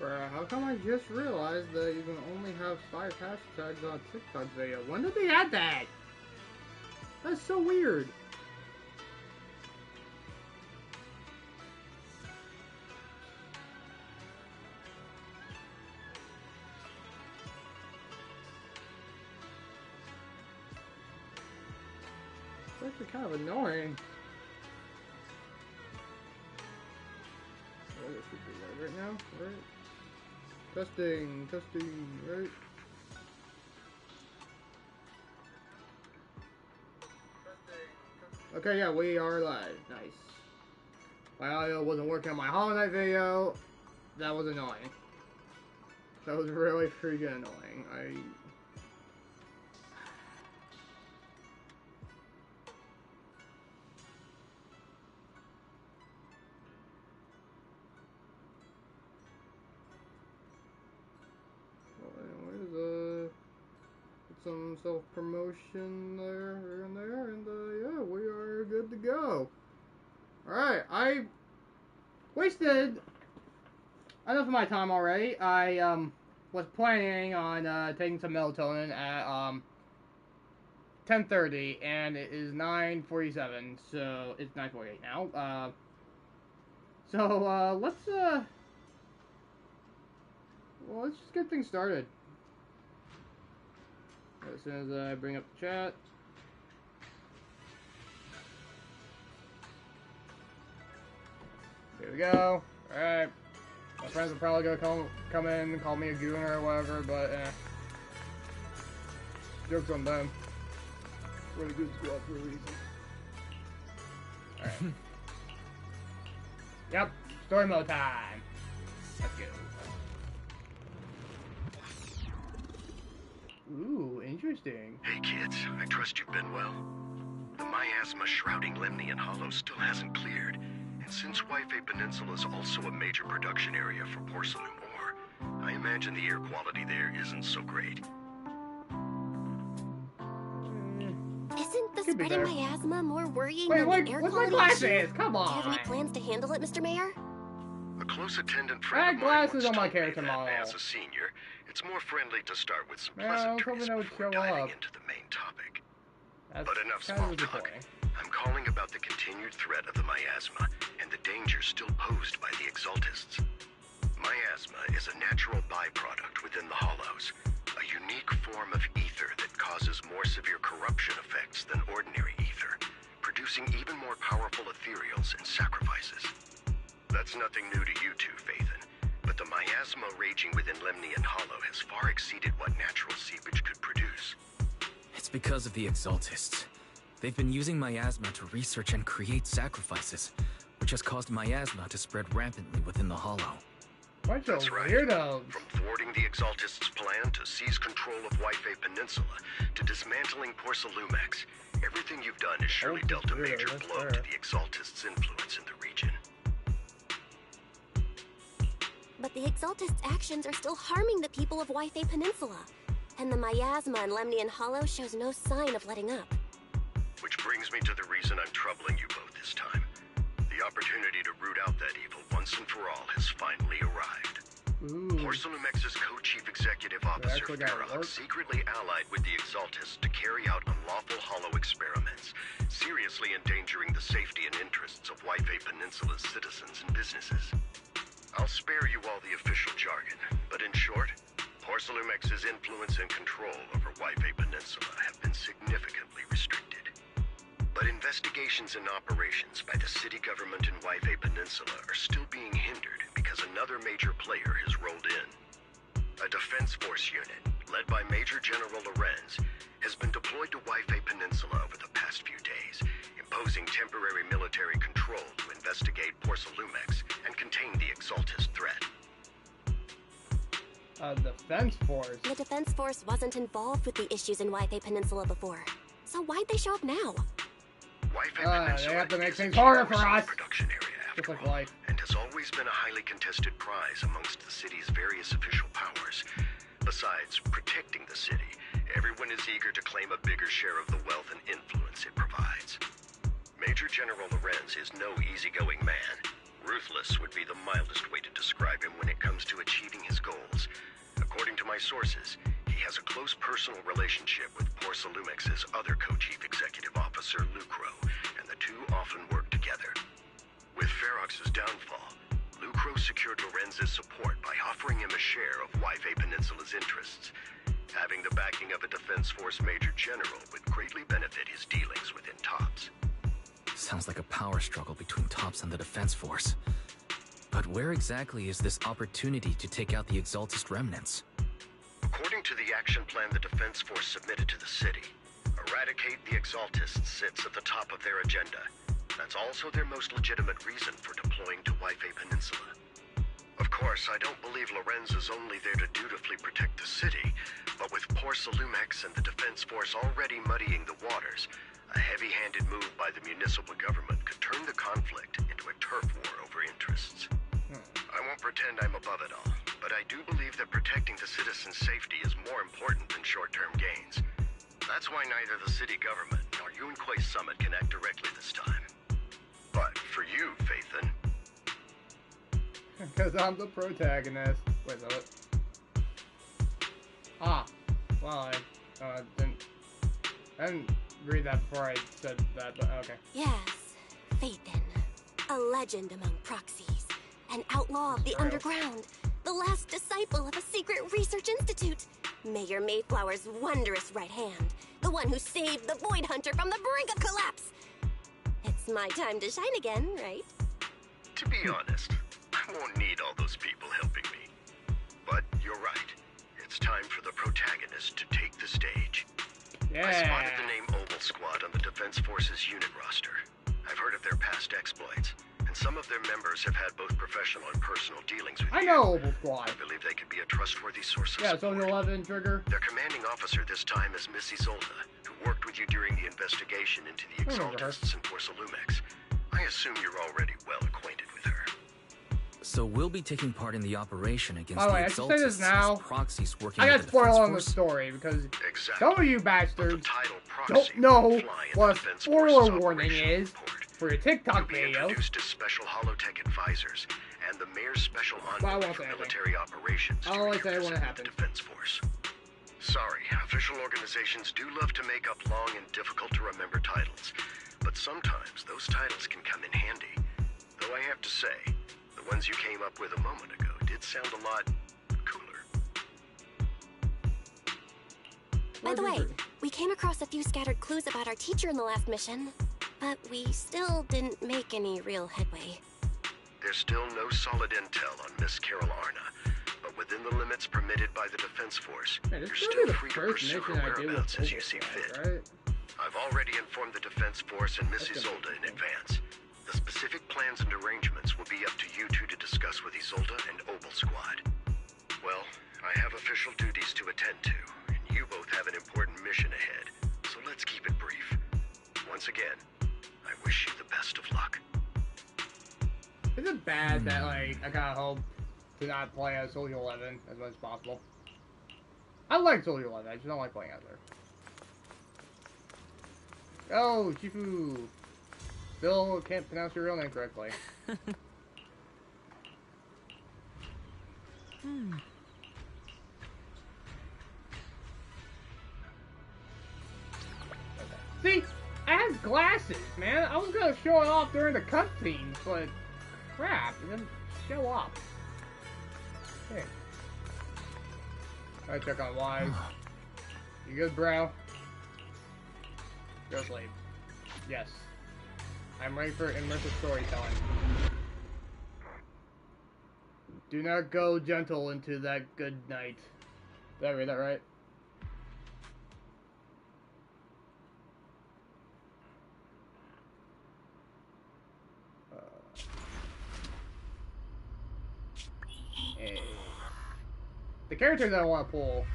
Bruh, how come I just realized that you can only have 5 hashtags on TikTok video? When did they add that? That's so weird. It's actually kind of annoying. Oh, this should be right now, right? Testing, right? Okay, yeah, we are live. Nice. My audio wasn't working on my Hollow Knight video. That was annoying. That was really freaking annoying. Some self-promotion there and there, and yeah, we are good to go. Alright, I wasted enough of my time already. I was planning on taking some melatonin at 10:30, and it is 9:47, so it's 9:48 now. Let's just get things started. As soon as I bring up the chat. Here we go. Alright. My friends are probably gonna come in and call me a gooner or whatever, but joke's on them. We're a good squad for a reason. Alright. Yep. Story mode time. Let's go. Ooh, interesting. Hey kids, I trust you've been well. The miasma shrouding Lemnian Hollow still hasn't cleared, and since Wi-Fi Peninsula is also a major production area for porcelain ore, I imagine the air quality there isn't so great. Isn't the spreading miasma more worrying than the air what's quality my glasses? Come on! Do you have any plans to handle it, Mr. Mayor? A close attendant friend of mine glasses once on my told me character that model. as a senior, it's more friendly to start with some Yeah, pleasantries before diving into the main topic. But enough small talk. I'm calling about the continued threat of the miasma and the danger still posed by the Exaltists. Miasma is a natural byproduct within the Hollows, a unique form of ether that causes more severe corruption effects than ordinary ether, producing even more powerful ethereals and sacrifices. That's nothing new to you two, Phaethon, but the miasma raging within Lemnian Hollow has far exceeded what natural seepage could produce. It's because of the Exaltists. They've been using miasma to research and create sacrifices, which has caused miasma to spread rampantly within the Hollow. That's right. Weirdos. From thwarting the Exaltists' plan to seize control of Wi-Fi Peninsula to dismantling Porcelumex, everything you've done has surely dealt a major blow to the Exaltists' influence in the region. But the Exaltists' actions are still harming the people of Wi-Fi Peninsula, and the miasma in Lemnian Hollow shows no sign of letting up. Which brings me to the reason I'm troubling you both this time. The opportunity to root out that evil once and for all has finally arrived. Porcelumex's co-chief executive officer, Farrokh, secretly allied with the Exaltists to carry out unlawful hollow experiments, seriously endangering the safety and interests of Wi-Fi Peninsula's citizens and businesses. I'll spare you all the official jargon, but in short, Porcelumex's influence and control over Wi-Fi Peninsula have been significantly restricted. But investigations and operations by the city government in Wi-Fi Peninsula are still being hindered because another major player has rolled in. A defense force unit, led by Major General Lorenz, has been deployed to Wi-Fi Peninsula over the past few days, imposing temporary military control to investigate Porcelumex and contain the Exaltist threat. Defense force? The defense force wasn't involved with the issues in Wi-Fi Peninsula before, so why'd they show up now? Wi-Fi Peninsula they have to make is things a harder for us. production area after Just like all, life. and has always been a highly contested prize amongst the city's various official powers. Besides protecting the city, everyone is eager to claim a bigger share of the wealth and influence it provides. Major General Lorenz is no easygoing man. Ruthless would be the mildest way to describe him when it comes to achieving his goals. According to my sources, he has a close personal relationship with Porcelumex's other co-chief executive officer, Lucro, and the two often work together. With Ferox's downfall, Lucro secured Lorenz's support by offering him a share of Yfei Peninsula's interests. Having the backing of a Defense Force Major General would greatly benefit his dealings within TOPS. Sounds like a power struggle between TOPS and the Defense Force. But where exactly is this opportunity to take out the Exaltist remnants? According to the action plan the Defense Force submitted to the city, eradicate the Exaltists sits at the top of their agenda. That's also their most legitimate reason for deploying to Yfei Peninsula. Of course, I don't believe Lorenz is only there to dutifully protect the city, but with Porcelumex and the Defense Force already muddying the waters, a heavy-handed move by the municipal government could turn the conflict into a turf war over interests. I won't pretend I'm above it all, but I do believe that protecting the citizens' safety is more important than short-term gains. That's why neither the city government nor Yunquay Summit can act directly this time. But for you, Phaethon... Because I'm the protagonist. Wait, is that it? Ah. Well, I didn't read that before I said that, but okay. Yes, Phaethon. A legend among proxies. An outlaw of the underground. The last disciple of a secret research institute. Mayor Mayflower's wondrous right hand. The one who saved the Void Hunter from the brink of collapse. It's my time to shine again, right? To be honest, I won't need all those people helping me. But you're right. It's time for the protagonist to take the stage. Yeah. I spotted the name Oval Squad on the Defense Force's unit roster. I've heard of their past exploits, and some of their members have had both professional and personal dealings with you. I know Oval Squad. I believe they could be a trustworthy source of Yeah, support. Zone 11 trigger. Their commanding officer this time is Miss Isolda, who worked with you during the investigation into the Exaltists and Porcelumex. I assume you're already well acquainted with her. So we'll be taking part in the operation against By the the way, I should say this Exaltists now. as proxies working I got with the Defense spoiled on the Force. story because Exactly. some of you But the bastards title don't proxy know will fly in what the a Defense spoiler Force's warning operational is report. for your You'll TikTok be video. introduced as special holotech advisors and the mayor's special Well, I envoy won't for say anything. military operations I'll during only your say when it visit with the happens. Defense Force. Sorry, official organizations do love to make up long and difficult to remember titles, but sometimes those titles can come in handy. Though I have to say, the ones you came up with a moment ago did sound a lot cooler. By the way, we came across a few scattered clues about our teacher in the last mission, but we still didn't make any real headway. There's still no solid intel on Miss Carol Arna, but within the limits permitted by the Defense Force, Hey, this you're is gonna still be the free to first pursue mission her I do with whereabouts as you Oval see Squad, fit. right? I've already informed the Defense Force and Miss That's gonna Isolda be in cool. advance. The specific plans and arrangements will be up to you two to discuss with Isolda and Oval Squad. Well, I have official duties to attend to, and you both have an important mission ahead, so let's keep it brief. Once again, I wish you the best of luck. Is it bad that, like, I kinda hope to not play as Soldier 11 as much as possible? I like Soldier 11, I just don't like playing as her. Oh, Shifu! Still can't pronounce your real name correctly. See, I have glasses, man. I was gonna show it off during the cutscenes, but crap, it didn't show up. Okay. Alright, check on Wise. You good, bro? Go sleep. Yes. I'm ready for immersive storytelling. Do not go gentle into that good night. Did I read that right? The characters I want to pull.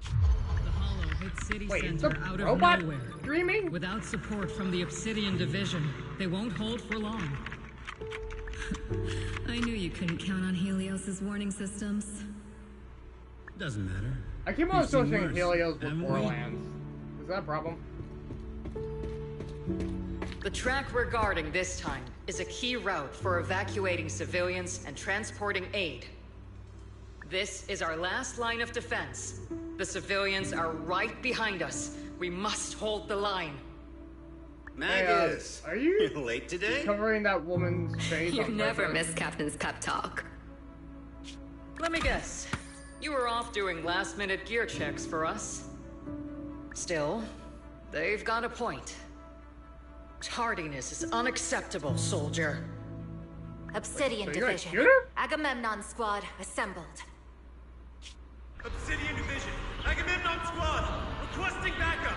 The Hollow hit city Wait, it's center a out of robot nowhere. dreaming? Without support from the Obsidian Division, they won't hold for long. I knew you couldn't count on Helios's warning systems. Doesn't matter. I keep on We've seen associating worse, Helios with haven't we? Borderlands. Is that a problem? The track we're guarding this time is a key route for evacuating civilians and transporting aid. This is our last line of defense. The civilians are right behind us. We must hold the line. Magus, are you late today? covering that woman's face? You on never purpose? miss Captain's pep talk. Let me guess. You were off doing last-minute gear checks for us. Still, they've got a point. Tardiness is unacceptable, soldier. Obsidian So you're a Division. shooter? Agamemnon Squad assembled. Obsidian Division, Agamemnon Squad, requesting backup.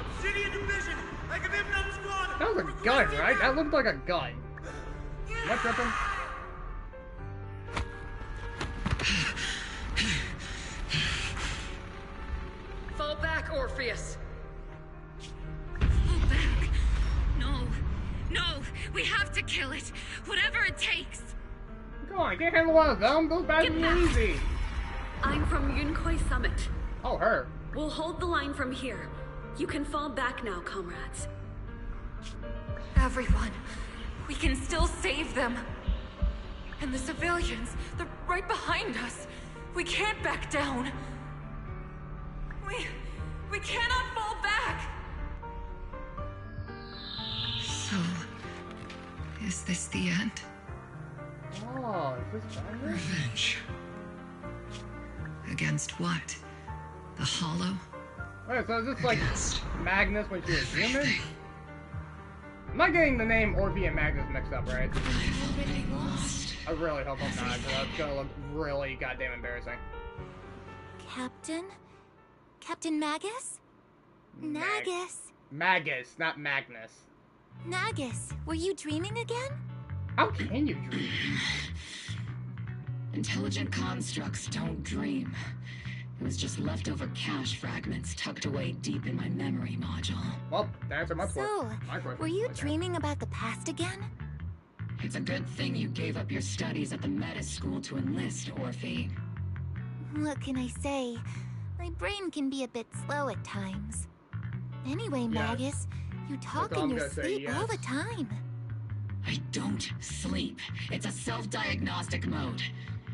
Obsidian Division, Agamemnon Squad. That was a gun, right? That looked like a gun. Am I tripping? Fall back, Orpheus. Fall back. No. No. We have to kill it. Whatever it takes. Come on, I can't handle one of them. Those guys Get are back. easy. I'm from Yunkoi Summit. Oh, her. We'll hold the line from here. You can fall back now, comrades. Everyone. We can still save them. And the civilians, they're right behind us. We can't back down. We cannot fall back. So, is this the end? Oh, is this Magnus? Revenge. Against what? The Hollow? Wait, so is this like Against Magnus when she was human? everything. I'm not getting the name Orphe and Magnus mixed up, right? I've already lost. I really hope I'm not, because that's gonna look really goddamn embarrassing. Captain? Captain Magus? Nagus. Magus, not Magnus. Nagus, were you dreaming again? How can you dream? Intelligent constructs don't dream. It was just leftover cache fragments tucked away deep in my memory module. Well, to answer my So, question. were you dreaming about the past again? It's a good thing you gave up your studies at the Meta School to enlist, Orphe. What can I say? My brain can be a bit slow at times. Anyway, Yes. Magus, you talk all in I'm your gonna say, sleep all yes. the time. I don't sleep. It's a self-diagnostic mode.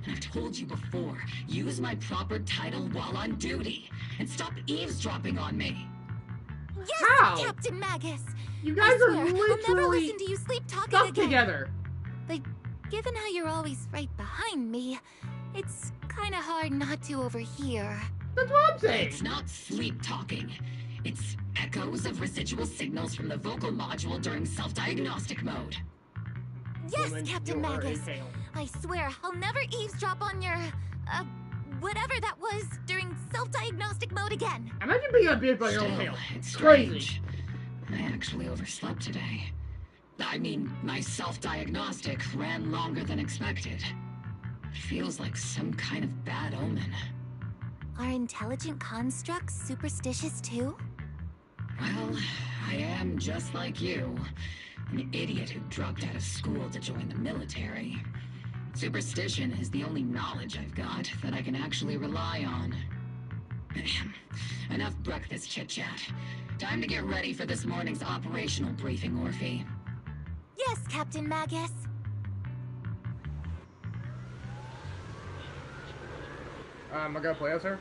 And I've told you before, use my proper title while on duty. And stop eavesdropping on me. Yes, How? Captain Magus! You I guys are swear, I'll never literally listen to you sleep talking stuck again. together. But given how you're always right behind me, it's kinda hard not to overhear. That's what I'm saying. It's not sleep talking. It's echoes of residual signals from the vocal module during self-diagnostic mode. Yes, Woman, Captain you are a Magus. tail. I swear, I'll never eavesdrop on your, whatever that was during self-diagnostic mode again. Imagine being a bitch by your own Still, tail. it's Crazy. strange. I actually overslept today. I mean, my self-diagnostic ran longer than expected. It feels like some kind of bad omen. Are intelligent constructs superstitious too? Well, I am just like you. An idiot who dropped out of school to join the military. Superstition is the only knowledge I've got that I can actually rely on. Enough breakfast chit-chat. Time to get ready for this morning's operational briefing, Orphe. Yes, Captain Magus. I gotta play as her.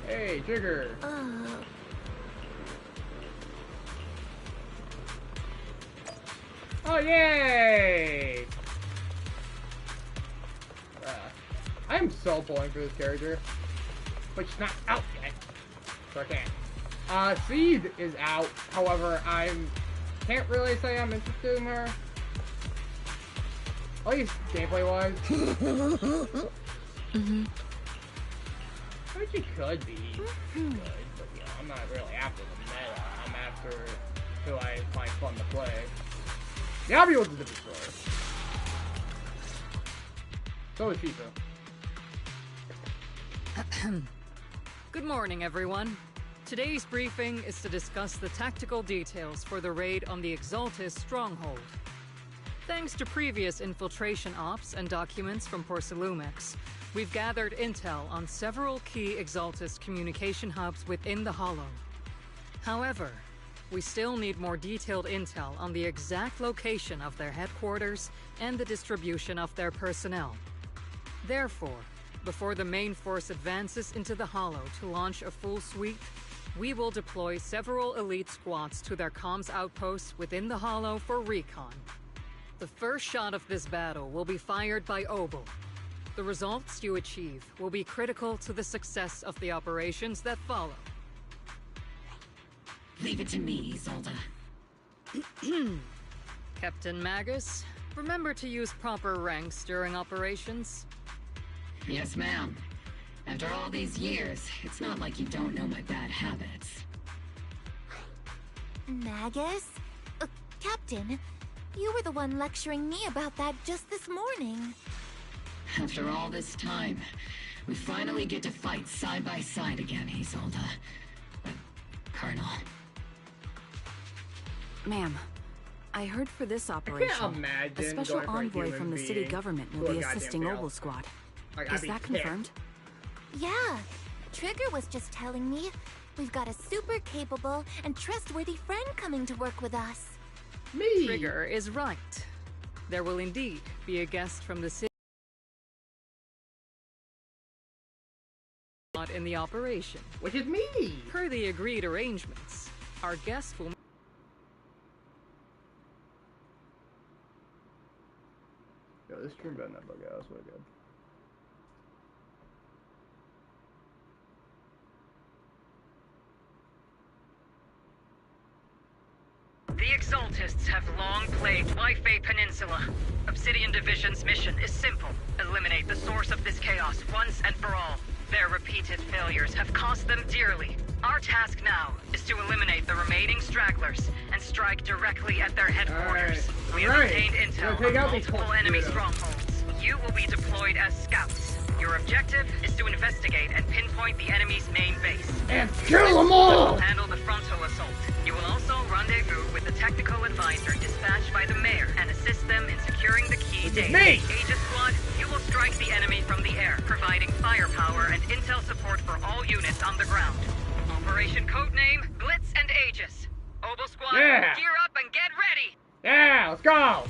Hey, Trigger. Oh, yay! I am so pulling for this character. But she's not out yet. So I can't. Seed is out. However, can't really say I'm interested in her. At least gameplay-wise. I mean, she could be good, but you know, I'm not really after the meta. I'm after who I find fun to play. The Obby was a different story. So is Shifa. Good morning, everyone. Today's briefing is to discuss the tactical details for the raid on the Exaltis stronghold. Thanks to previous infiltration ops and documents from Porcelumex, we've gathered intel on several key Exaltis communication hubs within the Hollow. However, we still need more detailed intel on the exact location of their headquarters and the distribution of their personnel. Therefore, before the main force advances into the Hollow to launch a full sweep, we will deploy several elite squads to their comms outposts within the Hollow for recon. The first shot of this battle will be fired by Obel. The results you achieve will be critical to the success of the operations that follow. Leave it to me, Isolde. Captain Magus, remember to use proper ranks during operations. Yes, ma'am. After all these years, it's not like you don't know my bad habits. Magus? Captain, you were the one lecturing me about that just this morning. After all this time, we finally get to fight side by side again, Isolde. Colonel. Ma'am, I heard for this operation, a special envoy from the city government will be assisting Obel Squad. Is that confirmed? Yeah. Trigger was just telling me we've got a super capable and trustworthy friend coming to work with us. Me! Trigger is right. There will indeed be a guest from the city in the operation. Which is me! Per the agreed arrangements, our guest will... Yo, this stream better not bug out, that's what good. The Exaltists have long plagued Wi-Fi Peninsula. Obsidian Division's mission is simple. Eliminate the source of this chaos once and for all. Their repeated failures have cost them dearly. Our task now is to eliminate the remaining stragglers and strike directly at their headquarters. We have obtained intel on multiple enemy strongholds. You will be deployed as scouts. Your objective is to investigate and pinpoint the enemy's main base. And kill them all! Handle the frontal assault. You will also rendezvous with the technical advisor dispatched by the mayor and assist them in securing the key data. Aegis Squad, you will strike the enemy from the air, providing firepower and intel support for all units on the ground. Operation codename Blitz and Aegis. Obel Squad, gear up and get ready! Yeah, let's go!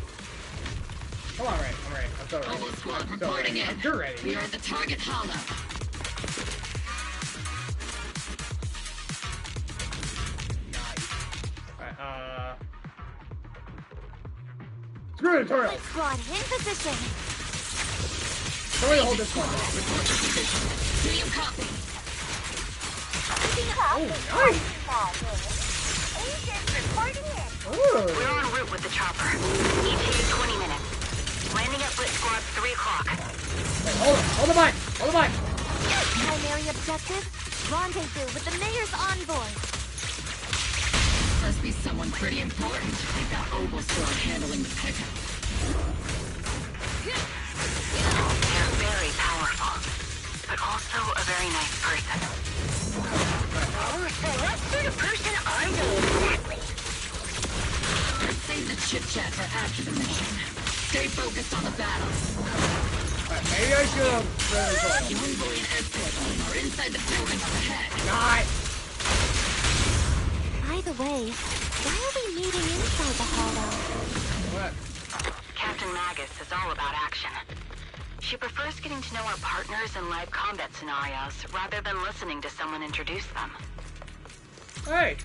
Come on, Ray. I'm ready. I'm so ready. Obel Squad reporting in. You're ready. We are at the target hollow. Alright, screw the tutorial! Blitz Squad in position. Somebody hold this one down. Do you copy? Oh, nice! We're en route with the chopper. ETA 20 minutes. Landing at Blitz Squad 3 o'clock. Wait, hold the button! Hold the button! Primary objective, rendezvous with the mayor's envoy. Must be someone pretty important. They've got Obel Squad handling the pickup. They're very powerful, but also a very nice person. Oh, so that's the sort of person I know exactly. Let's save the chit-chat for after the mission. Stay focused on the battle. Maybe I should have... The envoy and escort team are inside the building up ahead. Not! By the way, why are we meeting inside the hollow? What? Captain Magus is all about action. She prefers getting to know our partners in live combat scenarios rather than listening to someone introduce them. Hey!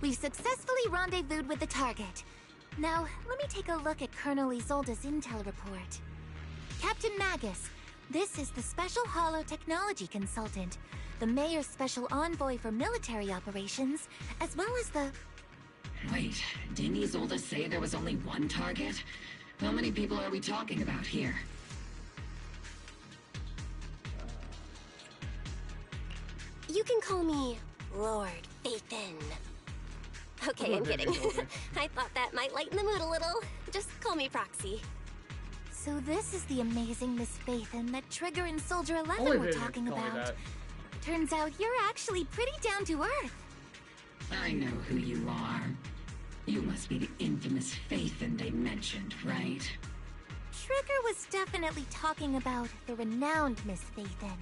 We've successfully rendezvoused with the target. Now, let me take a look at Colonel Isolde's intel report. Captain Magus, this is the Special Hollow Technology Consultant, the Mayor's Special Envoy for Military Operations, as well as the... Wait, didn't Isolde say there was only one target? How many people are we talking about here? You can call me Lord Phaethon. Okay, I'm kidding. I thought that might lighten the mood a little. Just call me Proxy. So this is the amazing Miss Phaethon that Trigger and Soldier 11 were talking about. Turns out you're actually pretty down to earth. I know who you are. You must be the infamous Phaethon they mentioned, right? Trigger was definitely talking about the renowned Miss Phaethon.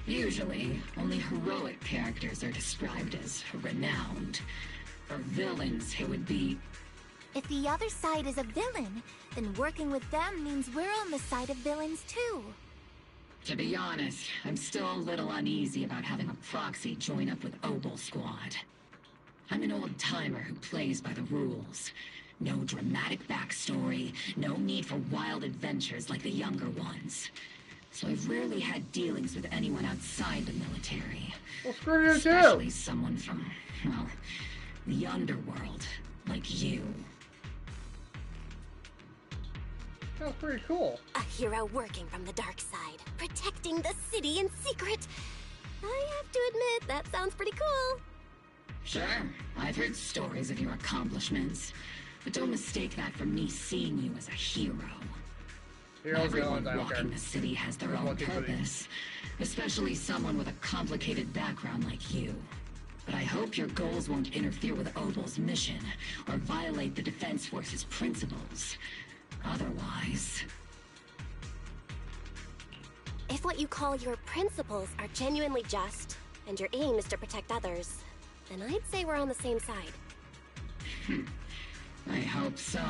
Usually, only heroic characters are described as renowned. For villains, it would be... If the other side is a villain, then working with them means we're on the side of villains too. To be honest, I'm still a little uneasy about having a proxy join up with Obel Squad. I'm an old-timer who plays by the rules. No dramatic backstory, no need for wild adventures like the younger ones. So I've rarely had dealings with anyone outside the military. Well, screw you too! Especially someone from, well, the underworld, like you. Sounds pretty cool. A hero working from the dark side, protecting the city in secret. I have to admit, that sounds pretty cool. Sure, I've heard stories of your accomplishments, but don't mistake that for me seeing you as a hero. Everyone walking the city has their own purpose, especially someone with a complicated background like you. But I hope your goals won't interfere with Obel's mission, or violate the Defense Force's principles. Otherwise... If what you call your principles are genuinely just, and your aim is to protect others, then I'd say we're on the same side. I hope so.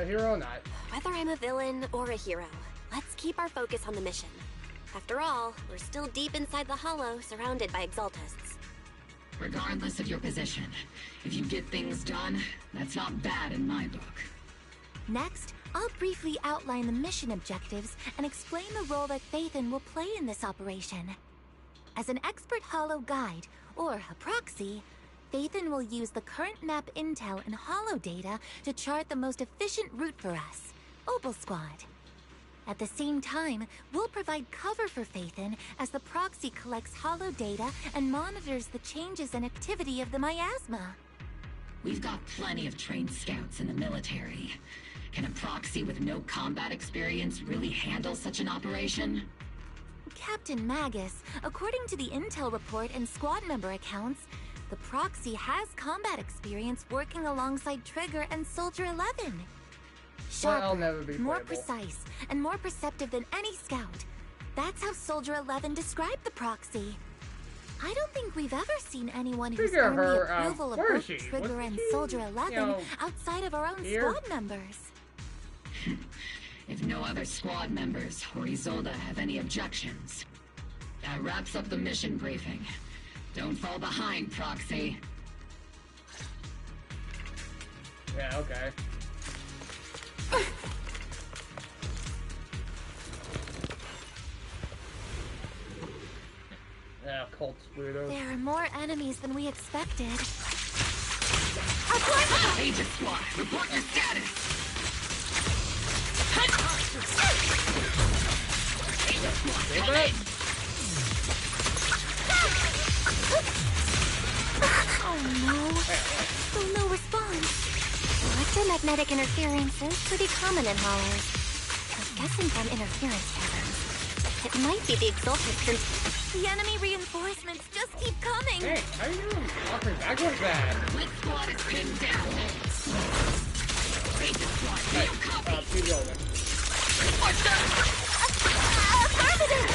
Hero or not. Whether I'm a villain or a hero, let's keep our focus on the mission. After all, we're still deep inside the Hollow, surrounded by Exaltists. Regardless of your position, if you get things done, that's not bad in my book. Next, I'll briefly outline the mission objectives and explain the role that Phaethon will play in this operation. As an expert Hollow guide, or a proxy, Phaethon will use the current map intel and Hollow data to chart the most efficient route for us, Obel Squad. At the same time, we'll provide cover for Phaethon as the proxy collects Hollow data and monitors the changes and activity of the miasma. We've got plenty of trained scouts in the military. Can a proxy with no combat experience really handle such an operation? Captain Magus, according to the intel report and squad member accounts, the proxy has combat experience working alongside Trigger and Soldier 11. Sharper, more precise, and more perceptive than any scout. That's how Soldier 11 described the proxy. I don't think we've ever seen anyone who's earned the approval of both Trigger and Soldier 11 outside of our own squad members. If no other squad members or Isolde have any objections, that wraps up the mission briefing. Don't fall behind, Proxy. Yeah, okay. Yeah, cult weirdos. There are more enemies than we expected. Agent Squad, report your status! Agent Squad, come in! Oh no. Still no response. Electromagnetic interference is pretty common in Hollows. I'm guessing from interference patterns. It might be the Exalted since... The enemy reinforcements just keep coming! Hey, how you doing? Walking back like that? Which squad is pinned down? Agent Squad, do you copy? Keep going. What's up? Affirmative!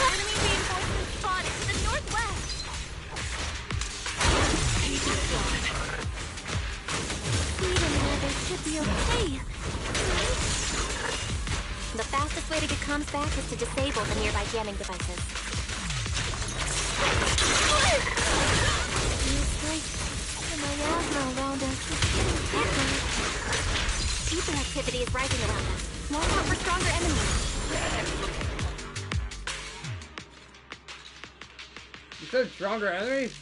Enemy reinforcements spotted to the northwest! Agent Squad. Speed and weather should be okay. The fastest way to get comms back is to disable the nearby jamming devices. Feels like the miasma around us is getting thicker. Ether activity is rising around us. Watch out for stronger enemies. You said stronger enemies?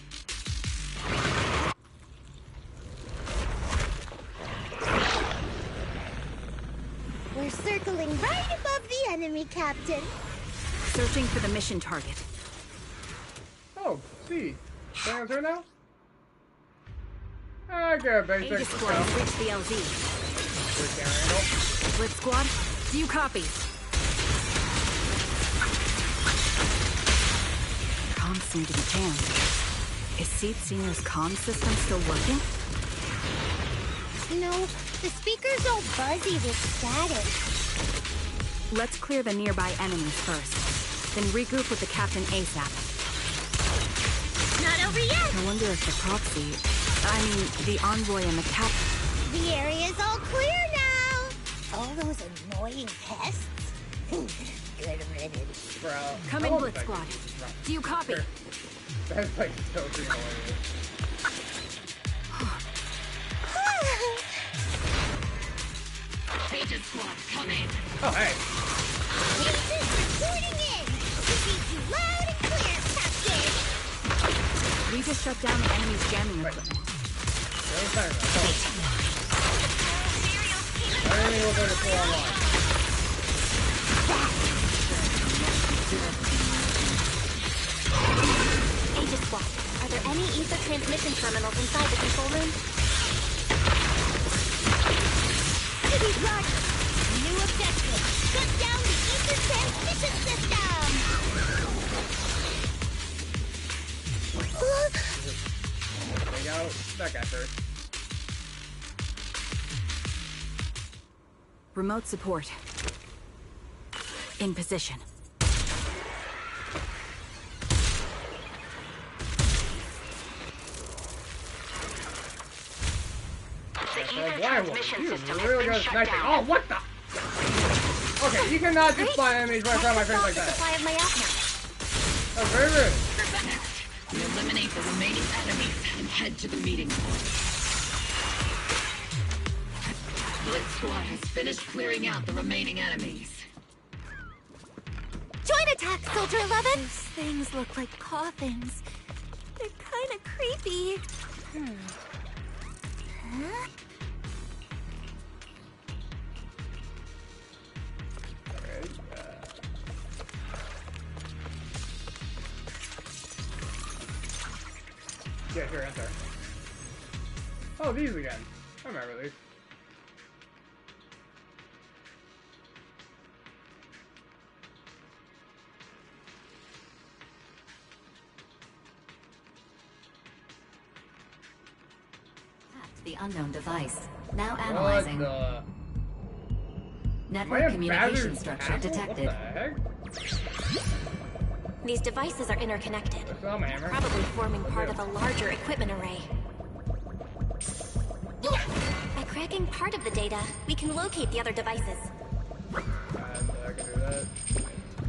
We're circling right above the enemy, Captain. Searching for the mission target. Oh, see. Can I answer now? I get a basic. Aegis Squad has reached the LZ. Blitz Squad, do you copy? Comms seem to be jammed. Is Seed Senior's comm system still working? No, the speaker's all buzzy with static. Let's clear the nearby enemies first, then regroup with the captain ASAP. Not over yet! I wonder if the proxy... the envoy and the captain... The area's all clear now! All those annoying pests? Good riddance. Bro. Come in, Blitz Squad. Do you copy? That's like so hilarious. Pages Squad, come in. Oh, hey. Pages reporting in! We read you loud and clear, Captain! We just shut down the enemy's jamming equipment. Enemy will go to full online. Aegis Squad, are there any ether transmission terminals inside the control room? City Roger! New objective! Shut down the ether transmission system! There we go. That guy first. Remote support. In position. Why won't you really go sniping? Oh, what the? Okay, you cannot just fly enemies right in front of my face like that. That's very rude. We eliminate the remaining enemies and head to the meeting point. Blitz Squad has finished clearing out the remaining enemies. Joint attack, Soldier 11! Those things look like coffins. They're kinda creepy. Huh? Yeah, sure, enter. Oh, these again. I remember these. The unknown device. Now analyzing. Network communication structure detected. What the heck? These devices are interconnected, probably forming part of a larger equipment array. By cracking part of the data, we can locate the other devices. I can do that.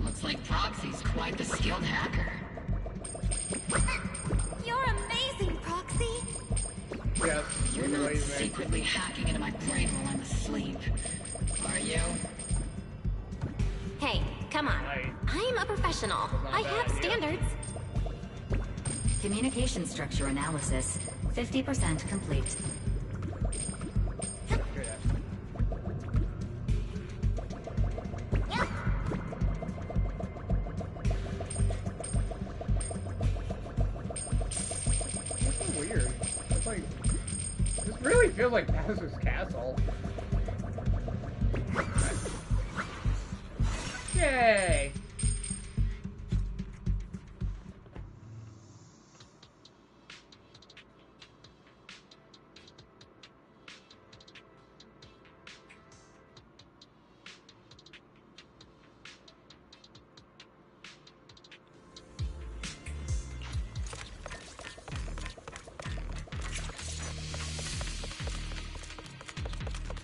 Looks like Proxy's quite the skilled hacker. You're amazing, Proxy! Yes, you're not secretly hacking into my brain while I'm asleep, are you? Hey, come on. I'm a professional. I have standards. Communication structure analysis. 50% complete. Weird. It's like... This really feels like Bowser's Castle. Yay!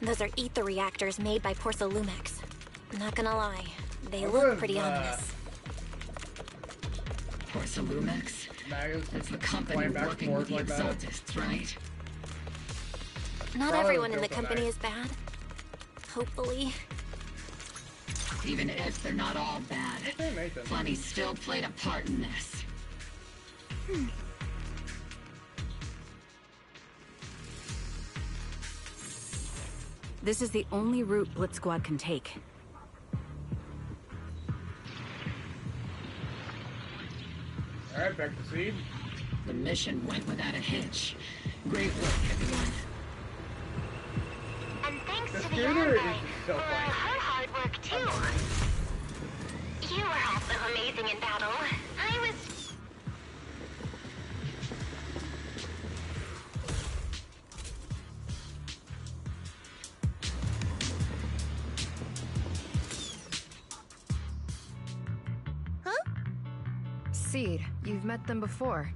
Those are ether reactors made by Porcelumex. Not gonna lie, they look pretty ominous. Porcelumex? That's the company working with the Exaltists, right? Not everyone in the company is bad. Hopefully. Even if they're not all bad, Funny still played a part in this. This is the only route Blitz Squad can take. Alright, back to seed. The mission went without a hitch. Great work, everyone. And thanks to the scooter Envoy so for her hard work, too. You were also amazing in battle. I was... Seed, you've met them before.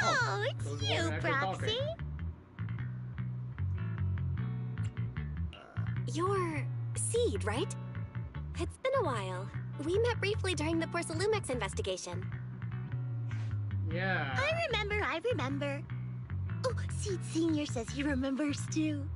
Oh, it's you, Proxy. You're Seed, right? It's been a while. We met briefly during the Porcelumex investigation. Yeah. I remember. Oh, Seed Senior says he remembers too.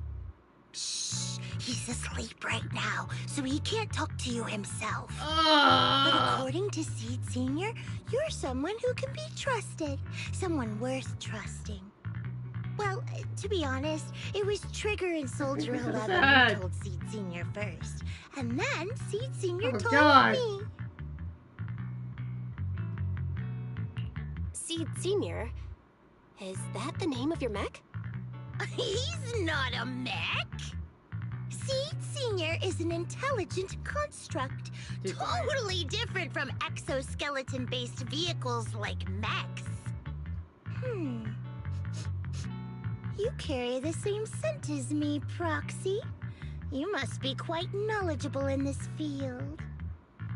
Shh, he's asleep right now, so he can't talk to you himself. But according to Seed Senior, you're someone who can be trusted. Someone worth trusting. Well, to be honest, it was Trigger and Soldier 11 who told Seed Senior first. And then Seed Senior told me. Seed Senior? Is that the name of your mech? He's not a mech. Seed Senior is an intelligent construct, totally different from exoskeleton-based vehicles like mechs. You carry the same scent as me, Proxy. You must be quite knowledgeable in this field.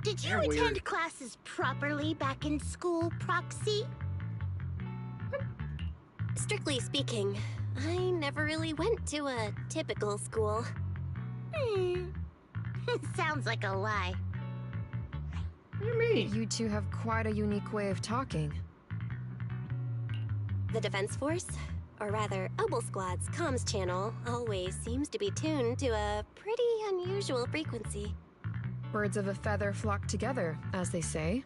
Did you attend classes properly back in school, Proxy? Strictly speaking, I never really went to a typical school. Sounds like a lie. What do you mean? You two have quite a unique way of talking. The Defense Force, or rather, Obel Squad's comms channel always seems to be tuned to a pretty unusual frequency. Birds of a feather flock together, as they say.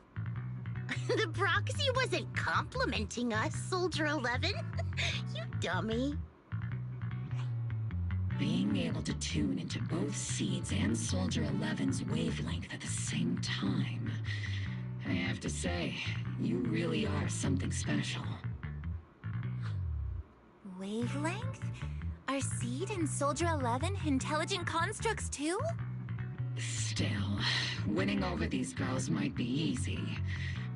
The Proxy wasn't complimenting us, Soldier 11. You dummy. Being able to tune into both Seed's and Soldier 11's wavelength at the same time. I have to say, you really are something special. Wavelength? Are Seed and Soldier 11 intelligent constructs too? Still, winning over these girls might be easy.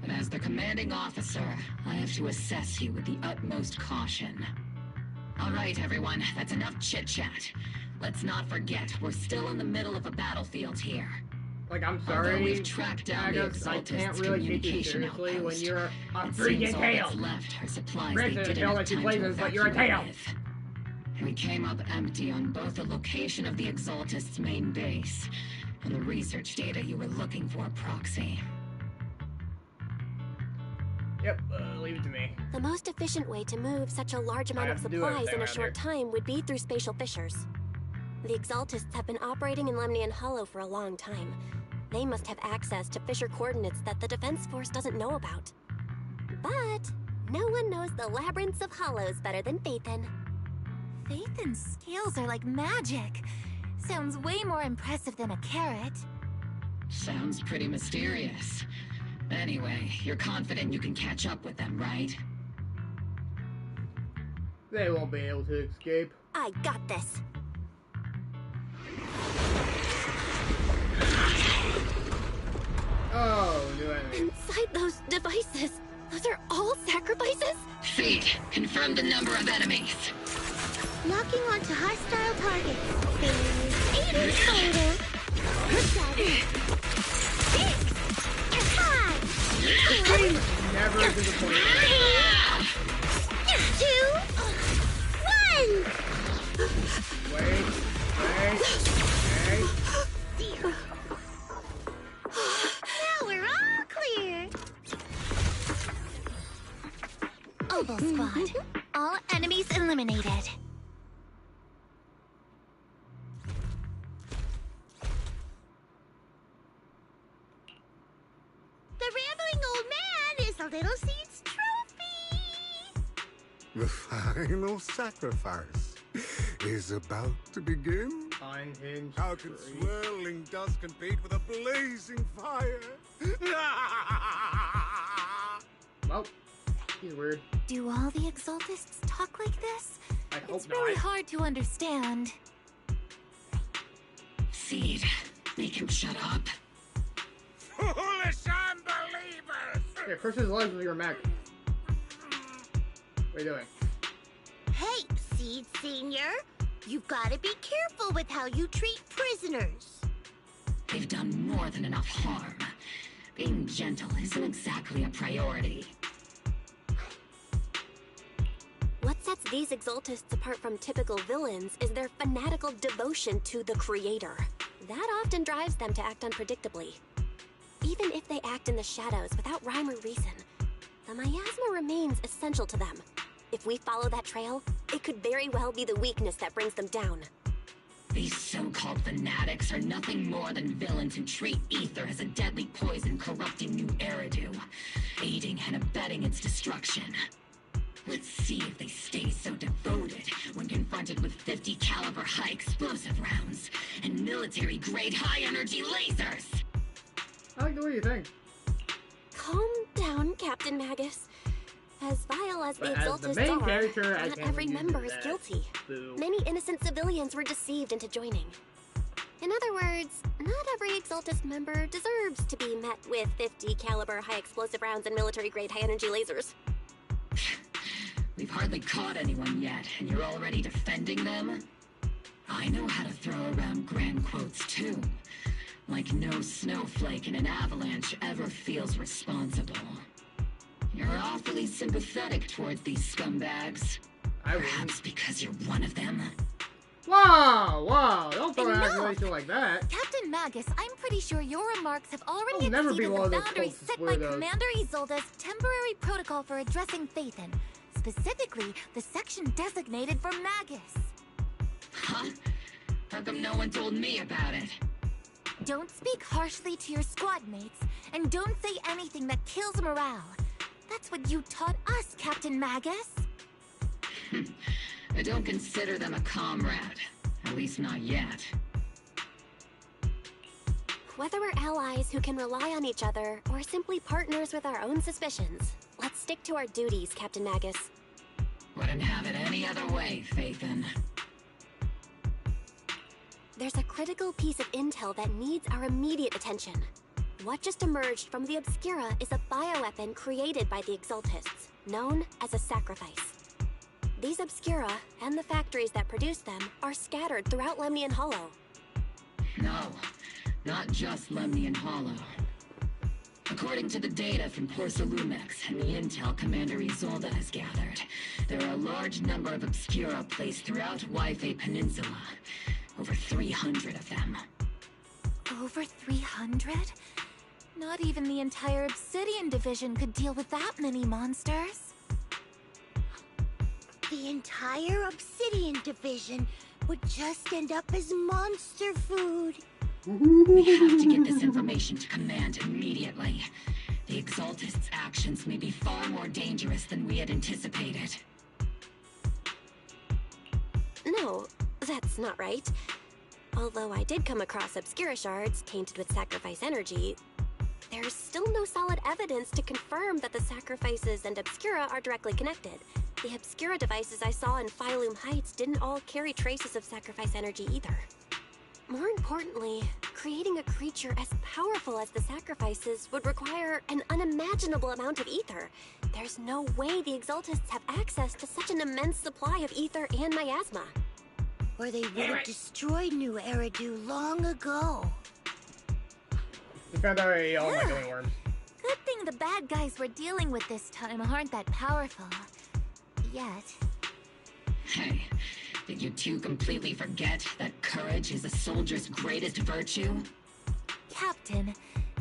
But as the commanding officer, I have to assess you with the utmost caution. All right, everyone, that's enough chit-chat. Let's not forget, we're still in the middle of a battlefield here. Like, I'm sorry, although we've tracked down the I can't really take you seriously when you're a freaking tail. Left are supplies Granted, they didn't have time to but you're a tail. with. We came up empty on both the location of the Exaltist's main base and the research data you were looking for, Proxy. Yep, leave it to me. The most efficient way to move such a large amount of supplies in a short time would be through spatial fissures. The Exaltists have been operating in Lemnian Hollow for a long time. They must have access to fissure coordinates that the Defense Force doesn't know about. But no one knows the labyrinths of hollows better than Phaethon. Phaethon's skills are like magic. Sounds way more impressive than a carrot. Sounds pretty mysterious. Anyway, you're confident you can catch up with them, right? They won't be able to escape. I got this. Oh, new enemy. Inside those devices, those are all sacrifices? Seed, confirm the number of enemies. Locking onto hostile targets. There's 8 in total. 7, 6, 5, Never disappointed. 2, 1. Wait. Now we're all clear. Obel Squad. All enemies eliminated. The rambling old man is a little Seed's trophy. The final sacrifice is about to begin. Unhinged. How can swirling dust compete with a blazing fire? Well, he's weird. Do all the Exaltists talk like this? I hope it's really not. hard to understand. Seed, make him shut up. Foolish unbelievers! Yeah, Chris's life with your mech. What are you doing? Hey, Seed Senior. You've got to be careful with how you treat prisoners. They've done more than enough harm. Being gentle isn't exactly a priority. What sets these Exaltists apart from typical villains is their fanatical devotion to the Creator. That often drives them to act unpredictably. Even if they act in the shadows without rhyme or reason, the miasma remains essential to them. If we follow that trail, it could very well be the weakness that brings them down. These so-called fanatics are nothing more than villains who treat ether as a deadly poison corrupting new Eridu, aiding and abetting its destruction. Let's see if they stay so devoted when confronted with 50 caliber high explosive rounds and military-grade high-energy lasers! I like the way you think. Calm down, Captain Magus. As vile as the Exaltists are, not every member is guilty. Many innocent civilians were deceived into joining. In other words, not every Exaltist member deserves to be met with 50 caliber high explosive rounds and military-grade high-energy lasers. We've hardly caught anyone yet, and you're already defending them? I know how to throw around grand quotes too. Like no snowflake in an avalanche ever feels responsible. You're awfully sympathetic towards these scumbags. Perhaps because you're one of them. Wow, don't throw an accusation like that. Captain Magus, I'm pretty sure your remarks have already exceeded the boundaries set by Commander Isolde's temporary protocol for addressing Phaethon. Specifically, the section designated for Magus. Huh? How come no one told me about it? Don't speak harshly to your squad mates, and don't say anything that kills morale. That's what you taught us, Captain Magus. I don't consider them a comrade. At least not yet. Whether we're allies who can rely on each other, or simply partners with our own suspicions, let's stick to our duties, Captain Magus. Wouldn't have it any other way, Phaethon. There's a critical piece of intel that needs our immediate attention. What just emerged from the Obscura is a bioweapon created by the Exaltists, known as a sacrifice. These Obscura, and the factories that produce them, are scattered throughout Lemnian Hollow. No, not just Lemnian Hollow. According to the data from Porcelumex and the intel Commander Isolde has gathered, there are a large number of Obscura placed throughout Yfei Peninsula. Over 300 of them. Over 300? Not even the entire Obsidian Division could deal with that many monsters. The entire Obsidian Division would just end up as monster food. We have to get this information to Command immediately. The Exaltists' actions may be far more dangerous than we had anticipated. No, that's not right. Although I did come across Obscura shards tainted with sacrifice energy, there's still no solid evidence to confirm that the sacrifices and Obscura are directly connected. The Obscura devices I saw in Phylum Heights didn't all carry traces of sacrifice energy either. More importantly, creating a creature as powerful as the sacrifices would require an unimaginable amount of ether. There's no way the Exaltists have access to such an immense supply of ether and miasma. Or they would have destroyed New Eridu long ago. We found out all my going worms. Good thing the bad guys we're dealing with this time aren't that powerful. Yet. Hey, did you two completely forget that courage is a soldier's greatest virtue? Captain,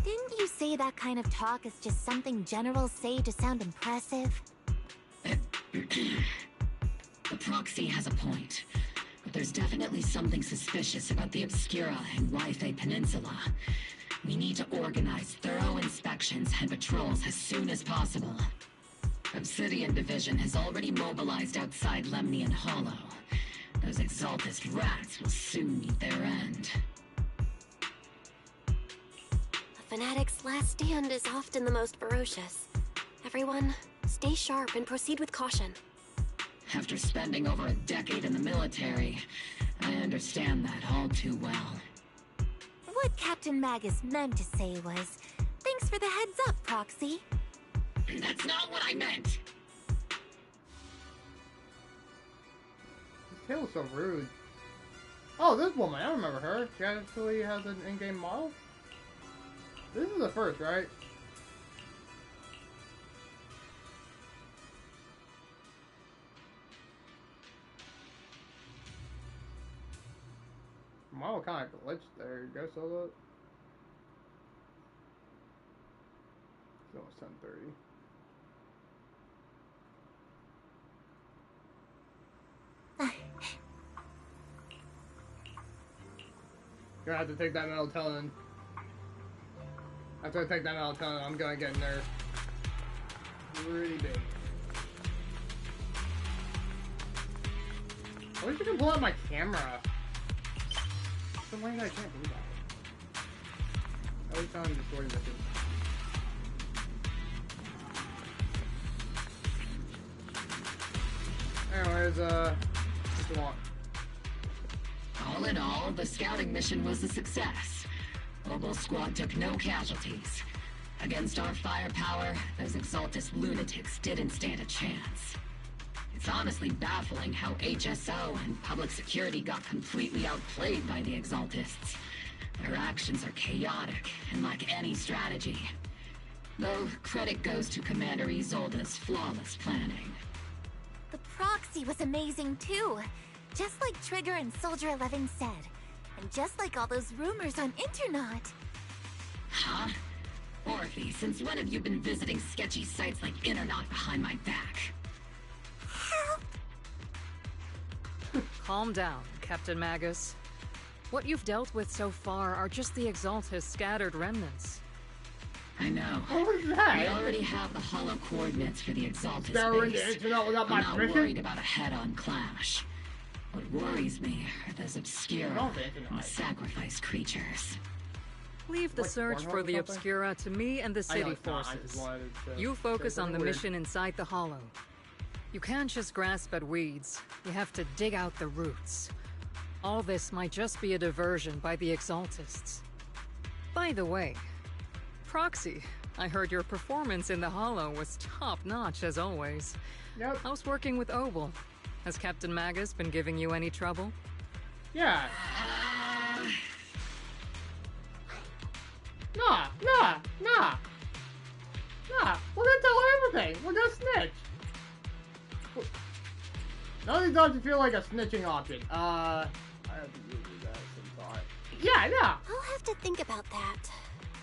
didn't you say that kind of talk is just something generals say to sound impressive? The proxy has a point. But there's definitely something suspicious about the Obscura and Yfei Peninsula. We need to organize thorough inspections and patrols as soon as possible. Obsidian Division has already mobilized outside Lemnian Hollow. Those Exaltist rats will soon meet their end. A fanatic's last stand is often the most ferocious. Everyone, stay sharp and proceed with caution. After spending over a decade in the military, I understand that all too well. What Captain Magus meant to say was, thanks for the heads up, Proxy. That's not what I meant! This tail's so rude. Oh, this woman, I remember her. She actually has an in-game model? This is the first, right? Model kind of glitched there. You guys saw that? It's almost 10:30. Gonna have to take that melatonin. After I take that melatonin, I'm gonna get nerfed pretty big. I wish I could pull out my camera. So why did I can't do that? I always found the story missing. Anyways, what you want? All in all, the scouting mission was a success. Mobile Squad took no casualties. Against our firepower, those Exaltus lunatics didn't stand a chance. It's honestly baffling how HSO and public security got completely outplayed by the Exaltists. Their actions are chaotic and lack any strategy. Though credit goes to Commander Isolde's flawless planning. The proxy was amazing too. Just like Trigger and Soldier 11 said. And just like all those rumors on Internet. Huh? Orphe, since when have you been visiting sketchy sites like Internet behind my back? Calm down, Captain Magus. What you've dealt with so far are just the Exaltus scattered remnants. I know. What was that? We already have the hollow coordinates for the Exaltus base. I'm not worried about a head-on clash. What worries me are those obscure and sacrificed creatures. Leave the search for the Obscura to me and the city forces. You focus on the mission inside the Hollow. You can't just grasp at weeds. You have to dig out the roots. All this might just be a diversion by the Exaltists. By the way, Proxy, I heard your performance in the Hollow was top-notch as always. Yep. How's working with Obel? Has Captain Magus been giving you any trouble? Yeah. Nah. We're gonna tell her everything. We're gonna snitch. None of these dogs feel like a snitching option. I have to give you guys some thought. Yeah. I'll have to think about that.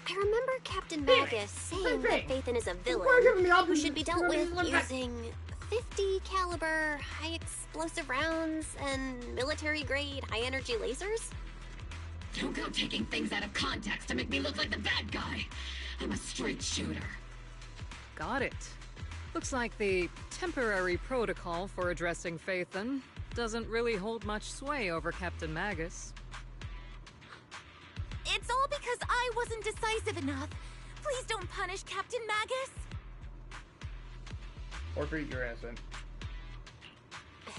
I remember Captain Magus saying that Phaethon is a villain who should be dealt with using 50 caliber, high explosive rounds and military-grade high-energy lasers? Don't go taking things out of context to make me look like the bad guy. I'm a straight shooter. Got it. Looks like the temporary protocol for addressing Phaethon doesn't really hold much sway over Captain Magus. It's all because I wasn't decisive enough. Please don't punish Captain Magus. Or treat your ass in.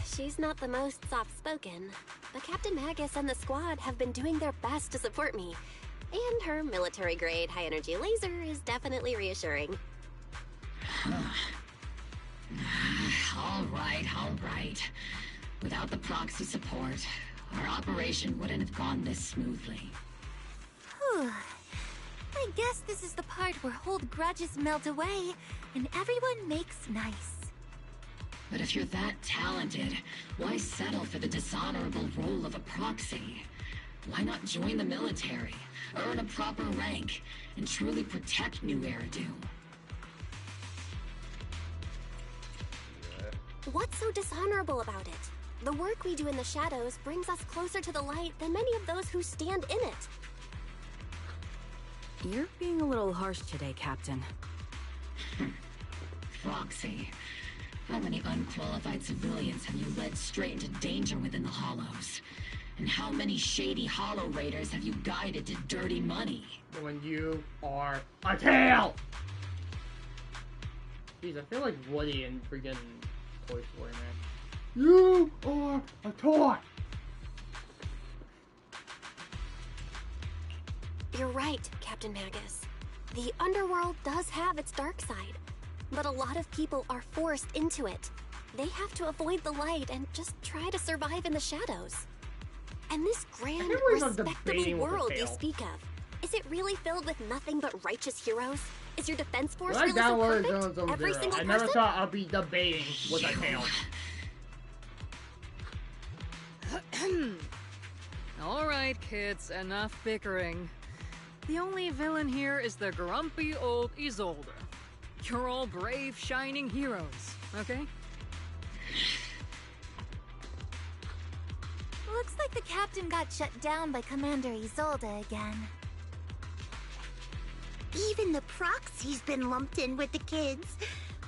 She's not the most soft-spoken, but Captain Magus and the squad have been doing their best to support me. And her military-grade high-energy laser is definitely reassuring. All right. Without the proxy support, our operation wouldn't have gone this smoothly. I guess this is the part where old grudges melt away and everyone makes nice. But if you're that talented, why settle for the dishonorable role of a proxy? Why not join the military, earn a proper rank, and truly protect New Eridu? What's so dishonorable about it? The work we do in the shadows brings us closer to the light than many of those who stand in it. You're being a little harsh today, Captain. Proxy, how many unqualified civilians have you led straight into danger within the Hollows? And how many shady Hollow Raiders have you guided to dirty money? When you are a tail! Jeez, I feel like Woody in friggin' Toy Story, man. You are a toy! You're right, Captain Magus. The underworld does have its dark side, but a lot of people are forced into it. They have to avoid the light and just try to survive in the shadows. And this grand, respectable world you speak of, Is it really filled with nothing but righteous heroes? Is your defense force When really I so downloaded perfect? Zenless Zone Every Zero, single I never person? thought I'd be debating what I failed. Alright, kids, enough bickering. The only villain here is the grumpy old Isolde. You're all brave, shining heroes, okay? Looks like the captain got shut down by Commander Isolde again. Even the proxy's been lumped in with the kids.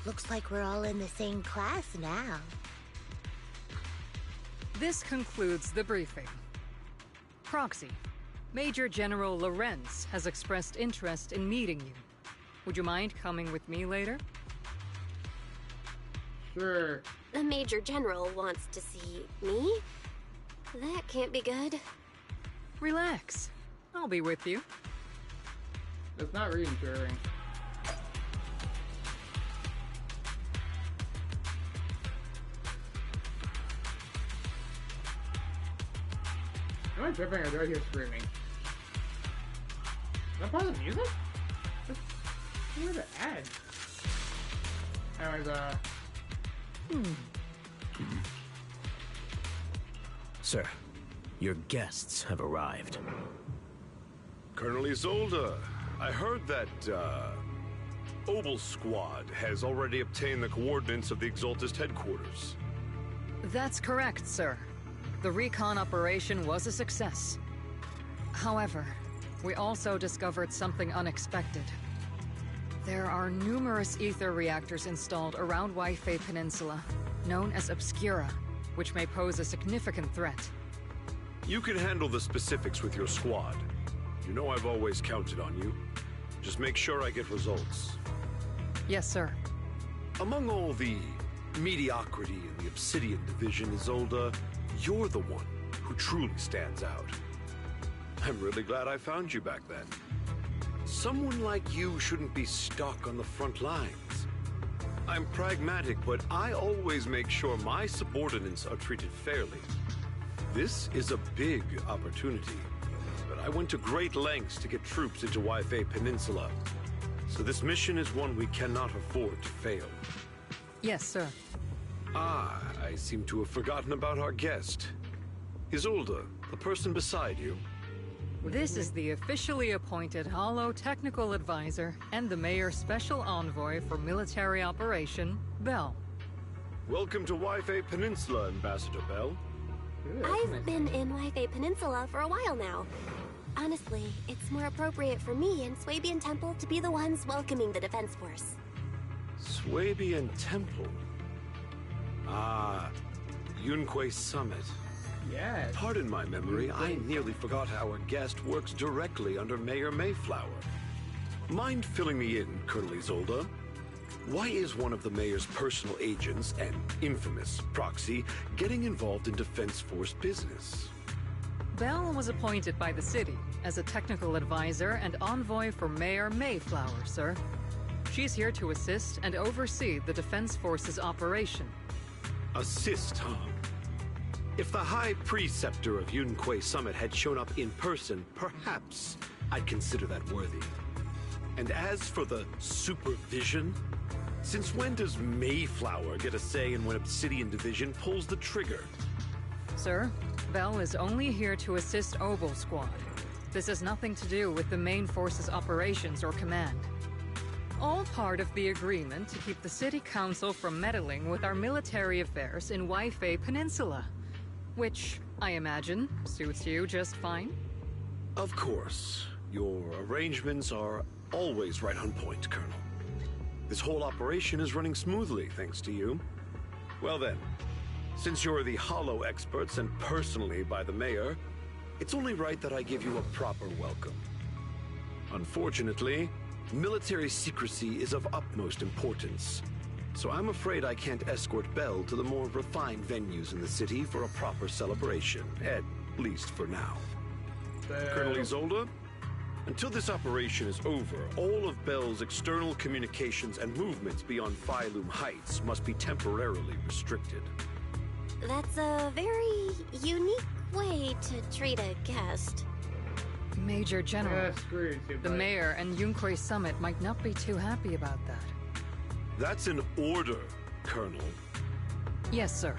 Looks like we're all in the same class now. This concludes the briefing. Proxy, Major General Lorenz has expressed interest in meeting you. Would you mind coming with me later? Sure. The Major General wants to see me? That can't be good. Relax. I'll be with you. That's not reassuring. Am I tripping or do I hear screaming? Is that part of the music? Where's the ad? Anyways, Sir, your guests have arrived. Colonel Isolde, I heard that, Obel Squad has already obtained the coordinates of the Exaltist headquarters. That's correct, sir. The recon operation was a success. However, we also discovered something unexpected. There are numerous ether reactors installed around Wi-Fi Peninsula, known as Obscura, which may pose a significant threat. You can handle the specifics with your squad. You know I've always counted on you. Just make sure I get results. Yes, sir. Among all the mediocrity in the Obsidian Division, Isolde, you're the one who truly stands out. I'm really glad I found you back then. Someone like you shouldn't be stuck on the front lines. I'm pragmatic, but I always make sure my subordinates are treated fairly. This is a big opportunity, but I went to great lengths to get troops into Wi-Fi Peninsula. So this mission is one we cannot afford to fail. Yes, sir. Ah, I seem to have forgotten about our guest. Isolde, the person beside you. This is the officially appointed Hollow Technical Advisor and the Mayor's Special Envoy for Military Operation, Bell. Welcome to Wi-Fi Peninsula, Ambassador Bell. I've been in Wi-Fi Peninsula for a while now. Honestly, it's more appropriate for me and Swabian Temple to be the ones welcoming the Defense Force. Swabian Temple? Ah, Yunque Summit. Yes. Pardon my memory, I nearly forgot our guest works directly under Mayor Mayflower. Mind filling me in, Colonel Isolde? Why is one of the mayor's personal agents, an infamous proxy, getting involved in Defense Force business? Bell was appointed by the city as a technical advisor and envoy for Mayor Mayflower, sir. She's here to assist and oversee the Defense Force's operation. Assist, huh? If the High Preceptor of Yunque Summit had shown up in person, perhaps I'd consider that worthy. And as for the supervision, since when does Mayflower get a say in when Obsidian Division pulls the trigger? Sir, Bell is only here to assist Obel Squad. This has nothing to do with the main force's operations or command. All part of the agreement to keep the City Council from meddling with our military affairs in Wi-Fi Peninsula. Which, I imagine, suits you just fine? Of course. Your arrangements are always right on point, Colonel. This whole operation is running smoothly, thanks to you. Well then, since you're the Hollow experts and personally by the Mayor, it's only right that I give you a proper welcome. Unfortunately, military secrecy is of utmost importance. So I'm afraid I can't escort Bell to the more refined venues in the city for a proper celebration, at least for now. Colonel Isolde, until this operation is over, all of Bell's external communications and movements beyond Phylum Heights must be temporarily restricted. That's a very unique way to treat a guest. Major General. Yeah, screw you too, the mayor and Yunkrei Summit might not be too happy about that. That's an order, Colonel. Yes, sir.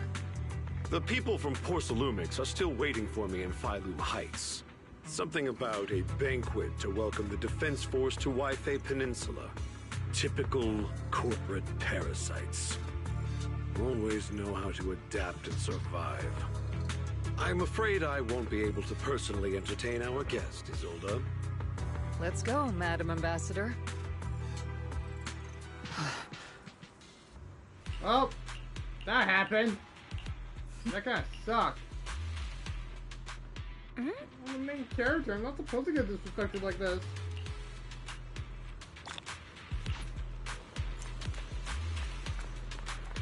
The people from Porcelumix are still waiting for me in Phylum Heights. Something about a banquet to welcome the Defense Force to Waifei Peninsula. Typical corporate parasites. Always know how to adapt and survive. I'm afraid I won't be able to personally entertain our guest, Isolde. Let's go, Madam Ambassador. Oh, that happened. That kind of sucked. I'm the main character. I'm not supposed to get disrespected like this.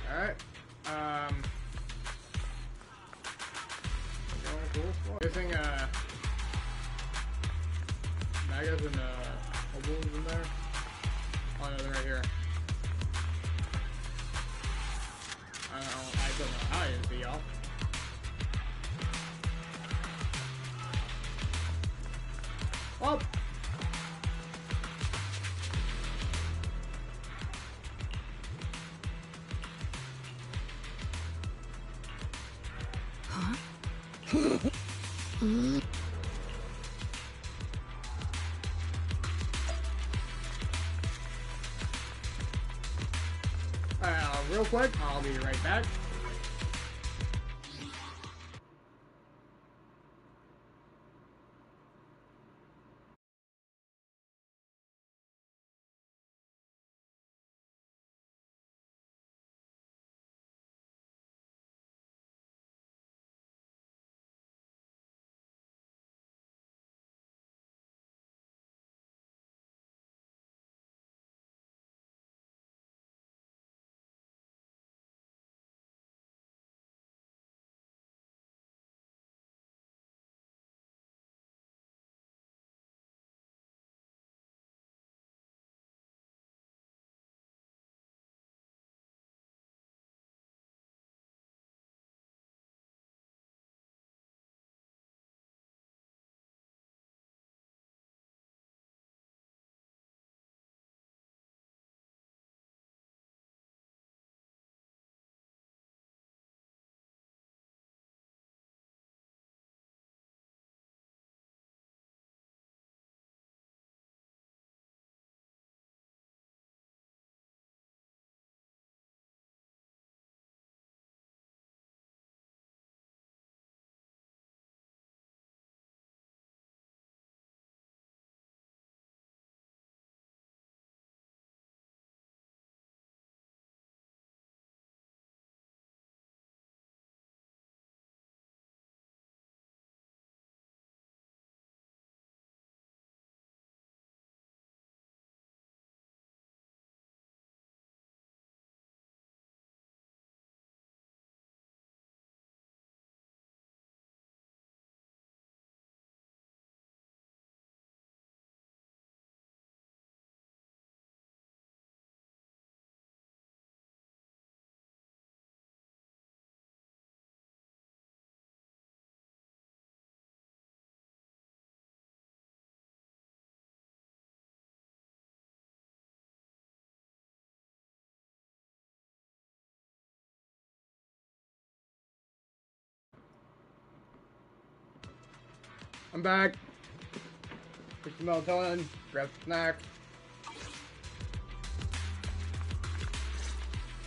Alright. Guessing, Magas and, Obul's in there. Oh no, they're right here. I don't know how to see y'all. Oh! Huh? Real quick, I'll be right back. I'm back. Push the melatonin, grab some snack.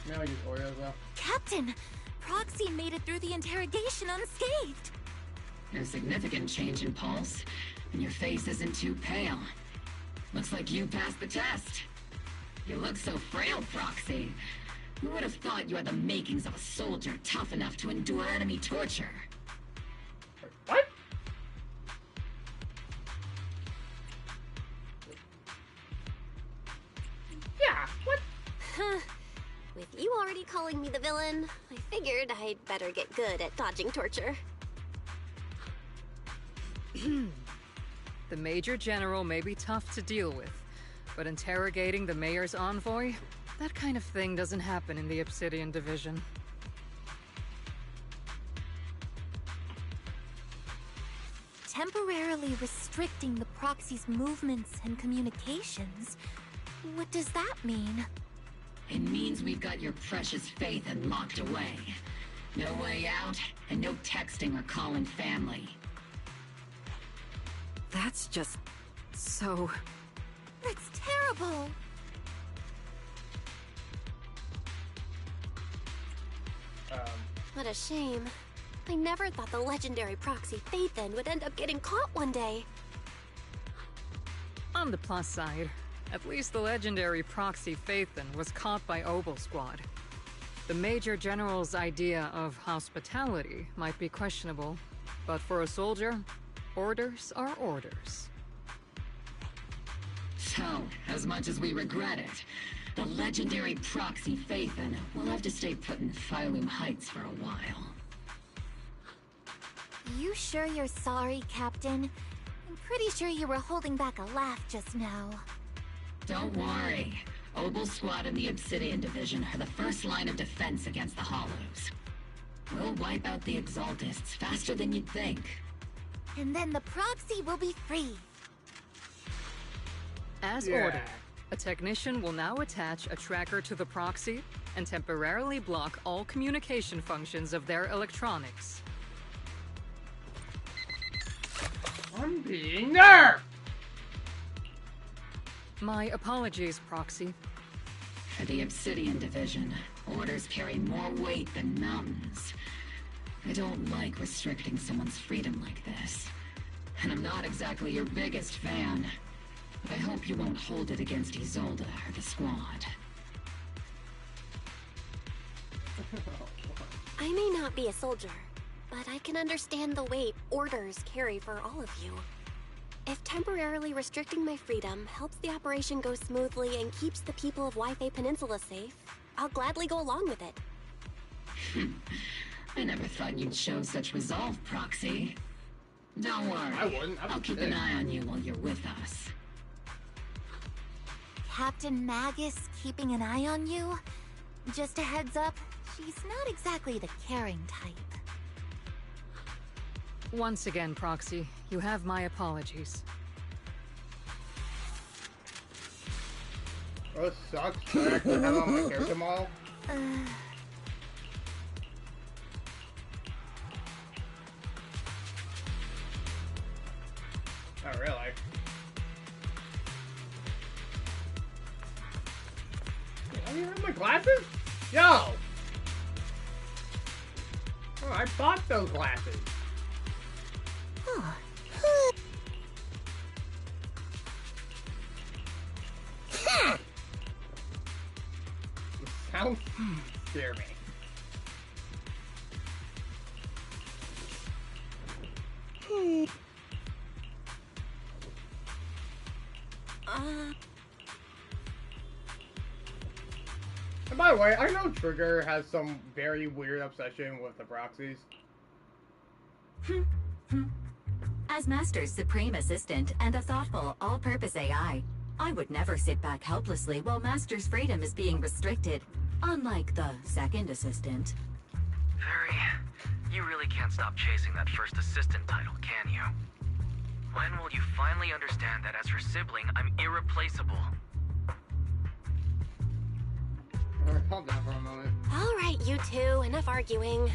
Maybe I'll use Oreos though. Captain, Proxy made it through the interrogation unscathed. No significant change in pulse, and your face isn't too pale. Looks like you passed the test. You look so frail, Proxy. Who would have thought you had the makings of a soldier tough enough to endure enemy torture? What? Yeah, what? With you already calling me the villain, I figured I'd better get good at dodging torture. The Major General may be tough to deal with, but interrogating the Mayor's envoy? That kind of thing doesn't happen in the Obsidian Division. Temporarily restricting the proxy's movements and communications. What does that mean? It means we've got your precious Phaethon locked away. No way out, and no texting or calling family. That's just... so... That's terrible! What a shame. I never thought the legendary proxy Phaethon would end up getting caught one day. On the plus side, at least the legendary proxy Phaethon was caught by Obel Squad. The Major General's idea of hospitality might be questionable, but for a soldier, orders are orders. So, as much as we regret it, the legendary proxy Phaethon will have to stay put in Phylum Heights for a while. You sure you're sorry, Captain? I'm pretty sure you were holding back a laugh just now. Don't worry. Obel Squad and the Obsidian Division are the first line of defense against the Hollows. We'll wipe out the Exaltists faster than you'd think. And then the proxy will be free. As ordered, a technician will now attach a tracker to the proxy and temporarily block all communication functions of their electronics. I'm being nerfed! My apologies, Proxy. For the Obsidian Division, orders carry more weight than mountains. I don't like restricting someone's freedom like this. And I'm not exactly your biggest fan. But I hope you won't hold it against Isolde or the Squad. I may not be a soldier, but I can understand the weight orders carry for all of you. If temporarily restricting my freedom helps the operation go smoothly and keeps the people of Wi-Fi Peninsula safe, I'll gladly go along with it. I never thought you'd show such resolve, Proxy. Don't worry. I wouldn't. I'll keep an eye on you while you're with us. Captain Magus keeping an eye on you? Just a heads up, she's not exactly the caring type. Once again, Proxy, you have my apologies. Oh, it sucks. I actually have on my character model. Oh, really? I don't even have my glasses? Yo! Oh, I bought those glasses. The sound scare me. And by the way, I know Trigger has some very weird obsession with the proxies. As Master's supreme assistant and a thoughtful, all-purpose AI, I would never sit back helplessly while Master's freedom is being restricted, unlike the second assistant. You really can't stop chasing that first assistant title, can you? When will you finally understand that as her sibling, I'm irreplaceable? Calm down for a moment. Alright, you two, enough arguing.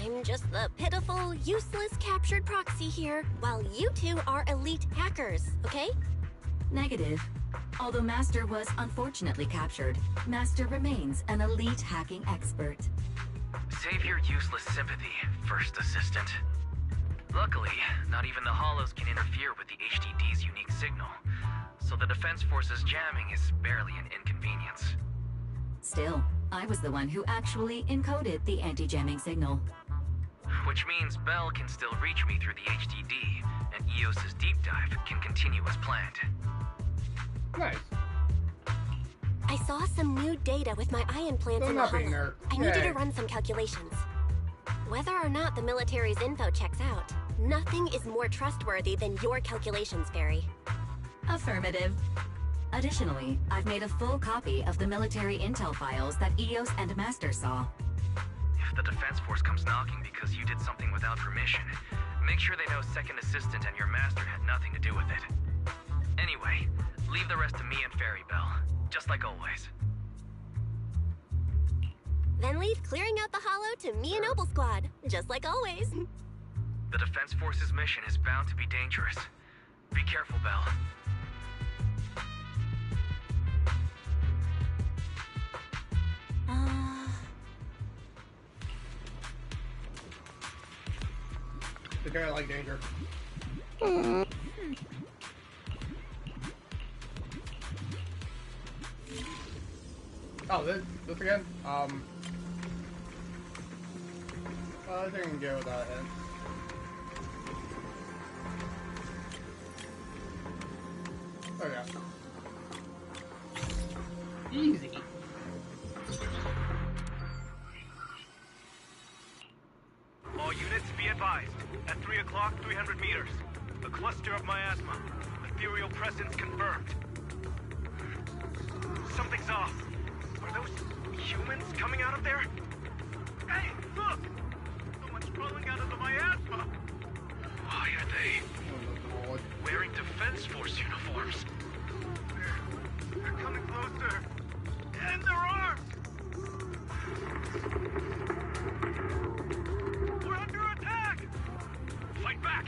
I'm just the pitiful, useless captured proxy here, while you two are elite hackers, okay? Negative. Although Master was unfortunately captured, Master remains an elite hacking expert. Save your useless sympathy, first assistant. Luckily, not even the Hollows can interfere with the HDD's unique signal, so the Defense Force's jamming is barely an inconvenience. Still, I was the one who actually encoded the anti-jamming signal. Which means Bell can still reach me through the HDD, and EOS's deep dive can continue as planned. Nice. I saw some new data with my eye implants in the Hollow. I needed to run some calculations. Whether or not the military's info checks out, nothing is more trustworthy than your calculations, Fairy. Affirmative. Additionally, I've made a full copy of the military intel files that EOS and Master saw. If the Defense Force comes knocking because you did something without permission, Make sure they know Second Assistant and your master had nothing to do with it. Anyway, leave the rest to me and Fairy Bell, just like always. Then leave clearing out the hollow to me and Opal Squad, just like always. The Defense Force's mission is bound to be dangerous. Be careful, Bell. The guy like danger. Oh, this again? I think I can go without it. Oh yeah. Easy. All units be advised. At 3 o'clock, 300 meters. A cluster of miasma. Ethereal presence confirmed. Something's off. Are those humans coming out of there? Hey, look! Someone's crawling out of the miasma! Why are they wearing Defense Force uniforms? They're coming closer. And they're armed! We're under attack! Fight back!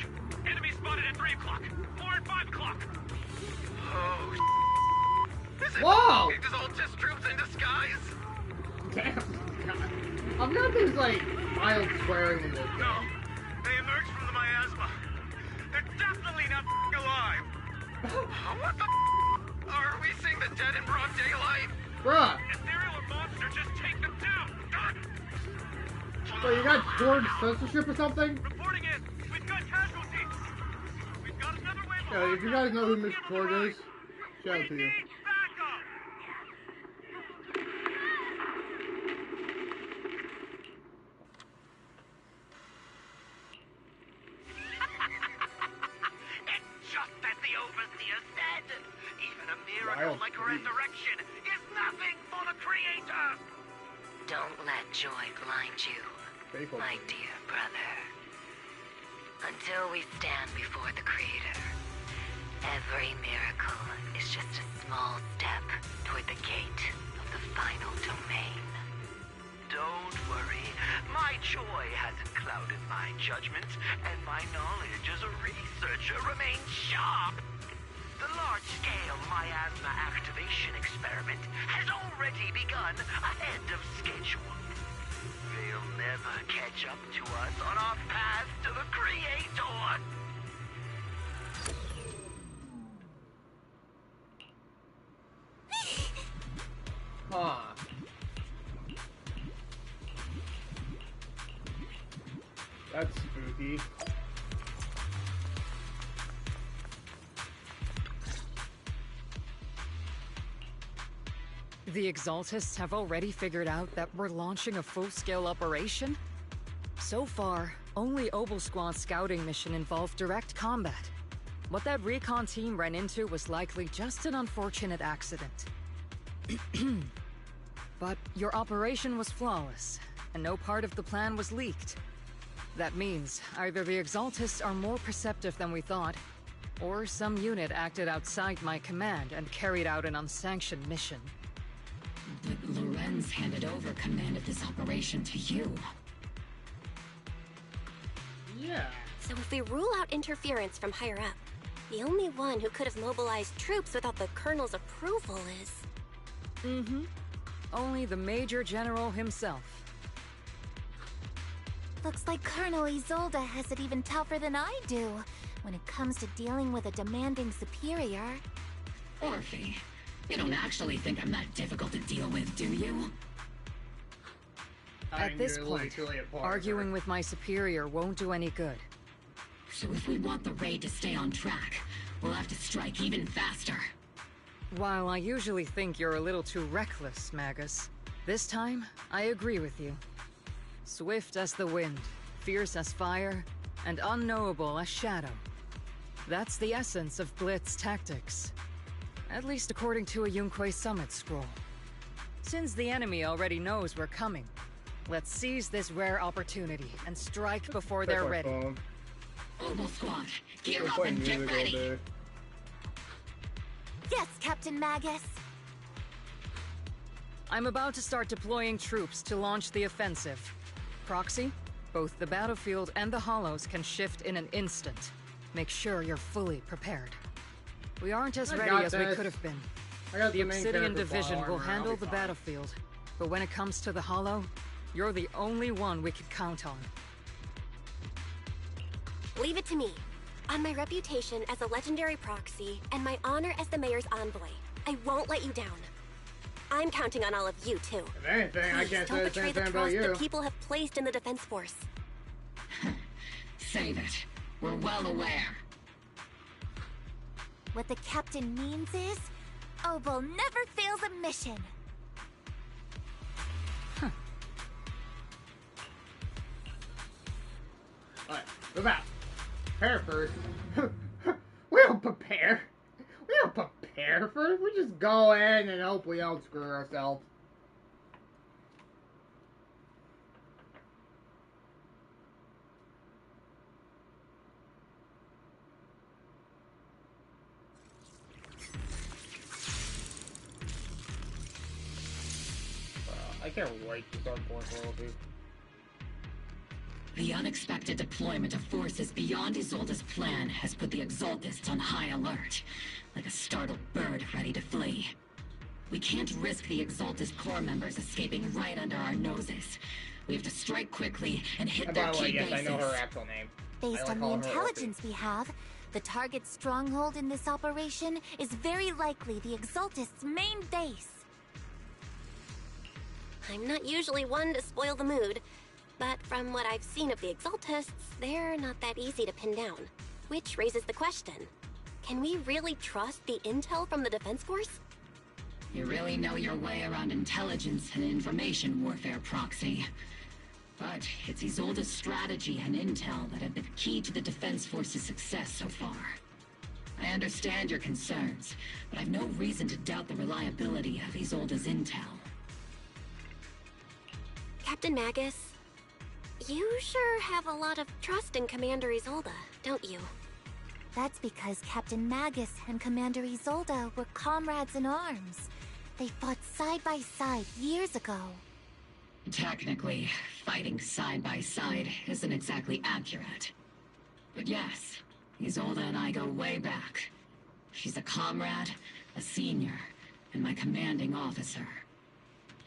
Enemy spotted at 3 o'clock. More at 5 o'clock. Oh, is it Whoa! Exaltus troops in disguise? Damn. I'm not just like mild swearing in this game. No, they emerged from the miasma. They're definitely not alive. What the are we seeing the dead in broad daylight? Bruh! Ethereal or monster, just take them down! So you got Torg censorship or something? Reporting in! We've got casualties! We've got another wave of Yeah, if you guys know who Mr. Torg is, shout out to you. Just as the Overseer said, even a miracle like resurrection is nothing for the Creator! Don't let joy blind you, my dear brother. Until we stand before the Creator, every miracle is just a small step toward the gate of the final domain. Don't worry, my joy hasn't clouded my judgment, and my knowledge as a researcher remains sharp. The large-scale miasma activation experiment has already begun ahead of schedule. They'll never catch up to us on our path to the Creator. Huh. That's spooky. The Exaltists have already figured out that we're launching a full-scale operation? So far, only Opal Squad's scouting mission involved direct combat. What that recon team ran into was likely just an unfortunate accident. But your operation was flawless, and no part of the plan was leaked. That means either the Exaltists are more perceptive than we thought, or some unit acted outside my command and carried out an unsanctioned mission. But Lorenz handed over command of this operation to you. Yeah. So if we rule out interference from higher up, the only one who could have mobilized troops without the Colonel's approval is... Mm-hmm. Only the Major General himself. Looks like Colonel Isolde has it even tougher than I do when it comes to dealing with a demanding superior. Orphe, you don't actually think I'm that difficult to deal with, do you? At this point, arguing with my superior won't do any good. So if we want the raid to stay on track, we'll have to strike even faster. While I usually think you're a little too reckless, Magus, this time, I agree with you. Swift as the wind, fierce as fire, and unknowable as shadow. That's the essence of Blitz tactics. At least according to a Yunque Summit scroll. Since the enemy already knows we're coming, let's seize this rare opportunity and strike before they're ready. Oval Squad, gear up and get ready. Yes, Captain Magus. I'm about to start deploying troops to launch the offensive. Proxy, both the battlefield and the Hollows can shift in an instant. Make sure you're fully prepared. We aren't as ready as we could have been. The Obsidian Division will handle the battlefield, but when it comes to the Hollow, you're the only one we can count on. Leave it to me. On my reputation as a legendary proxy and my honor as the mayor's envoy, I won't let you down. I'm counting on all of you, too. If anything, I can't say the same thing about you. Don't betray the trust that people have placed in the Defense Force. Save it. We're well aware. What the captain means is, Obel never fails a mission. Huh. Alright, move out. Prepare first. We don't prepare. We don't prepare first. We just go in and hope we don't screw ourselves. I can't wait to start Force Loyalty. The unexpected deployment of forces beyond Isolde's plan has put the Exaltists on high alert, like a startled bird ready to flee. We can't risk the Exaltist core members escaping right under our noses. We have to strike quickly and hit their key bases. I know her actual name. Based on the intelligence we have, the target's stronghold in this operation is very likely the Exaltists' main base. I'm not usually one to spoil the mood, but from what I've seen of the Exaltists, they're not that easy to pin down. Which raises the question, can we really trust the intel from the Defense Force? You really know your way around intelligence and information warfare, Proxy. But it's Isolde's strategy and intel that have been key to the Defense Force's success so far. I understand your concerns, but I've no reason to doubt the reliability of Isolde's intel. Captain Magus, you sure have a lot of trust in Commander Isolde, don't you? That's because Captain Magus and Commander Isolde were comrades in arms. They fought side by side years ago. Technically, fighting side by side isn't exactly accurate. But yes, Isolde and I go way back. She's a comrade, a senior, and my commanding officer.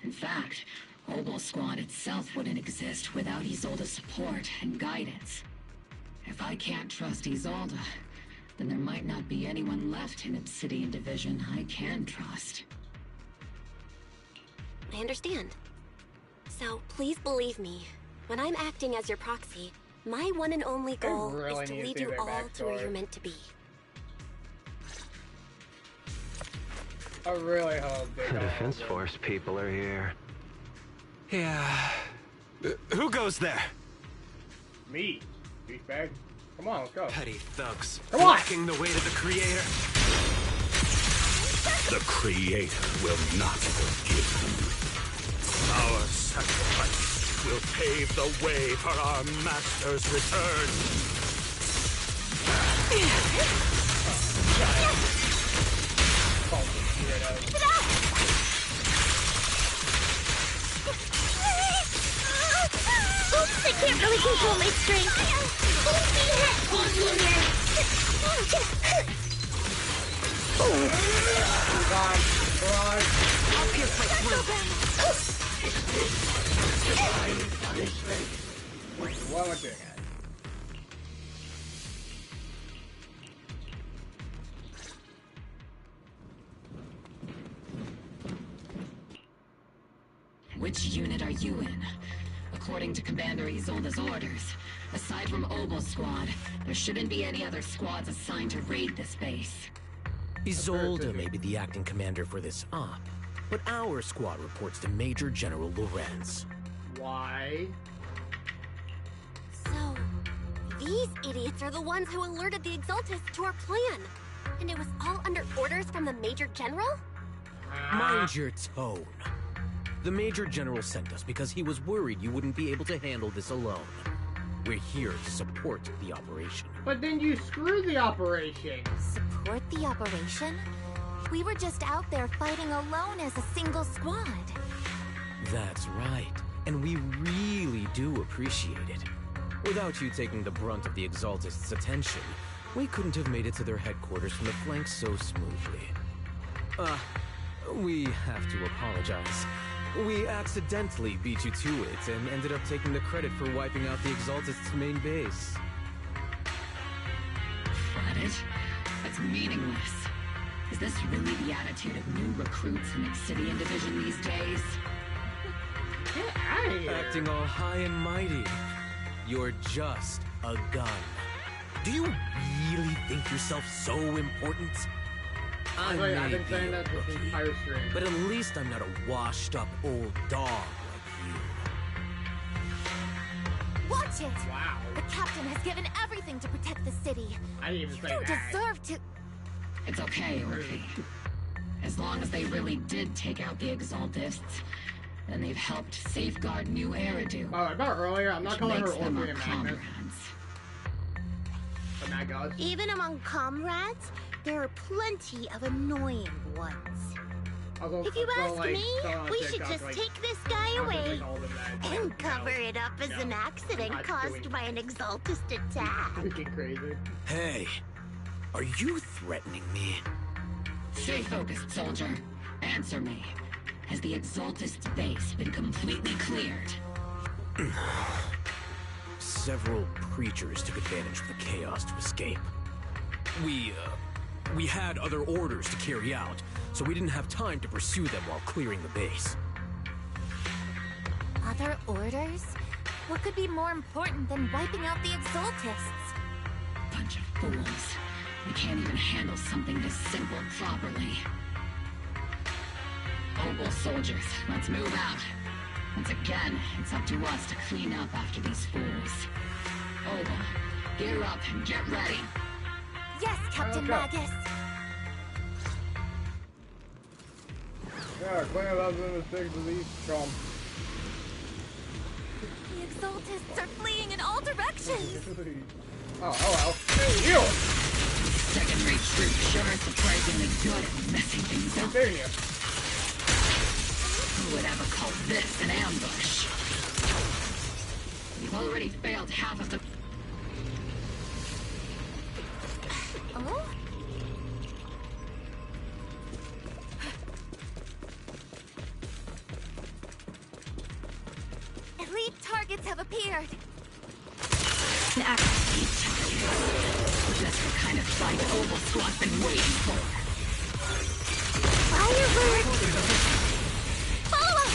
In fact, Obel Squad itself wouldn't exist without Isolde's support and guidance. If I can't trust Isolde, then there might not be anyone left in Obsidian Division I can trust. I understand. So please believe me, when I'm acting as your proxy, my one and only goal is to lead you all to where you're meant to be. I really hope they The Defense Force people are here. Yeah. Who goes there? Me. Douchebag. Come on, let's go. Petty thugs. Come on! Blocking the way to the Creator. The Creator will not forgive you. Our sacrifice will pave the way for our Master's return. Oops, I can't really control my strength. I'll pierce my throat. What am I doing at? Which unit are you in? According to Commander Isolde's orders, aside from Obel Squad, there shouldn't be any other squads assigned to raid this base. Isolde may be the acting commander for this op, but our squad reports to Major General Lorenz. Why? So, these idiots are the ones who alerted the Exaltists to our plan. And it was all under orders from the Major General? Mind your tone. The Major General sent us because he was worried you wouldn't be able to handle this alone. We're here to support the operation. But then you screw the operation. Support the operation? We were just out there fighting alone as a single squad. That's right. And we really do appreciate it. Without you taking the brunt of the Exaltists' attention, we couldn't have made it to their headquarters from the flank so smoothly. We have to apologize. We accidentally beat you to it and ended up taking the credit for wiping out the Exaltists' main base. Credit? That's meaningless. Is this really the attitude of new recruits in Obsidian Division these days? Get out of here. Acting all high and mighty. You're just a gun. Do you really think yourself so important? I may be a rookie, but at least I'm not a washed-up old dog like you. Watch it! Wow. The captain has given everything to protect the city. I didn't even You say don't that. deserve to... It's okay, Orphe. As long as they really did take out the Exaltists, then they've helped safeguard New Eridu. Oh, about earlier, I'm not calling her Orphe and Magnus. But that goes. Even among comrades, there are plenty of annoying ones. If you ask me, we should just take this guy away and cover it up as an accident caused by an Exaltist attack. Freaking crazy. Hey, are you threatening me? Stay focused, soldier. Answer me. Has the Exaltist's base been completely cleared? Several creatures took advantage of the chaos to escape. We had other orders to carry out, so we didn't have time to pursue them while clearing the base. Other orders? What could be more important than wiping out the Exaltists? Bunch of fools. We can't even handle something this simple properly. Obel soldiers, let's move out. Once again, it's up to us to clean up after these fools. Obel, gear up and get ready. Yes, Captain Magus. Yeah, clean it up in the six of these chumps. The Exaltists are fleeing in all directions. Oh, hello. You! Second-rate troops sure are surprisingly good at messing things up. Who would ever call this an ambush? We've already failed half of the... Oh? Elite targets have appeared. That's the kind of fight Obel Squad's been waiting for. Firebird! Follow!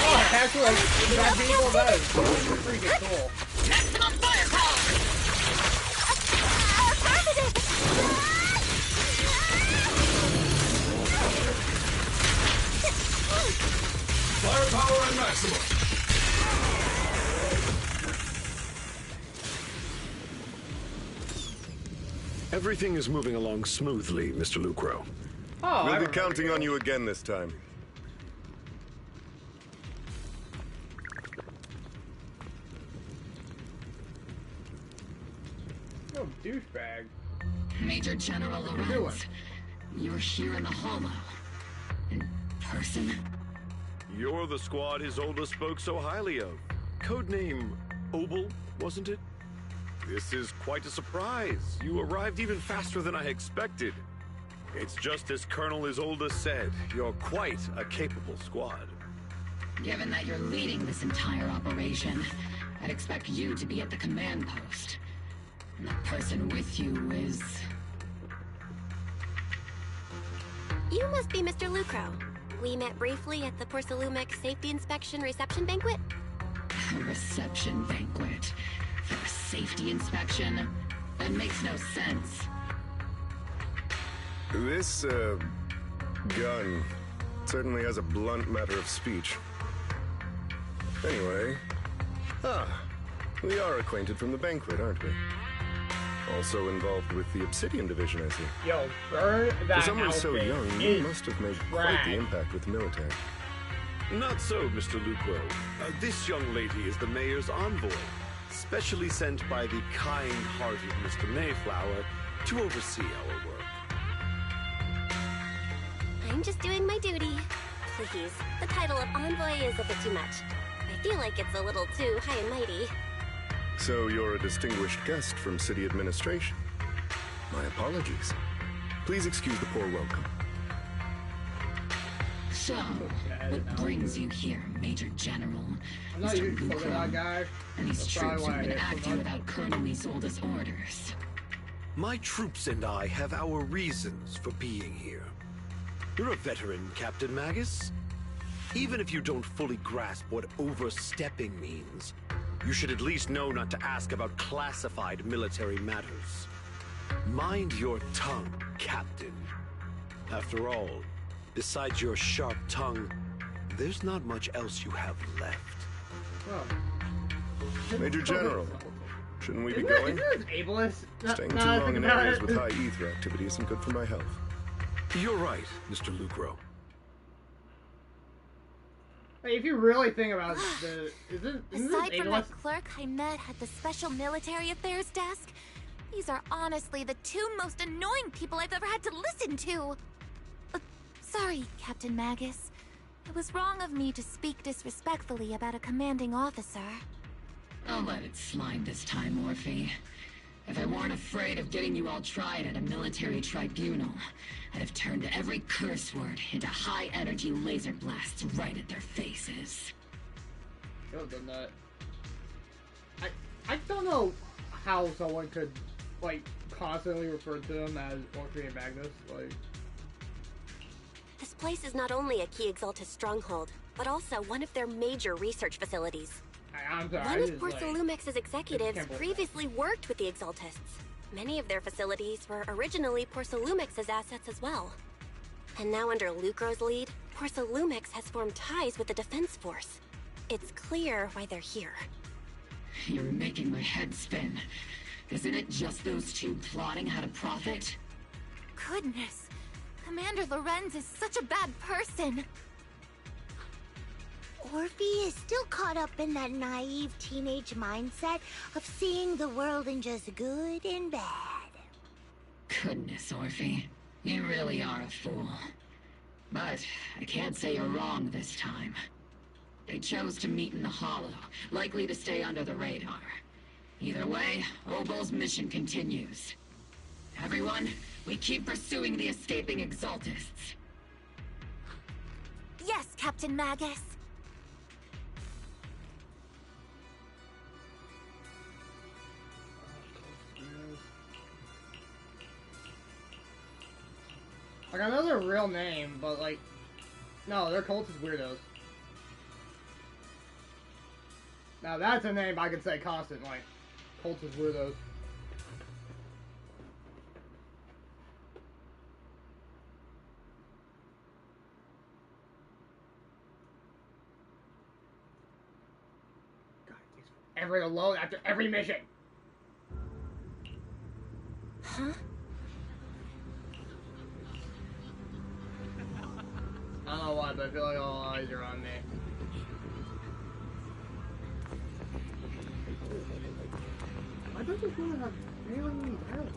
Oh, that's what that vehicle does. It's freaking cool. Maximum firepower! Firepower and maximum. Everything is moving along smoothly, Mr. Lucro. Oh, we'll be counting on you again this time. No douchebag. Major General Lorenz, you're here in the Hollow. In person? You're the squad Isolde spoke so highly of. Codename Obel, wasn't it? This is quite a surprise. You arrived even faster than I expected. It's just as Colonel Isolde said, you're quite a capable squad. Given that you're leading this entire operation, I'd expect you to be at the command post. And the person with you is... You must be Mr. Lucro. We met briefly at the Porcelumex Safety Inspection Reception Banquet. A reception banquet? For a safety inspection? That makes no sense. This, gun certainly has a blunt matter of speech. Anyway, we are acquainted from the banquet, aren't we? Also involved with the Obsidian Division, I see. Yo, burn that. For someone so young, you must have made quite the impact with the military. Not so, Mr. Lucro. This young lady is the mayor's envoy, specially sent by the kind-hearted Mr. Mayflower to oversee our work. I'm just doing my duty. Please, the title of envoy is a bit too much. I feel like it's a little too high and mighty. So you're a distinguished guest from city administration. My apologies. Please excuse the poor welcome. So, what brings you here, Major General? Mr. Lucro, and these troops who've been acting without Colonel Isolde's orders. My troops and I have our reasons for being here. You're a veteran, Captain Magus. Even if you don't fully grasp what overstepping means, you should at least know not to ask about classified military matters. Mind your tongue, Captain. After all, besides your sharp tongue, there's not much else you have left. Oh. Major General, shouldn't we be going? Isn't it ableist? Staying too long in areas with high ether activity isn't good for my health. You're right, Mr. Lucro. Hey, if you really think about it, aside from that clerk I met at the Special Military Affairs desk, these are honestly the two most annoying people I've ever had to listen to. Sorry, Captain Magus. It was wrong of me to speak disrespectfully about a commanding officer. I'll let it slide this time, Morphe. If I weren't afraid of getting you all tried at a military tribunal, I'd have turned every curse word into high-energy laser blasts right at their faces. Should have done that. I don't know how someone could, like, constantly refer to them as Morphe and Magnus, like... This place is not only a key Exaltus stronghold, but also one of their major research facilities. I'm sorry, one of Porcelumex's executives previously worked with the Exaltists. Many of their facilities were originally Porcelumex's assets as well. And now under Lucro's lead, Porcelumex has formed ties with the Defense Force. It's clear why they're here. You're making my head spin. Isn't it just those two plotting how to profit? Goodness, Commander Lorenz is such a bad person. Orphe is still caught up in that naive teenage mindset of seeing the world in just good and bad. Goodness, Orphe. You really are a fool. But I can't say you're wrong this time. They chose to meet in the Hollow, likely to stay under the radar. Either way, Obol's mission continues. Everyone, we keep pursuing the escaping Exaltists. Yes, Captain Magus. Like, I know their real name, but, like... No, they're cultist weirdos. Now, that's a name I could say constantly. Cultist weirdos. God, it takes forever to load after every mission! Huh? I don't know why, but I feel like all eyes are on me. Why does this woman have really many arrows?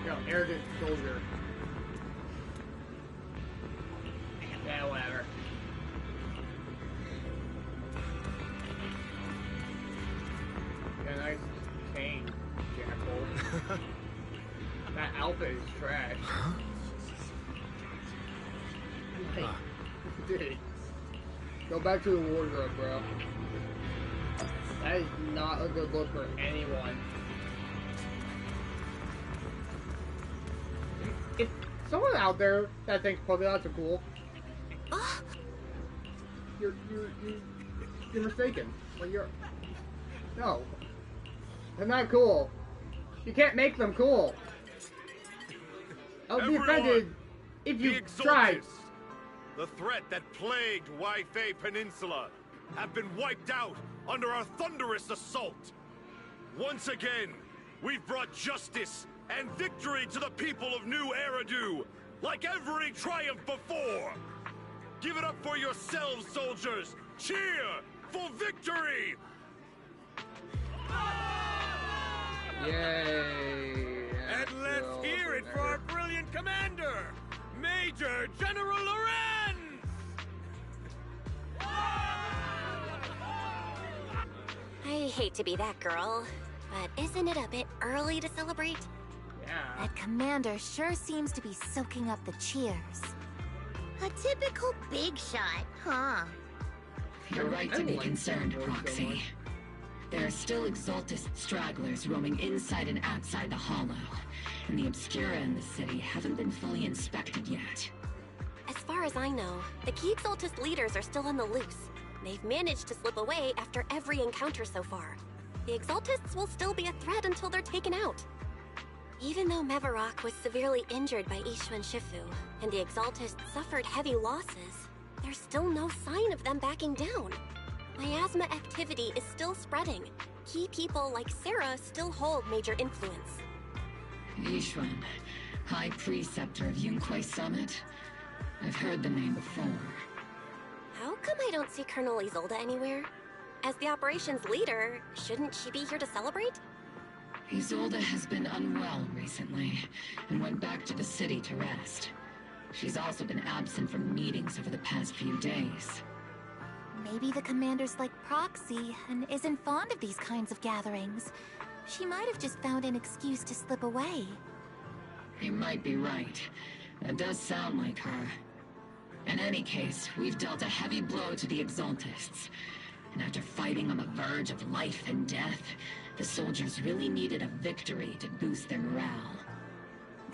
Yo, arrogant soldier. Yeah, whatever. Yeah, nice cane. That outfit is trash. Like, dude, go back to the wardrobe, bro. That is not a good look for anyone. If someone out there that thinks polka dots are cool, you're mistaken. Like, no, they're not cool. You can't make them cool. I'll be offended if you tried. the threat that plagued Wi-Fi Peninsula, have been wiped out under our thunderous assault. Once again, we've brought justice and victory to the people of New Eridu, like every triumph before. Give it up for yourselves, soldiers! Cheer for victory! Yay! And let's hear it for our brilliant commander, Major General Lorenz! I hate to be that girl, but isn't it a bit early to celebrate? Yeah. That commander sure seems to be soaking up the cheers. A typical big shot, huh? You're right to be concerned, Proxy. There are still Exaltist stragglers roaming inside and outside the Hollow, and the Obscura in the city haven't been fully inspected yet. As far as I know, the key Exaltist leaders are still on the loose. They've managed to slip away after every encounter so far. The Exaltists will still be a threat until they're taken out. Even though Mevarok was severely injured by Ishu and Shifu, and the Exaltists suffered heavy losses, there's still no sign of them backing down. Miasma activity is still spreading. Key people like Sarah still hold major influence. Yishuan, High Preceptor of Yunquay Summit? I've heard the name before. How come I don't see Colonel Isolde anywhere? As the operations leader, shouldn't she be here to celebrate? Isolde has been unwell recently, and went back to the city to rest. She's also been absent from meetings over the past few days. Maybe the commander's like Proxy and isn't fond of these kinds of gatherings. She might have just found an excuse to slip away. You might be right. That does sound like her. In any case, we've dealt a heavy blow to the Exaltists. And after fighting on the verge of life and death, the soldiers really needed a victory to boost their morale.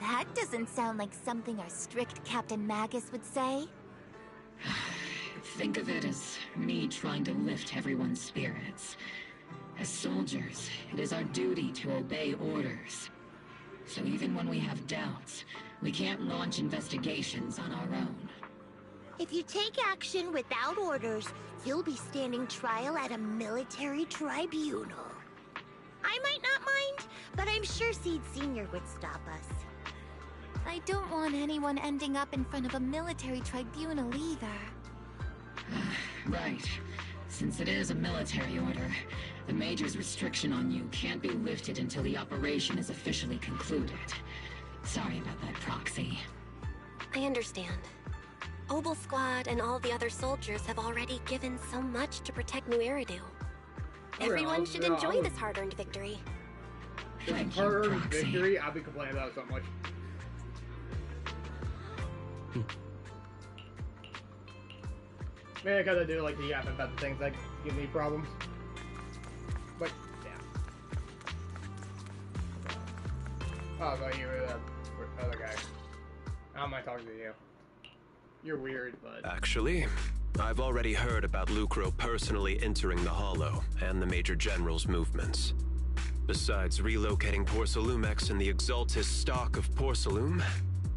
That doesn't sound like something our strict Captain Magus would say. Think of it as me trying to lift everyone's spirits. As soldiers, it is our duty to obey orders. So even when we have doubts, we can't launch investigations on our own. If you take action without orders, you'll be standing trial at a military tribunal. I might not mind, but I'm sure Seed Sr. would stop us. I don't want anyone ending up in front of a military tribunal either. Right. Since it is a military order, the Major's restriction on you can't be lifted until the operation is officially concluded. Sorry about that, Proxy. I understand. Obel Squad and all the other soldiers have already given so much to protect New Eridu. Everyone should enjoy this hard-earned victory. Hard-earned victory? I'll be complaining about it so much. Maybe because I do like to yap about the things that give me problems. But, yeah. Oh, I thought you were the other guy. How am I talking to you? You're weird, but... Actually, I've already heard about Lucro personally entering the Hollow and the Major General's movements. Besides relocating Porcelumex and the Exaltist stock of Porcelume,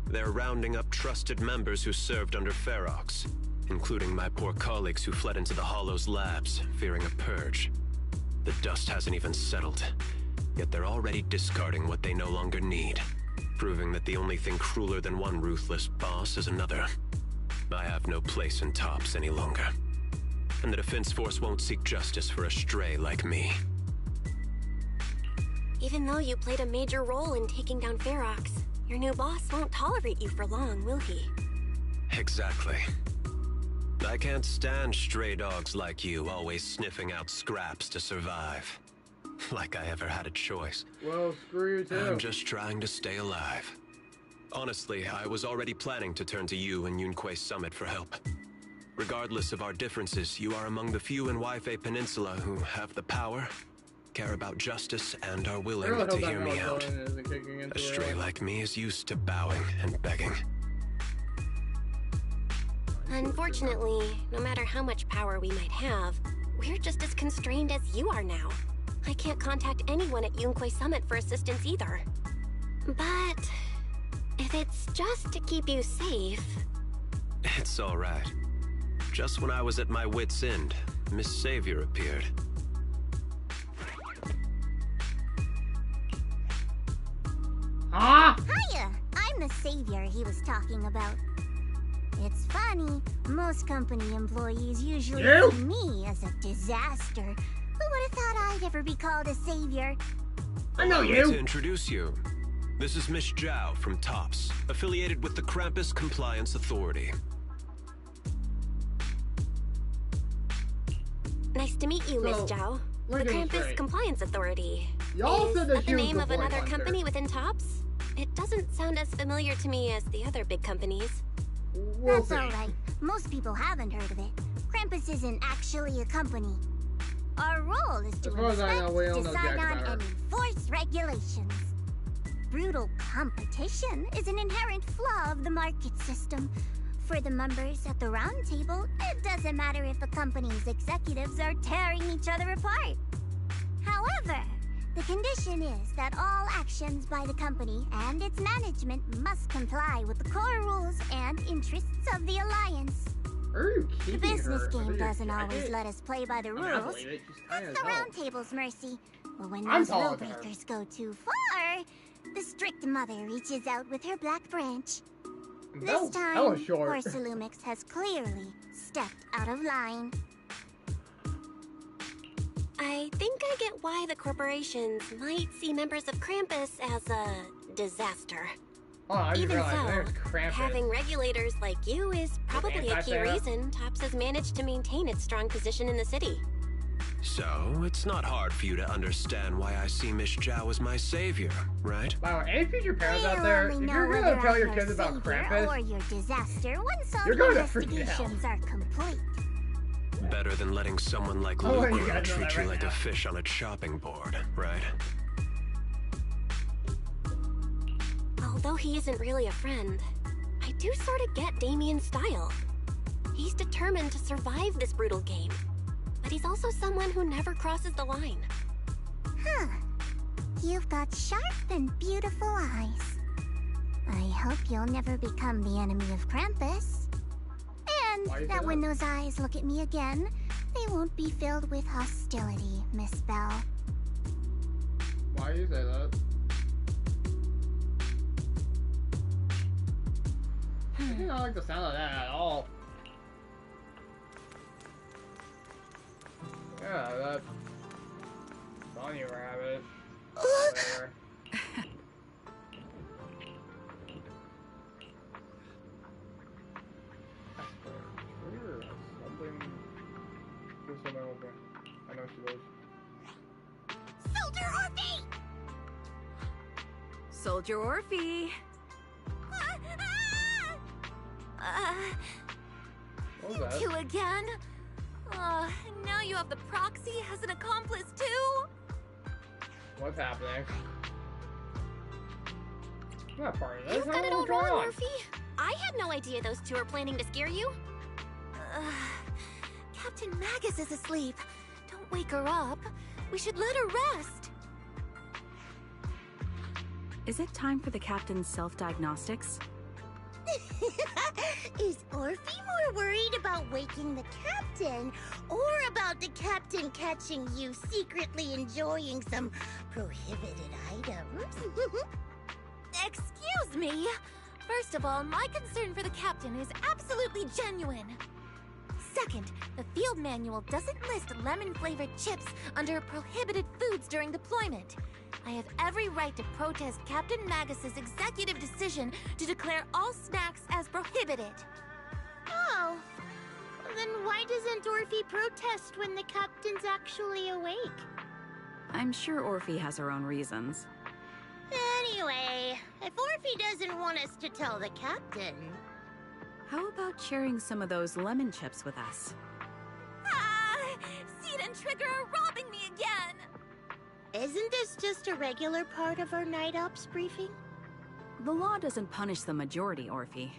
they're rounding up trusted members who served under Ferox, including my poor colleagues who fled into the Hollow's labs, fearing a purge. The dust hasn't even settled, yet they're already discarding what they no longer need, proving that the only thing crueler than one ruthless boss is another. I have no place in TOPS any longer, and the Defense Force won't seek justice for a stray like me. Even though you played a major role in taking down Ferox, your new boss won't tolerate you for long, will he? Exactly. I can't stand stray dogs like you always sniffing out scraps to survive. Like I ever had a choice. Well, screw you too. I'm just trying to stay alive. Honestly, I was already planning to turn to you and Yunquay Summit for help. Regardless of our differences, you are among the few in Wi-Fi Peninsula who have the power, care about justice, and are willing to hear me out. A stray like me is used to bowing and begging. Unfortunately, no matter how much power we might have, we're just as constrained as you are now. I can't contact anyone at Yunquay Summit for assistance either. But if it's just to keep you safe, It's all right. Just when I was at my wit's end, Miss Savior appeared. Ah! Hiya! I'm the savior he was talking about. It's funny, most company employees usually see me as a disaster. Who would have thought I'd ever be called a savior? I know you! To introduce you, this is Miss Zhao from TOPS, affiliated with the Krampus Compliance Authority. Nice to meet you, Miss Zhao. The Krampus Compliance Authority. Y'all said that the name of another company within TOPS? It doesn't sound as familiar to me as the other big companies. That's alright. Most people haven't heard of it. Krampus isn't actually a company. Our role is to inspect, decide on, and enforce regulations. Brutal competition is an inherent flaw of the market system. For the members at the round table, it doesn't matter if a company's executives are tearing each other apart. However, the condition is that all actions by the company and its management must comply with the core rules and interests of the Alliance. The business game doesn't always let us play by the rules. That's the round table's mercy. But when those rule breakers go too far, the strict mother reaches out with her black branch. This time, poor Salumix has clearly stepped out of line. I think I get why the corporations might see members of Krampus as a disaster. Even so, having regulators like you is probably a key reason TOPS has managed to maintain its strong position in the city. So, it's not hard for you to understand why I see Miss Zhao as my savior, right? Wow, any future parents out there, if you're gonna tell your kids about Krampus, or your disaster once all you're the gonna freak investigations are complete. Better than letting someone like Lucro treat you like a fish on a chopping board, right? Although he isn't really a friend, I do sort of get Damien's style. He's determined to survive this brutal game, but he's also someone who never crosses the line. Huh. You've got sharp and beautiful eyes. I hope you'll never become the enemy of Krampus. And that when those eyes look at me again, they won't be filled with hostility, Miss Bell. Why do you say that? I do not like the sound of that at all. Yeah, that bunny rabbit. Whatever. I know she lives. Soldier Orphe! Soldier Orphe! What was that? You again? Now you have the proxy as an accomplice too? What's happening? I'm not part of this. You've got it all wrong, Orphe. I had no idea those two were planning to scare you. Captain Magus is asleep. Don't wake her up. We should let her rest. Is it time for the captain's self-diagnostics? Is Orphe more worried about waking the captain, or about the captain catching you secretly enjoying some prohibited items? Excuse me. First of all, my concern for the captain is absolutely genuine. Second, the field manual doesn't list lemon-flavored chips under prohibited foods during deployment. I have every right to protest Captain Magus's executive decision to declare all snacks as prohibited. Oh, then why doesn't Orphe protest when the captain's actually awake? I'm sure Orphe has her own reasons. Anyway, if Orphe doesn't want us to tell the captain... How about sharing some of those lemon chips with us? Seed and Trigger are robbing me again! Isn't this just a regular part of our night ops briefing? The law doesn't punish the majority, Orphe.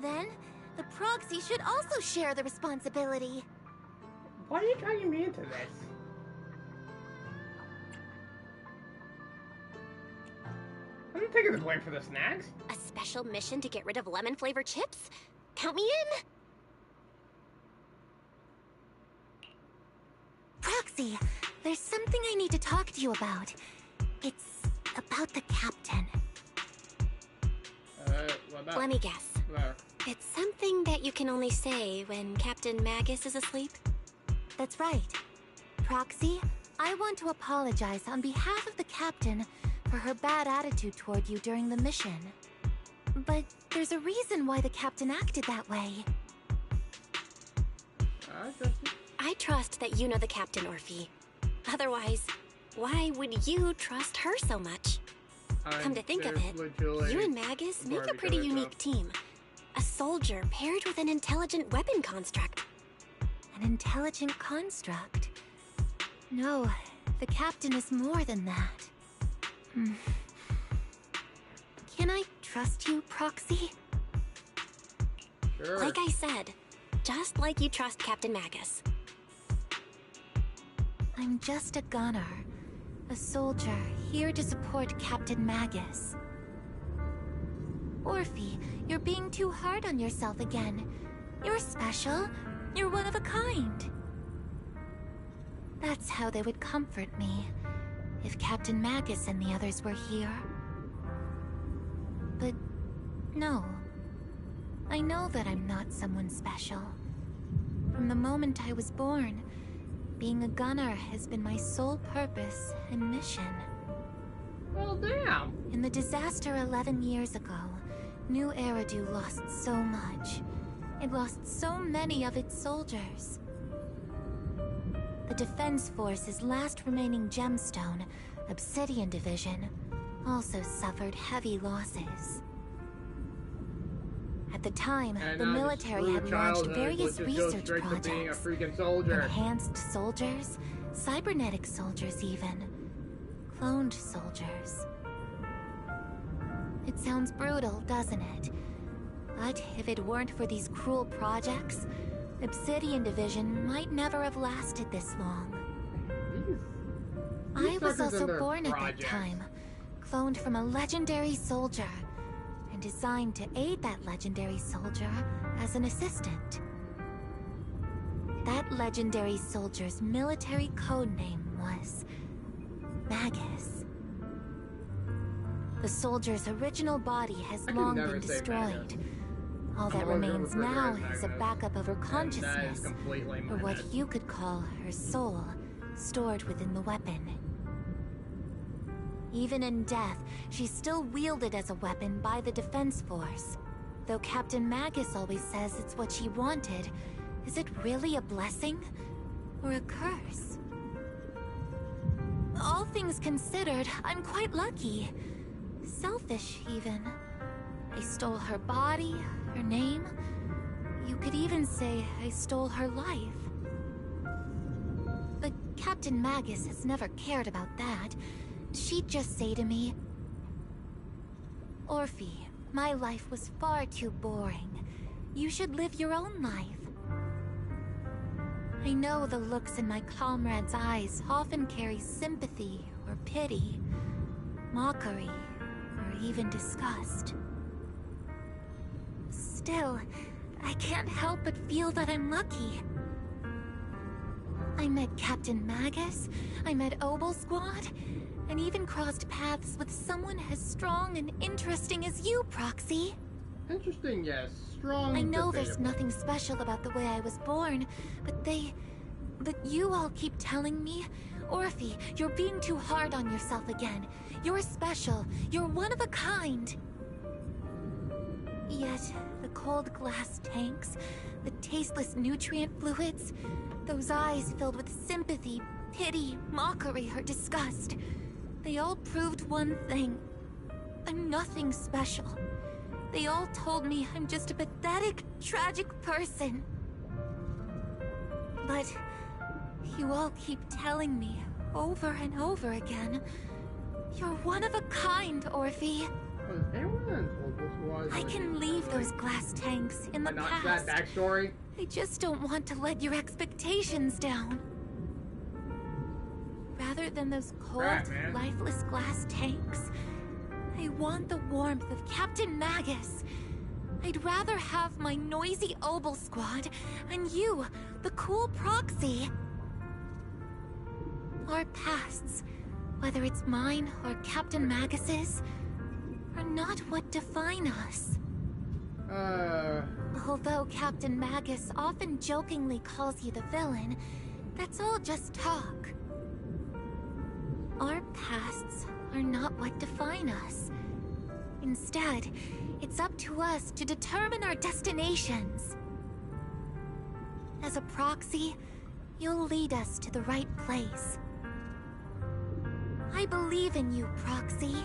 Then, the proxy should also share the responsibility. Why are you dragging me into this? I'm not taking the blame for the snacks. A special mission to get rid of lemon-flavored chips? Count me in! Proxy, there's something I need to talk to you about. It's about the captain. What about? Let me guess. It's something that you can only say when Captain Magus is asleep? That's right. Proxy, I want to apologize on behalf of the captain for her bad attitude toward you during the mission. But there's a reason why the captain acted that way. I trust that you know the captain, Orphe. Otherwise, why would you trust her so much? Come to think of it, you and Magus make a pretty unique team. A soldier paired with an intelligent weapon construct. An intelligent construct? No, the captain is more than that. Can I trust you, Proxy? Sure. Like I said, just like you trust Captain Magus. I'm just a gunner. A soldier, here to support Captain Magus. Orphe, you're being too hard on yourself again. You're special. You're one of a kind. That's how they would comfort me, if Captain Magus and the others were here. But no. I know that I'm not someone special. From the moment I was born, being a gunner has been my sole purpose and mission. Well, damn. In the disaster 11 years ago, New Eridu lost so much. It lost so many of its soldiers. The Defense Force's last remaining gemstone, Obsidian Division, also suffered heavy losses. At the time, the military had launched various research projects. Enhanced soldiers, cybernetic soldiers even. Cloned soldiers. It sounds brutal, doesn't it? But if it weren't for these cruel projects, Obsidian Division might never have lasted this long. I was also born at that time, cloned from a legendary soldier, and designed to aid that legendary soldier as an assistant. That legendary soldier's military codename was Magus. The soldier's original body has long been destroyed. All that remains now is a backup of her consciousness, or what you could call her soul, stored within the weapon. Even in death, she's still wielded as a weapon by the Defense Force. Though Captain Magus always says it's what she wanted, is it really a blessing or a curse? All things considered, I'm quite lucky. Selfish, even. I stole her body, her name. You could even say I stole her life. But Captain Magus has never cared about that. She'd just say to me, Orphe, my life was far too boring. You should live your own life. I know the looks in my comrades' eyes often carry sympathy or pity, mockery, or even disgust. Still, I can't help but feel that I'm lucky. I met Captain Magus, I met Obel Squad, and even crossed paths with someone as strong and interesting as you, Proxy. Interesting, yes. Strong. I know there's nothing special about the way I was born, but you all keep telling me, Orphe, you're being too hard on yourself again. You're special. You're one of a kind. Yet, the cold glass tanks, the tasteless nutrient fluids, those eyes filled with sympathy, pity, mockery, or disgust, they all proved one thing. I'm nothing special. They all told me I'm just a pathetic, tragic person. But you all keep telling me, over and over again, you're one of a kind, Orphe. I can leave those glass tanks in the past. That backstory? I just don't want to let your expectations down. Rather than those cold, lifeless glass tanks, I want the warmth of Captain Magus. I'd rather have my noisy Obel squad and you, the cool proxy. Our pasts, whether it's mine or Captain Magus's, are not what define us. Although Captain Magus often jokingly calls you the villain, that's all just talk. Our pasts are not what define us. Instead, it's up to us to determine our destinations. As a proxy, you'll lead us to the right place. I believe in you, Proxy.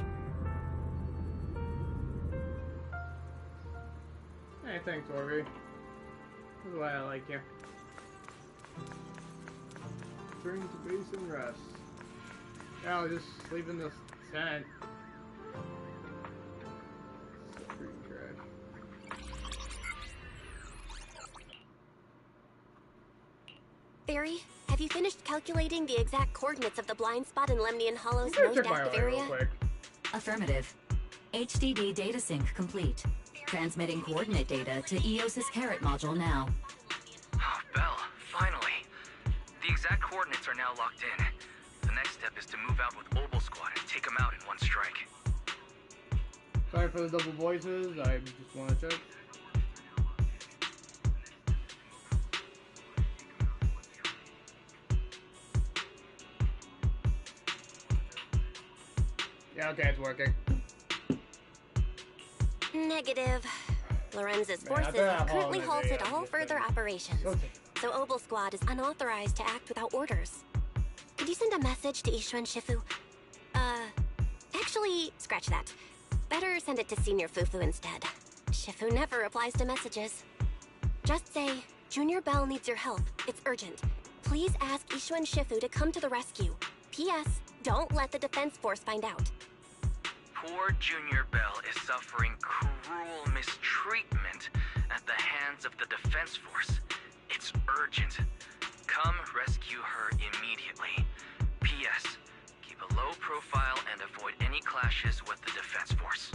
Hey, thanks, Orby. This is why I like you. Return to base and rest. Yeah, I'll just sleep in this tent. So freaking trash. Barry, have you finished calculating the exact coordinates of the blind spot in Lemnian Hollow's most active area? Affirmative. HDD data sync complete. Transmitting coordinate data to EOS's Carrot module now. Oh, Belle, finally. The exact coordinates are now locked in. The next step is to move out with Obel Squad and take them out in one strike. Sorry for the double voices, I just want to check. Yeah, okay, it's working. Negative. Lorenz's forces have currently halted all further operations, so Obel Squad is unauthorized to act without orders. Could you send a message to Ishu and Shifu? Actually, scratch that. Better send it to Senior Fufu instead. Shifu never replies to messages. Just say, Junior Bell needs your help. It's urgent. Please ask Ishu and Shifu to come to the rescue. P.S. Don't let the Defense Force find out. Poor Junior Bell is suffering cruel mistreatment at the hands of the Defense Force. It's urgent. Come rescue her immediately. P.S. Keep a low profile and avoid any clashes with the Defense Force.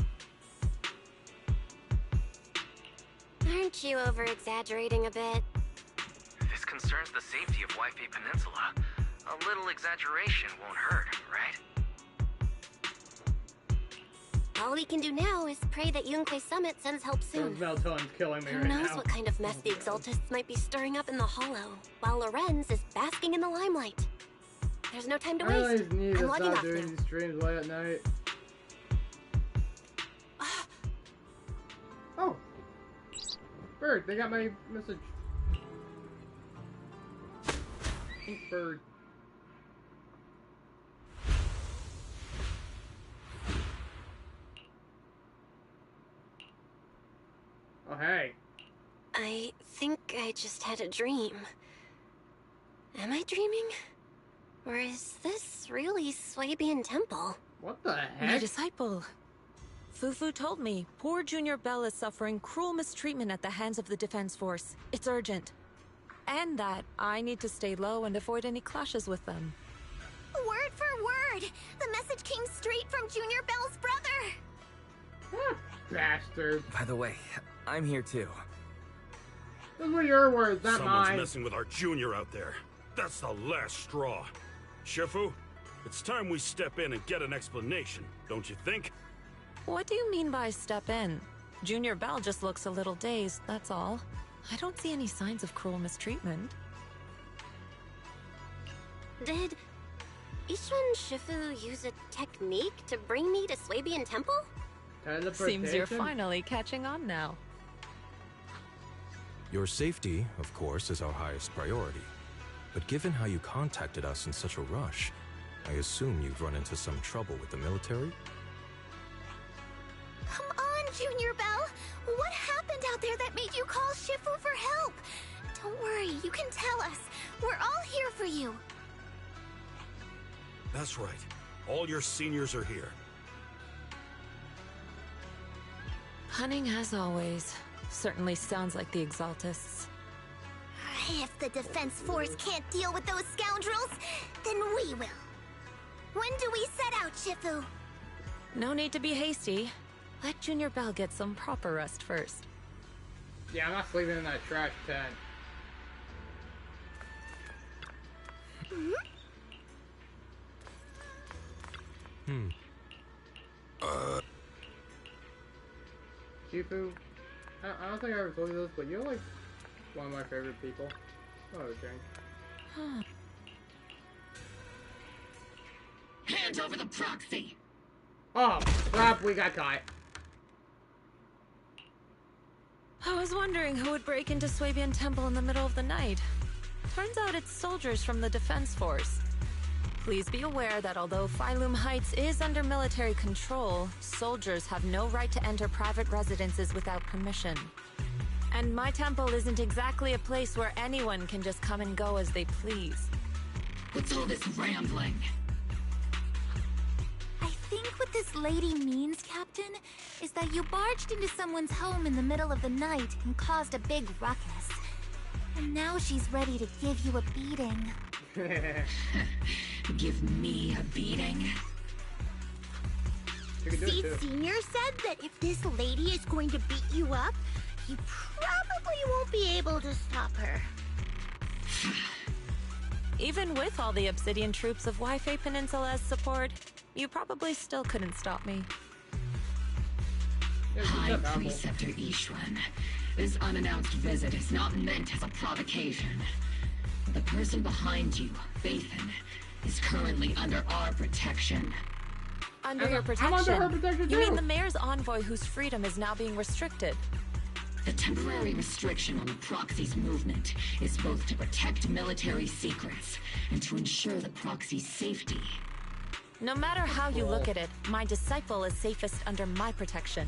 Aren't you over-exaggerating a bit? This concerns the safety of Wi-Fi Peninsula. A little exaggeration won't hurt, right? All we can do now is pray that Yunque Summit sends help soon. Killing me Who right knows now. what kind of mess the Exaltists might be stirring up in the Hollow, while Lorenz is basking in the limelight. There's no time to waste. I'm logging off doing now. these streams late at night. Oh! Bird, they got my message. Pink bird. Oh, hey. I think I just had a dream. Am I dreaming? Or is this really Swabian Temple? What the heck? My disciple. Fufu told me poor Junior Bell is suffering cruel mistreatment at the hands of the Defense Force. It's urgent. And that I need to stay low and avoid any clashes with them. Word for word! The message came straight from Junior Bell's brother! Bastard. By the way, I'm here too. Those were your words, not Someone's mine. messing with our junior out there. That's the last straw. Shifu, it's time we step in and get an explanation, don't you think? What do you mean by step in? Junior Bell just looks a little dazed, that's all. I don't see any signs of cruel mistreatment. Did Ishu and Shifu use a technique to bring me to Swabian Temple? Seems you're finally catching on now. Your safety, of course, is our highest priority. But given how you contacted us in such a rush, I assume you've run into some trouble with the military? Come on, Junior Bell! What happened out there that made you call Shifu for help? Don't worry, you can tell us. We're all here for you. That's right. All your seniors are here. Cunning as always. Certainly sounds like the Exaltists. If the Defense Force can't deal with those scoundrels, then we will. When do we set out, Shifu? No need to be hasty. Let Junior Bell get some proper rest first. Yeah, I'm not sleeping in that trash tent. Shifu, I don't think I ever told you this, but you're like one of my favorite people. Oh, drink. Hand over the proxy! Oh, crap, we got caught. I was wondering who would break into Swabian Temple in the middle of the night. Turns out it's soldiers from the Defense Force. Please be aware that although Phylum Heights is under military control, soldiers have no right to enter private residences without permission. And my temple isn't exactly a place where anyone can just come and go as they please. What's all this rambling? I think what this lady means, Captain, is that you barged into someone's home in the middle of the night and caused a big ruckus. And now she's ready to give you a beating. Give me a beating? Seed Senior said that if this lady is going to beat you up, you probably won't be able to stop her. Even with all the Obsidian troops of Wi-Fi Peninsula's support, you probably still couldn't stop me. High Preceptor Ishwan, this unannounced visit is not meant as a provocation. The person behind you, Bathan, is currently under our protection. Under your protection? I'm under her protection too. You mean the mayor's envoy whose freedom is now being restricted? The temporary restriction on the proxy's movement is both to protect military secrets and to ensure the proxy's safety. No matter how you look at it, my disciple is safest under my protection.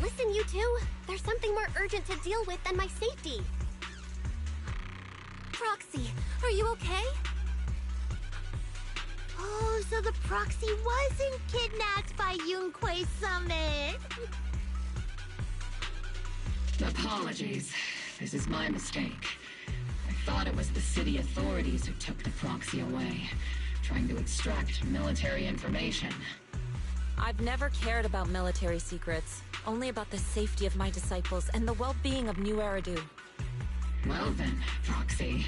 Listen, you two. There's something more urgent to deal with than my safety. Proxy, are you okay? Oh, so the proxy wasn't kidnapped by Yunquei Summit. Apologies. This is my mistake. I thought it was the city authorities who took the proxy away, trying to extract military information. I've never cared about military secrets, only about the safety of my disciples and the well-being of New Eridu. Well then, Proxy,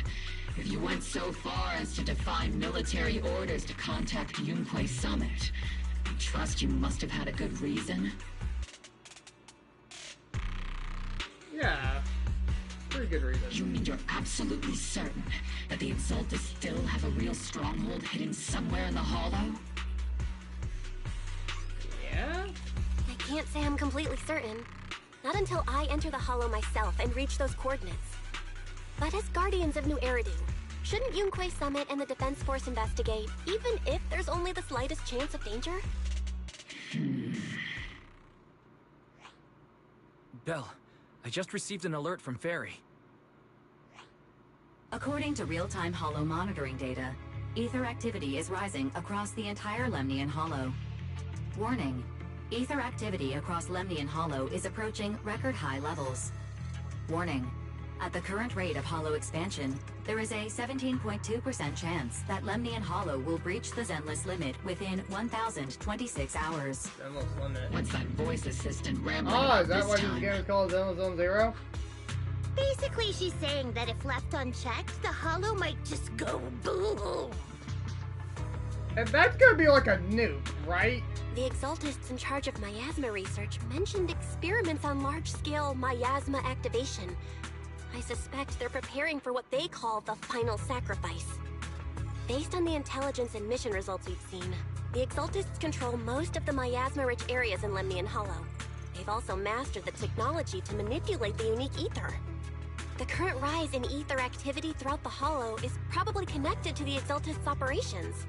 if you went so far as to defy military orders to contact Yunquei Summit, I trust you must have had a good reason. Yeah, pretty good reason. You mean you're absolutely certain that the Exaltus still have a real stronghold hidden somewhere in the Hollow? Yeah? I can't say I'm completely certain. Not until I enter the Hollow myself and reach those coordinates. But as Guardians of New Eridu, shouldn't Yunquei Summit and the Defense Force investigate, even if there's only the slightest chance of danger? Belle, I just received an alert from Fairy. According to real-time Hollow monitoring data, ether activity is rising across the entire Lemnian Hollow. Warning, ether activity across Lemnian Hollow is approaching record-high levels. Warning, at the current rate of Hollow expansion, there is a 17.2% chance that Lemnian Hollow will breach the Zenless limit within 1,026 hours. Zenless limit. What's that voice assistant rambling Oh, is that this why time? this game is called Zenless Zone Zero? Basically, she's saying that if left unchecked, the Hollow might just go boom. And that's gonna be like a nuke, right? The Exaltists in charge of miasma research mentioned experiments on large-scale miasma activation. I suspect they're preparing for what they call the final sacrifice. Based on the intelligence and mission results we've seen, the Exaltists control most of the miasma-rich areas in Lemnian Hollow. They've also mastered the technology to manipulate the unique ether. The current rise in ether activity throughout the Hollow is probably connected to the Exaltists' operations.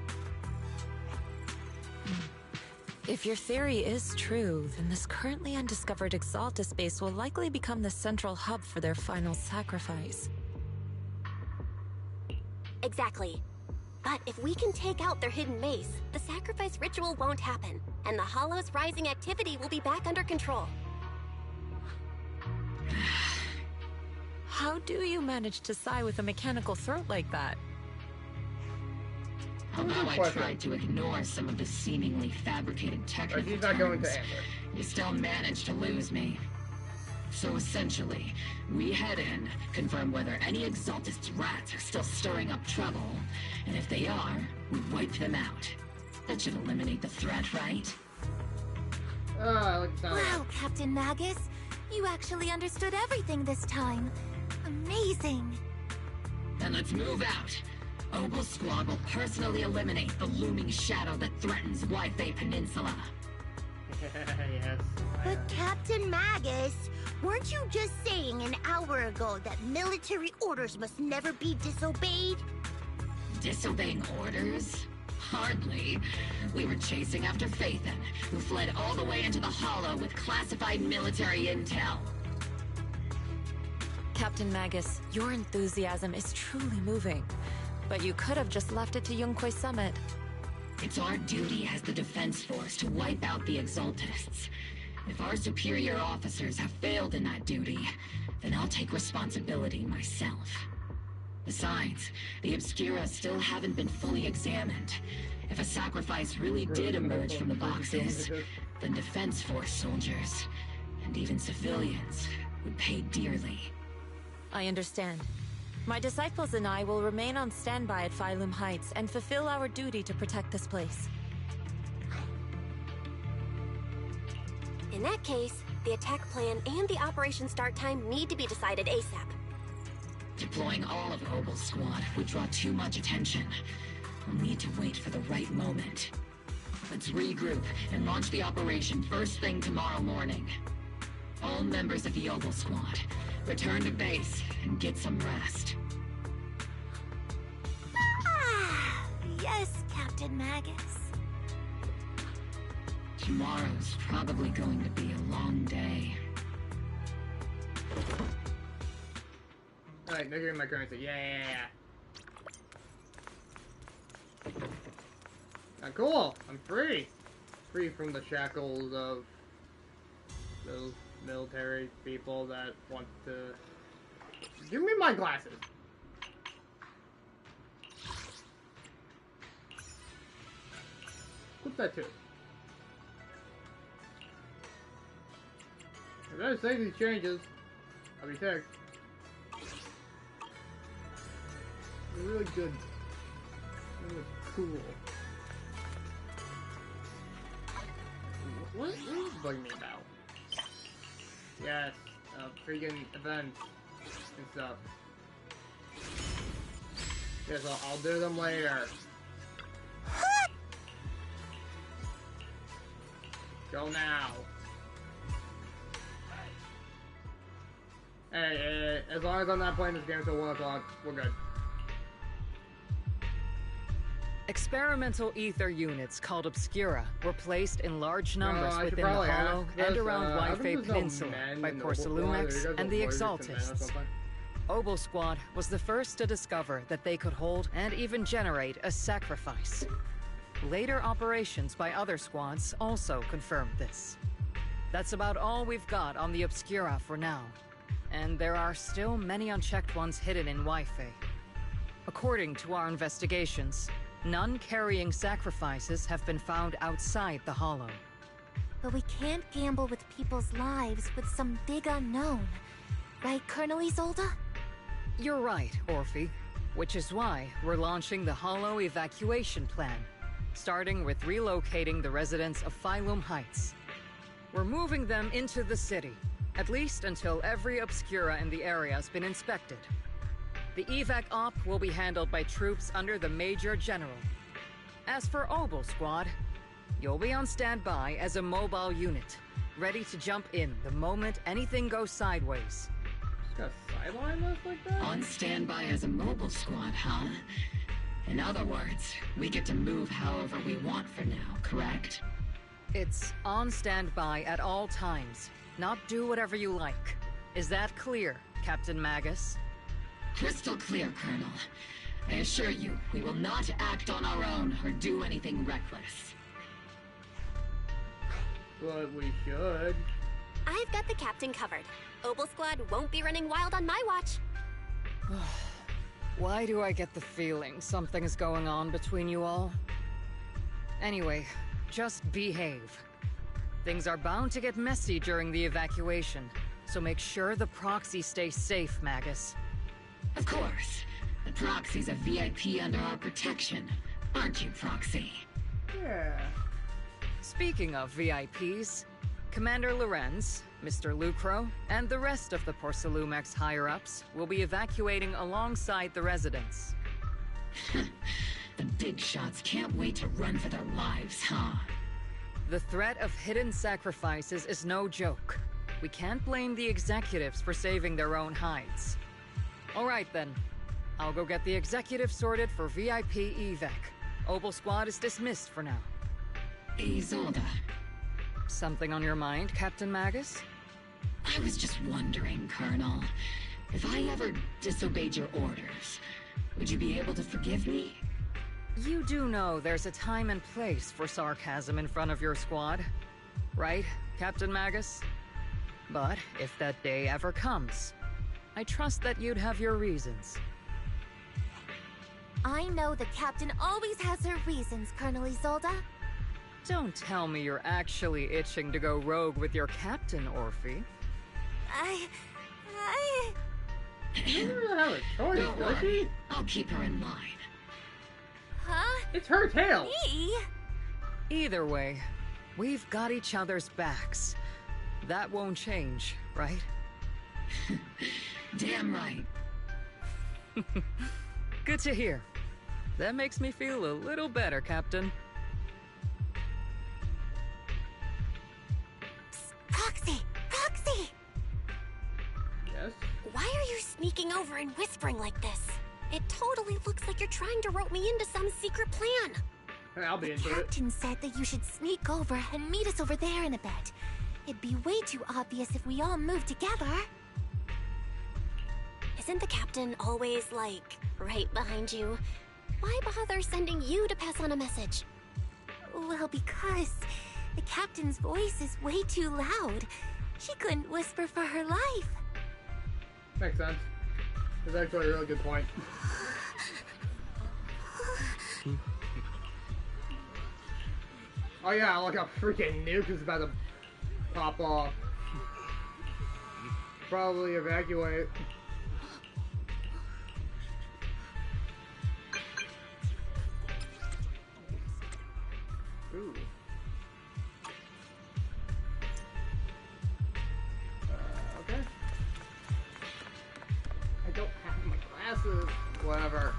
If your theory is true, then this currently undiscovered Exaltus base will likely become the central hub for their final sacrifice. Exactly. But if we can take out their hidden base, the sacrifice ritual won't happen, and the Hollow's rising activity will be back under control. How do you manage to sigh with a mechanical throat like that? Although I tried to ignore some of the seemingly fabricated technical terms, you still managed to lose me. So essentially, we head in, confirm whether any Exaltist rats are still stirring up trouble, and if they are, we wipe them out. That should eliminate the threat, right? Wow, Captain Magus. You actually understood everything this time. Amazing. Then let's move out. Obel Squad will personally eliminate the looming shadow that threatens Wi-Fi Peninsula. Yes. But Captain Magus, weren't you just saying an hour ago that military orders must never be disobeyed? Disobeying orders? Hardly. We were chasing after Phaethon, who fled all the way into the Hollow with classified military intel. Captain Magus, your enthusiasm is truly moving. But you could have just left it to Yunquay Summit. It's our duty as the Defense Force to wipe out the Exaltists. If our superior officers have failed in that duty, then I'll take responsibility myself. Besides, the Obscura still haven't been fully examined. If a sacrifice really did emerge from the boxes, then Defense Force soldiers, and even civilians, would pay dearly. I understand. My disciples and I will remain on standby at Phylum Heights and fulfill our duty to protect this place. In that case, the attack plan and the operation start time need to be decided ASAP. Deploying all of Obel Squad would draw too much attention. We'll need to wait for the right moment. Let's regroup and launch the operation first thing tomorrow morning. All members of the Obel Squad, return to base and get some rest. Yes, Captain Magus. Tomorrow's probably going to be a long day. Alright, no getting my currency. Yeah. Now, cool. I'm free. Free from the shackles of those military people that want to... Give me my glasses. Put that too. If I say these changes, I'll be ticked. They're really good. They're cool. What are you bugging me about? Yes, freaking events and stuff. Yes, I'll do them later. Go now. Hey, as long as I'm not playing this game until 1 o'clock, we're good. Experimental ether units called Obscura were placed in large numbers within the Hollow and around Wi-Fi Peninsula by Porcelumex and the Exaltists. Obel Squad was the first to discover that they could hold and even generate a sacrifice. Later operations by other squads also confirmed this. That's about all we've got on the Obscura for now. And there are still many unchecked ones hidden in Wi-Fi. According to our investigations, none carrying sacrifices have been found outside the Hollow. But we can't gamble with people's lives with some big unknown. Right, Colonel Isolde? You're right, Orphe. Which is why we're launching the Hollow evacuation plan, starting with relocating the residents of Phylum Heights. We're moving them into the city, at least until every Obscura in the area has been inspected. The evac op will be handled by troops under the Major General. As for Obel Squad, you'll be on standby as a mobile unit, ready to jump in the moment anything goes sideways. Got a sideline list like that? On standby as a mobile squad, huh? In other words, we get to move however we want for now, correct? It's on standby at all times, not do whatever you like. Is that clear, Captain Magus? Crystal clear, Colonel. I assure you, we will not act on our own or do anything reckless. But we should. I've got the captain covered. Obel Squad won't be running wild on my watch. Why do I get the feeling something is going on between you all? Anyway, just behave. Things are bound to get messy during the evacuation, so make sure the proxy stays safe, Magus. Of course. The proxy's a VIP under our protection. Aren't you, Proxy? Yeah. Speaking of VIPs, Commander Lorenz, Mr. Lucro, and the rest of the Porcelumex higher-ups will be evacuating alongside the residents. The big shots can't wait to run for their lives, huh? The threat of hidden sacrifices is no joke. We can't blame the executives for saving their own hides. All right then. I'll go get the executives sorted for VIP evac. Obel Squad is dismissed for now. Isolde. Something on your mind, Captain Magus? I was just wondering, Colonel. If I ever disobeyed your orders, would you be able to forgive me? You do know there's a time and place for sarcasm in front of your squad, right, Captain Magus? But if that day ever comes, I trust that you'd have your reasons. I know the captain always has her reasons, Colonel Isolde. Don't tell me you're actually itching to go rogue with your captain, Orphe. You don't have a choice, does she? I'll keep her in line. Huh? It's her tail. Me? Either way, we've got each other's backs. That won't change, right? Damn right. Good to hear. That makes me feel a little better, Captain. Psst, Proxy! Proxy! Yes? Why are you sneaking over and whispering like this? It totally looks like you're trying to rope me into some secret plan. Hey, I'll be into it. The captain said that you should sneak over and meet us over there in a bit. It'd be way too obvious if we all moved together. Isn't the captain always, like, right behind you? Why bother sending you to pass on a message? Well, because the captain's voice is way too loud. She couldn't whisper for her life. Makes sense. That's actually a really good point. Oh yeah, like a freaking nuke is about to pop off. Probably evacuate. Ooh. Okay. I don't have my glasses. Whatever.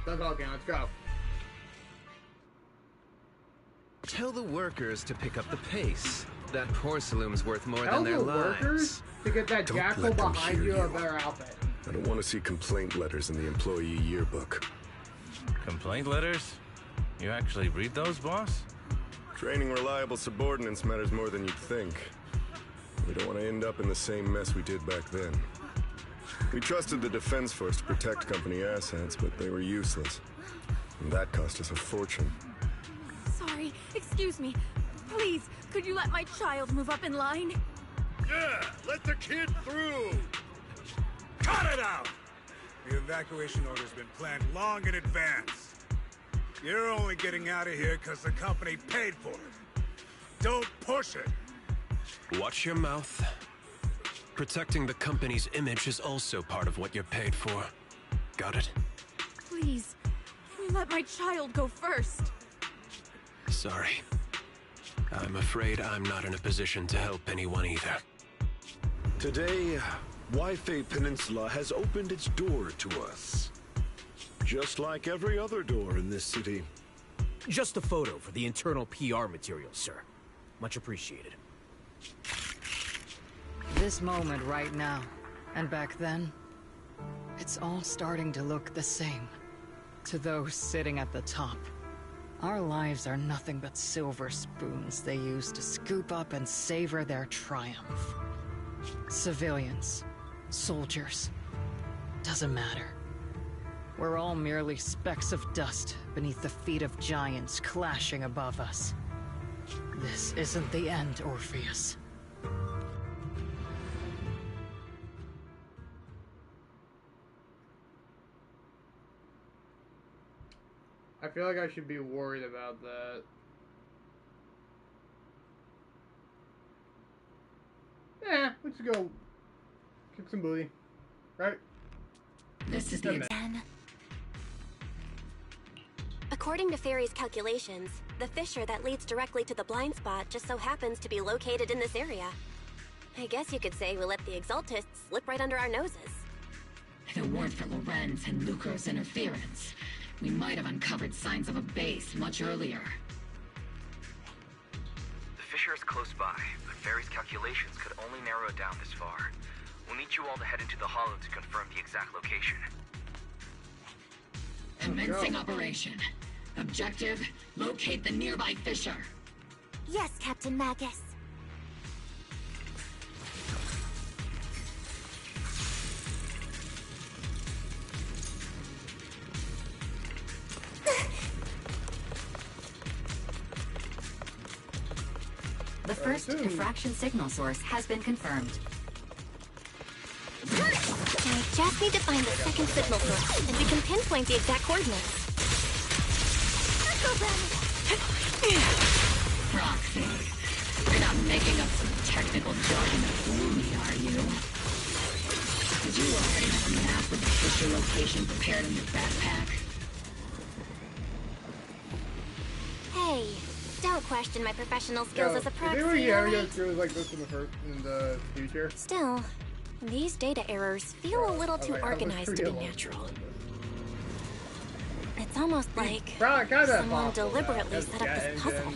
That's all, okay, let's go. Tell the workers to pick up the pace. That porcelain's worth more Tell than their the lives. workers to get that Don't jackal let them behind hear you a you. better outfit. I don't want to see complaint letters in the employee yearbook. Complaint letters? You actually read those, boss? Training reliable subordinates matters more than you'd think. We don't want to end up in the same mess we did back then. We trusted the Defense Force to protect company assets, but they were useless. And that cost us a fortune. Sorry, excuse me. Please, could you let my child move up in line? Yeah, let the kid through! Cut it out! The evacuation order's been planned long in advance. You're only getting out of here because the company paid for it. Don't push it! Watch your mouth. Protecting the company's image is also part of what you're paid for. Got it? Please, can you let my child go first? Sorry. I'm afraid I'm not in a position to help anyone either. Today, Wi-Fi Peninsula has opened its door to us. Just like every other door in this city. Just a photo for the internal PR material, sir. Much appreciated. This moment right now, and back then, it's all starting to look the same. To those sitting at the top, our lives are nothing but silver spoons they use to scoop up and savor their triumph. Civilians, soldiers, doesn't matter. We're all merely specks of dust beneath the feet of giants clashing above us. This isn't the end, Orpheus. I feel like I should be worried about that. Yeah, let's go kick some booty. Right? This is the According to Fairy's calculations, the fissure that leads directly to the blind spot just so happens to be located in this area. I guess you could say we let the Exaltists slip right under our noses. If it weren't for Lorenz and Lucro's interference, we might have uncovered signs of a base much earlier. The fissure is close by, but Fairy's calculations could only narrow it down this far. We'll need you all to head into the hollow to confirm the exact location. Commencing operation. Objective, locate the nearby fissure. Yes, Captain Magus. The first diffraction signal source has been confirmed. I just need to find the second signal source, and we can pinpoint the exact coordinates. Proxy, you're not making up some technical jargon to fool me, are you? Did you already have a map with the fissure location prepared in your backpack? Hey, don't question my professional skills as a proxy. Is there any skills like this in the future? Still, these data errors feel a little too organized to be natural. It's almost like someone deliberately set up this puzzle.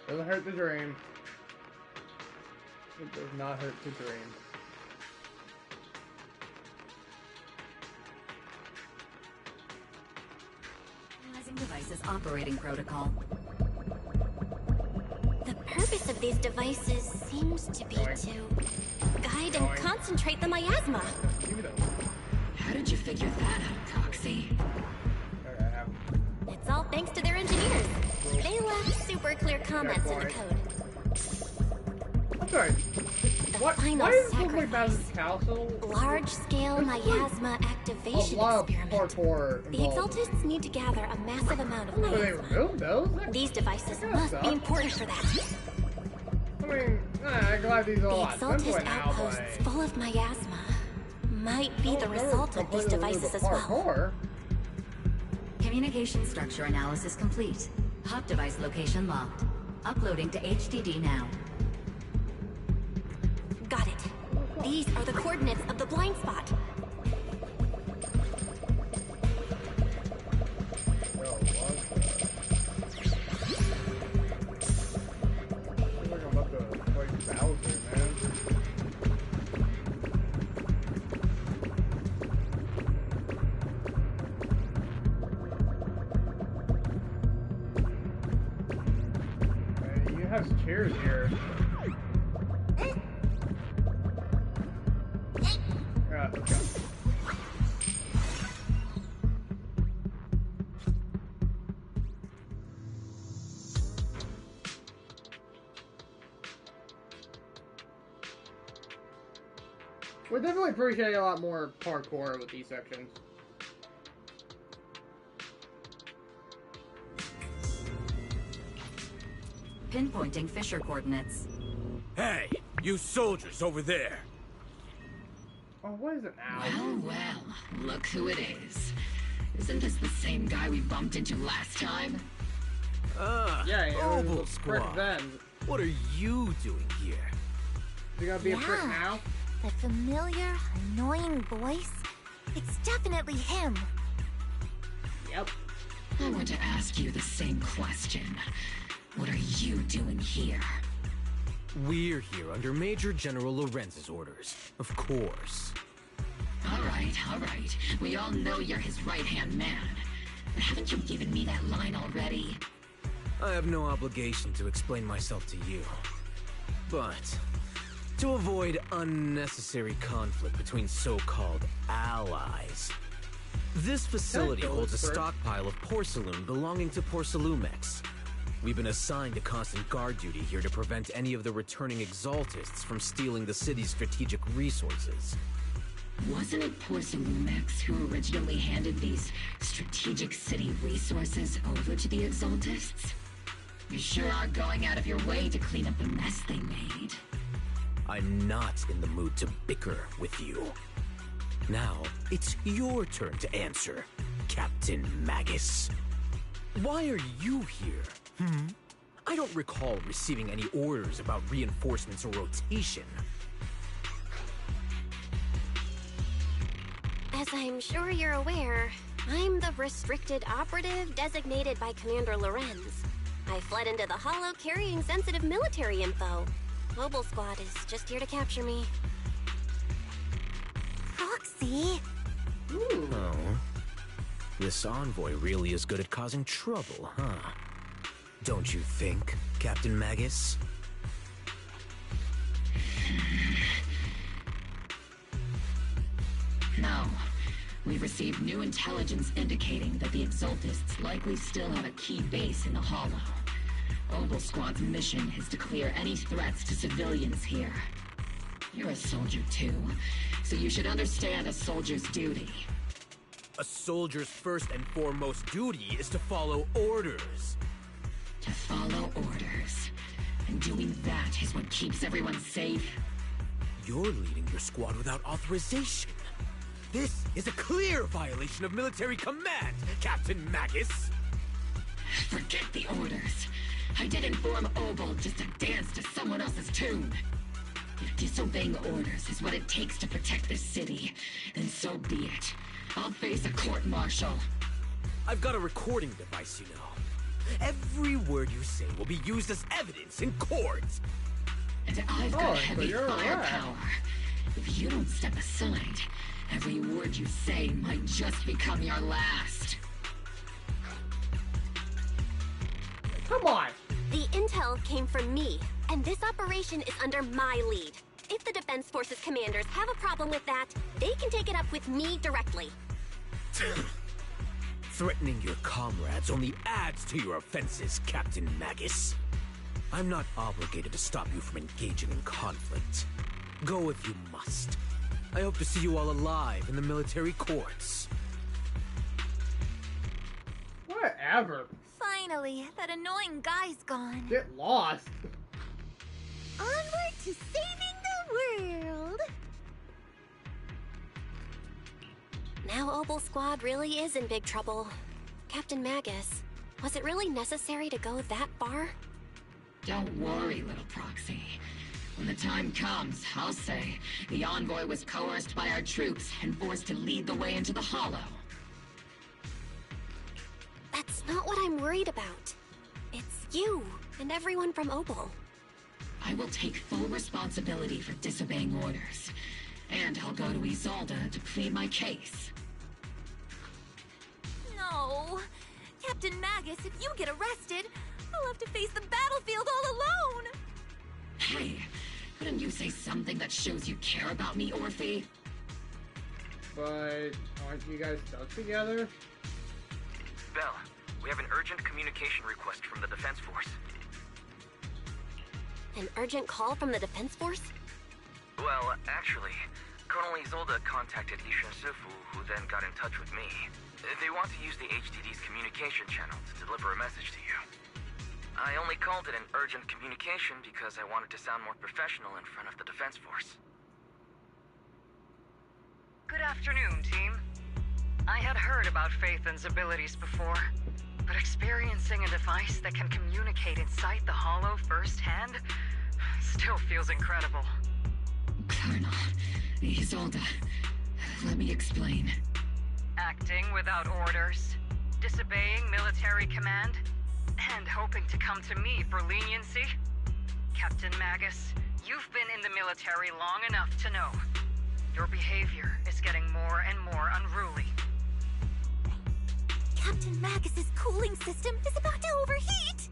Doesn't hurt to dream. It does not hurt to dream. Analyzing devices operating protocol. The purpose of these devices seems to be to guide and concentrate the miasma. How did you figure that out, Proxy? It's all thanks to their engineers. They left super clear comments in the code. I'm sorry. Why is it called Magus Castle? Large-scale miasma activation experiment. The Exaltists need to gather a massive amount of miasma. These devices must be important for that. I mean, I'm glad these are a lot simpler Exaltist now, outposts full of miasma might be the result of these devices as well. Communication structure analysis complete. Hub device location locked. Uploading to HDD now. Got it. These are the coordinates of the blind spot. You have some chairs here. Okay. We're definitely appreciating a lot more parkour with these sections. Pinpointing fissure coordinates. Hey, you soldiers over there. Oh, what is it now? Well, look who it is. Isn't this the same guy we bumped into last time? Yeah, Oval Squad. What are you doing here? You gonna be a prick now? That familiar, annoying voice? It's definitely him. Yep. I want to ask you the same question. What are you doing here? We're here under Major General Lorenz's orders, of course. All right. We all know you're his right-hand man. But haven't you given me that line already? I have no obligation to explain myself to you. But To avoid unnecessary conflict between so-called allies. This facility holds a stockpile of porcelain belonging to Porcelumex. We've been assigned a constant guard duty here to prevent any of the returning exaltists from stealing the city's strategic resources. Wasn't it Porcelumex who originally handed these strategic city resources over to the exaltists? You sure are going out of your way to clean up the mess they made. I'm not in the mood to bicker with you. Now, it's your turn to answer, Captain Magus. Why are you here? I don't recall receiving any orders about reinforcements or rotation. As I'm sure you're aware, I'm the restricted operative designated by Commander Lorenz. I fled into the Hollow carrying sensitive military info. Mobile Squad is just here to capture me. Proxy? Ooh. Oh. This envoy really is good at causing trouble, huh? Don't you think, Captain Magus? No. We've received new intelligence indicating that the Exaltists likely still have a key base in the Hollow. Mobile Squad's mission is to clear any threats to civilians here. You're a soldier too, so you should understand a soldier's duty. A soldier's first and foremost duty is to follow orders. To follow orders. And doing that is what keeps everyone safe. You're leading your squad without authorization. This is a clear violation of military command, Captain Magus! Forget the orders. I didn't form Obel just to dance to someone else's tune. If disobeying orders is what it takes to protect this city, then so be it. I'll face a court-martial. I've got a recording device, you know. Every word you say will be used as evidence in court. And I've got heavy firepower. If you don't step aside, every word you say might just become your last. Come on! The intel came from me, and this operation is under my lead. If the Defense Forces commanders have a problem with that, they can take it up with me directly. Threatening your comrades only adds to your offenses, Captain Magus. I'm not obligated to stop you from engaging in conflict. Go if you must. I hope to see you all alive in the military courts. Whatever. Finally, that annoying guy's gone. Get lost. Onward to saving the world. Now Obel Squad really is in big trouble. Captain Magus, was it really necessary to go that far? Don't worry, little proxy. When the time comes, I'll say the envoy was coerced by our troops and forced to lead the way into the Hollow. That's not what I'm worried about. It's you and everyone from Obel. I will take full responsibility for disobeying orders. And I'll go to Isolda to plead my case. No. Captain Magus, if you get arrested, I'll have to face the battlefield all alone. Hey, couldn't you say something that shows you care about me, Orphe? But aren't you guys stuck together? Bell, we have an urgent communication request from the Defense Force. An urgent call from the Defense Force? Well, actually, Colonel Isolda contacted Ishin Sifu, who then got in touch with me. They want to use the HDD's communication channel to deliver a message to you. I only called it an urgent communication because I wanted to sound more professional in front of the Defense Force. Good afternoon, team. I had heard about Phaethon's abilities before, but experiencing a device that can communicate inside the Hollow firsthand still feels incredible. Colonel, Isolda, let me explain. Acting without orders, disobeying military command, and hoping to come to me for leniency? Captain Magus, you've been in the military long enough to know. Your behavior is getting more and more unruly. Captain Magus's cooling system is about to overheat!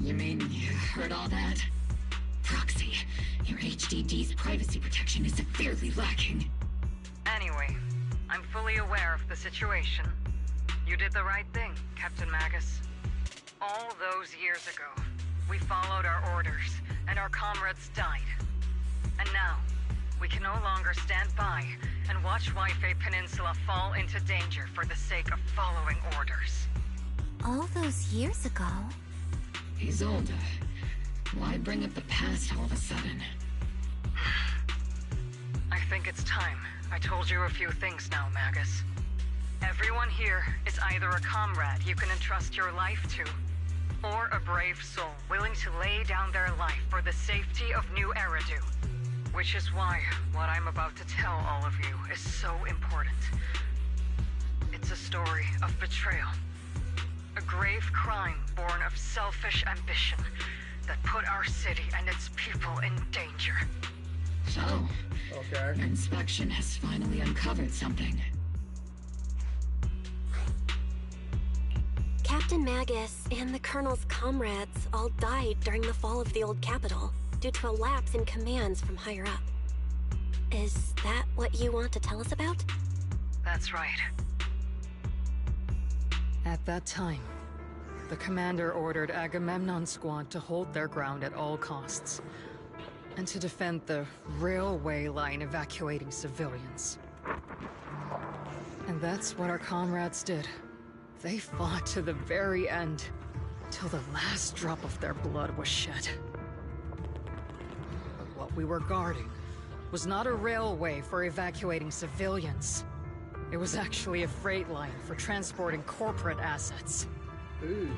You mean you heard all that? HDD's privacy protection is severely lacking. Anyway, I'm fully aware of the situation. You did the right thing, Captain Magus. All those years ago, we followed our orders, and our comrades died. And now, we can no longer stand by and watch Waifei Peninsula fall into danger for the sake of following orders. All those years ago? Isolde, why bring up the past all of a sudden? I think it's time I told you a few things now, Magus. Everyone here is either a comrade you can entrust your life to, or a brave soul willing to lay down their life for the safety of New Eridu. Which is why what I'm about to tell all of you is so important. It's a story of betrayal. A grave crime born of selfish ambition that put our city and its people in danger. So, your inspection has finally uncovered something. Captain Magus and the Colonel's comrades all died during the fall of the old capital due to a lapse in commands from higher up. Is that what you want to tell us about? That's right. At that time, the commander ordered Agamemnon's squad to hold their ground at all costs, and to defend the railway line evacuating civilians. And that's what our comrades did. They fought to the very end, till the last drop of their blood was shed. But what we were guarding was not a railway for evacuating civilians. It was actually a freight line for transporting corporate assets. Ooh.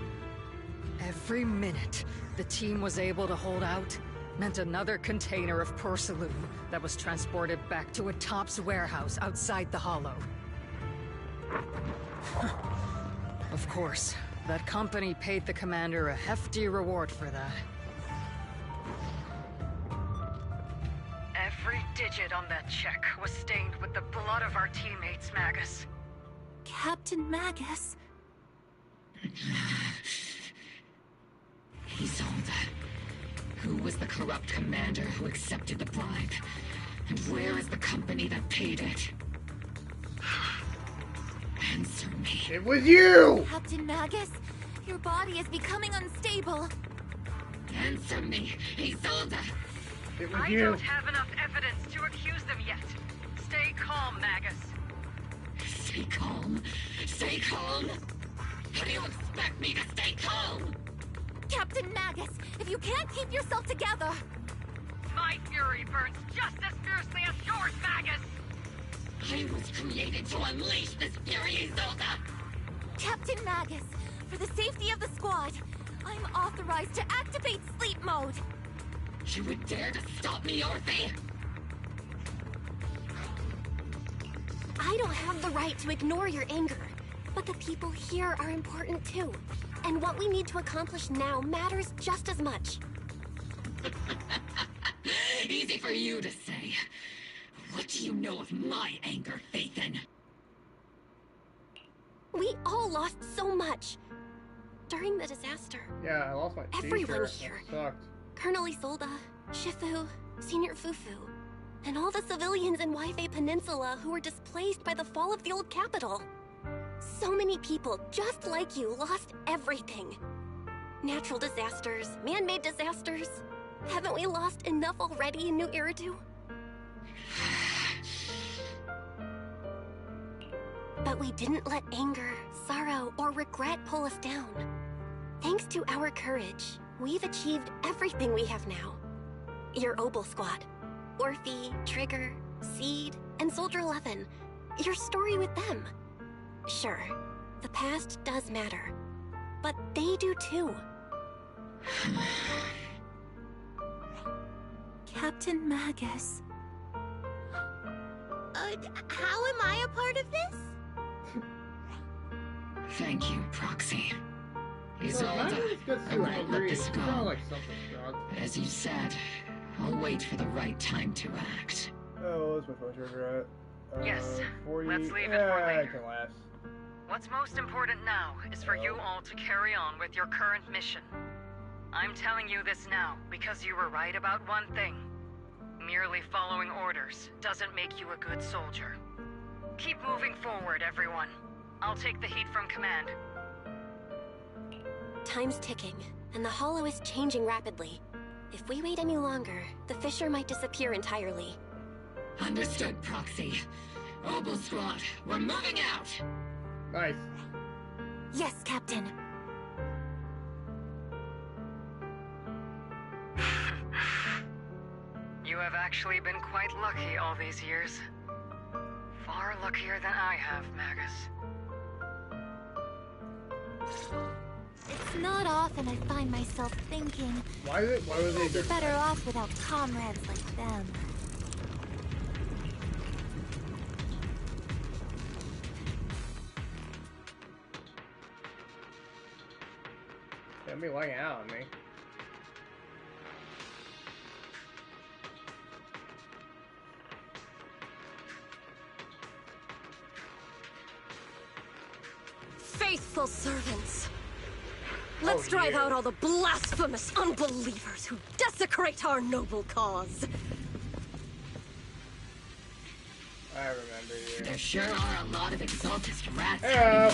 Every minute the team was able to hold out meant another container of porcelain that was transported back to a Topps warehouse outside the Hollow. Of course, that company paid the commander a hefty reward for that. Every digit on that check was stained with the blood of our teammates, Magus. Captain Magus? Isolde. Who was the corrupt commander who accepted the bribe? And where is the company that paid it? Answer me. It was you! Captain Magus, your body is becoming unstable. Answer me, Isolde. It was I you. don't have enough evidence to accuse them yet. Stay calm, Magus. Stay calm? Stay calm? How do you expect me to stay calm? Captain Magus, if you can't keep yourself together... My fury burns just as fiercely as yours, Magus! I was created to unleash this fury, Isolde! Captain Magus, for the safety of the squad, I'm authorized to activate sleep mode. You would dare to stop me, Orphe? I don't have the right to ignore your anger, but the people here are important too. And what we need to accomplish now matters just as much. Easy for you to say. What do you know of my anger, Phaethon? We all lost so much. During the disaster. Yeah, I lost my everyone t-shirt. here. That sucked. Colonel Isolde, Shifu, Senior Fufu, and all the civilians in Waifei Peninsula who were displaced by the fall of the old capital. So many people, just like you, lost everything. Natural disasters, man-made disasters. Haven't we lost enough already in New Eridu? But we didn't let anger, sorrow, or regret pull us down. Thanks to our courage, we've achieved everything we have now. Your Obel Squad, Orphe, Trigger, Seed, and Soldier 11. Your story with them. Sure, the past does matter, but they do too. Captain Magus. How am I a part of this? Thank you, Proxy. Isolde, I won't let this go. As you said, I'll wait for the right time to act. Oh, that's my phone charger at. Yes, 40. let's leave it for later. It can last. What's most important now is for you all to carry on with your current mission. I'm telling you this now because you were right about one thing. Merely following orders doesn't make you a good soldier. Keep moving forward, everyone. I'll take the heat from command. Time's ticking, and the Hollow is changing rapidly. If we wait any longer, the fissure might disappear entirely. Understood, Proxy. Obel Squad, we're moving out! Nice. Yes, Captain. You have actually been quite lucky all these years. Far luckier than I have, Magus. It's not often I find myself thinking, why was I'd be better off without comrades like them. They'll be laying out on me. Faithful servants. Let's drive out all the blasphemous unbelievers who desecrate our noble cause. I remember you. There sure are a lot of exaltist rats here.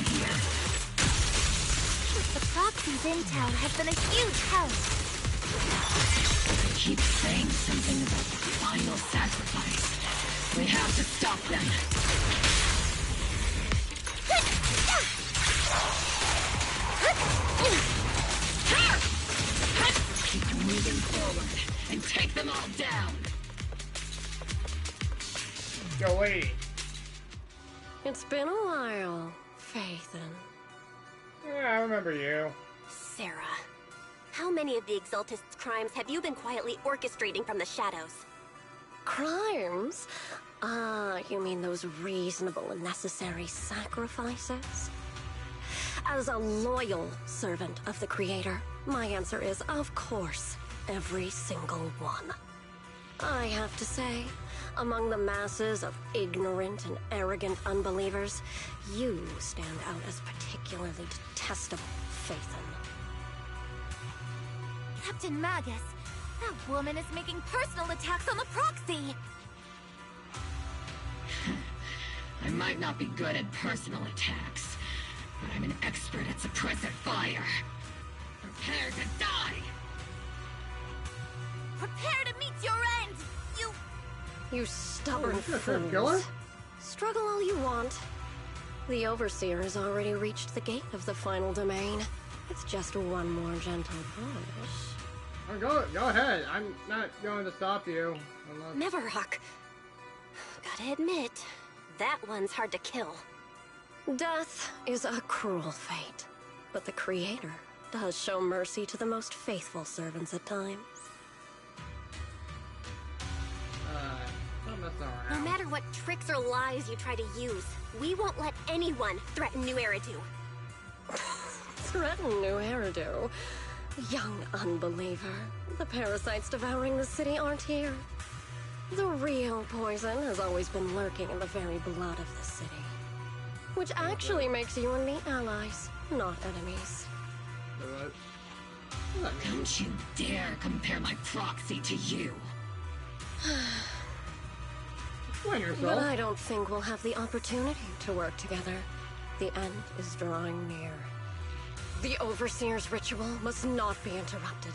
The Proxy's intel has been a huge help. They keep saying something about the final sacrifice. We have to stop them. Keep moving forward and take them all down. Yo, lady. It's been a while, Phaethon. Yeah, I remember you. Sarah, how many of the Exaltists' crimes have you been quietly orchestrating from the shadows? Crimes? Ah, you mean those reasonable and necessary sacrifices? As a loyal servant of the Creator, my answer is, of course, every single one. I have to say, among the masses of ignorant and arrogant unbelievers, you stand out as particularly detestable, Phaethon. Captain Magus, that woman is making personal attacks on the Proxy! I might not be good at personal attacks, but I'm an expert at suppressive fire. Prepare to die! Prepare to meet your end, You stubborn killer? fools. Struggle all you want. The Overseer has already reached the gate of the final domain. It's just one more gentle push. Go ahead. I'm not going to stop you. Never, Huck. Gotta admit, that one's hard to kill. Death is a cruel fate, but the Creator does show mercy to the most faithful servants at times. No matter what tricks or lies you try to use, we won't let anyone threaten New Eridu. Threaten New Eridu? Young unbeliever. The parasites devouring the city aren't here. The real poison has always been lurking in the very blood of the city. Which actually makes you and me allies, not enemies. Don't you dare compare my Proxy to you. But I don't think we'll have the opportunity to work together. The end is drawing near. The Overseer's ritual must not be interrupted.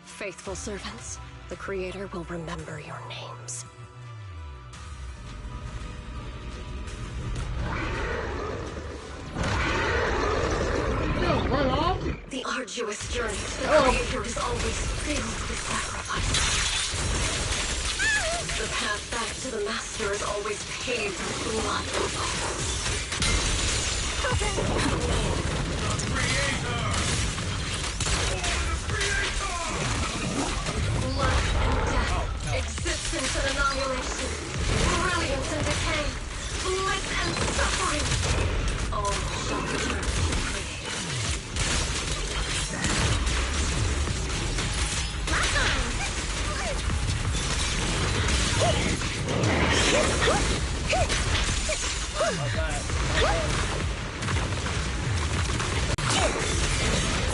Faithful servants, the Creator will remember your names. The arduous journey to the Creator is always filled with sacrifice. The path back to the Master is always paved with blood. Life and death, existence and annihilation, brilliance and decay, bliss and suffering, all shall return to the Creator.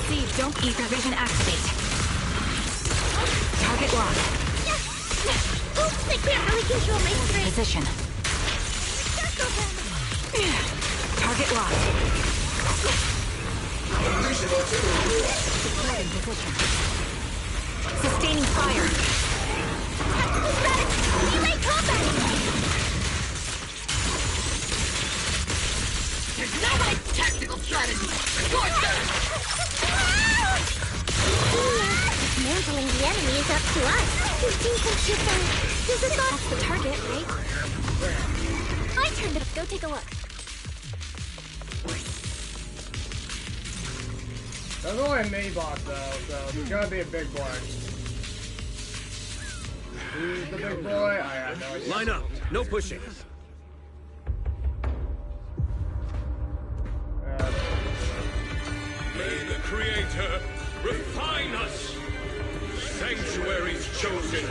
Siege, don't eat. Vision activate. Target locked. Oops, I can't really control my strength. Position. Target locked. Deployed in position. Sustaining fire. Tactical strategy! Relay combat! There's no like tactical strategy! Torture! Dismantling the enemy is up to us. You think I should, does it not... That's the target, right? My turn to go take a look. There's only a mini boss though, so there's gonna be a big boy. Who's the big boy? I have no idea. Line up, no pushing. May the Creator refine us. Sanctuaries chosen,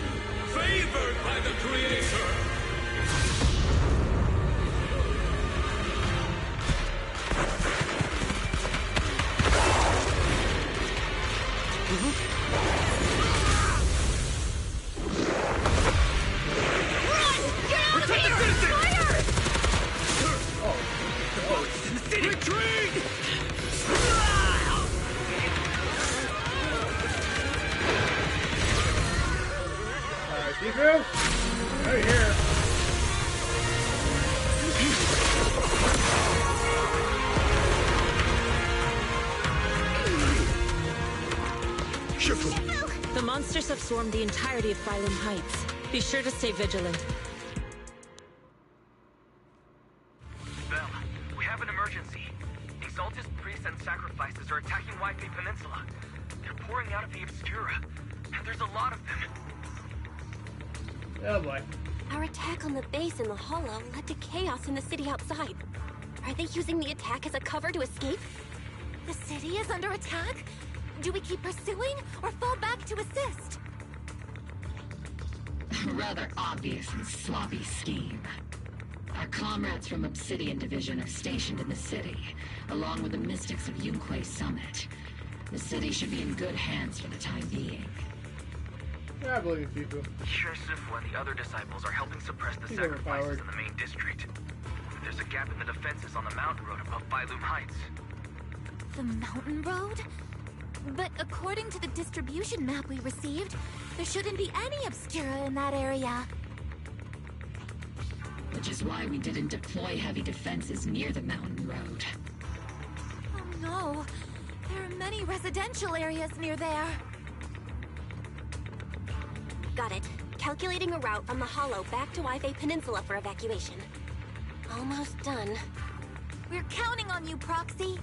favored by the Creator. The monsters have swarmed the entirety of Phylum Heights. Be sure to stay vigilant. Bell, we have an emergency. Exaltus priests and sacrifices are attacking Wi-Fi Peninsula. They're pouring out of the Obscura, and there's a lot of them. Oh boy. Our attack on the base in the Hollow led to chaos in the city outside. Are they using the attack as a cover to escape? The city is under attack? Do we keep pursuing, or fall back to assist? Rather obvious and sloppy scheme. Our comrades from Obsidian Division are stationed in the city, along with the mystics of Yunquay Summit. The city should be in good hands for the time being. Yeah, I believe people. Shursifu and the other disciples are helping suppress the sacrifices in the main district. There's a gap in the defenses on the mountain road above Phylum Heights. The mountain road? But according to the distribution map we received, there shouldn't be any Obscura in that area. Which is why we didn't deploy heavy defenses near the mountain road. Oh no, there are many residential areas near there. Got it. Calculating a route from the Hollow back to Wi-Fi Peninsula for evacuation. Almost done. We're counting on you, Proxy.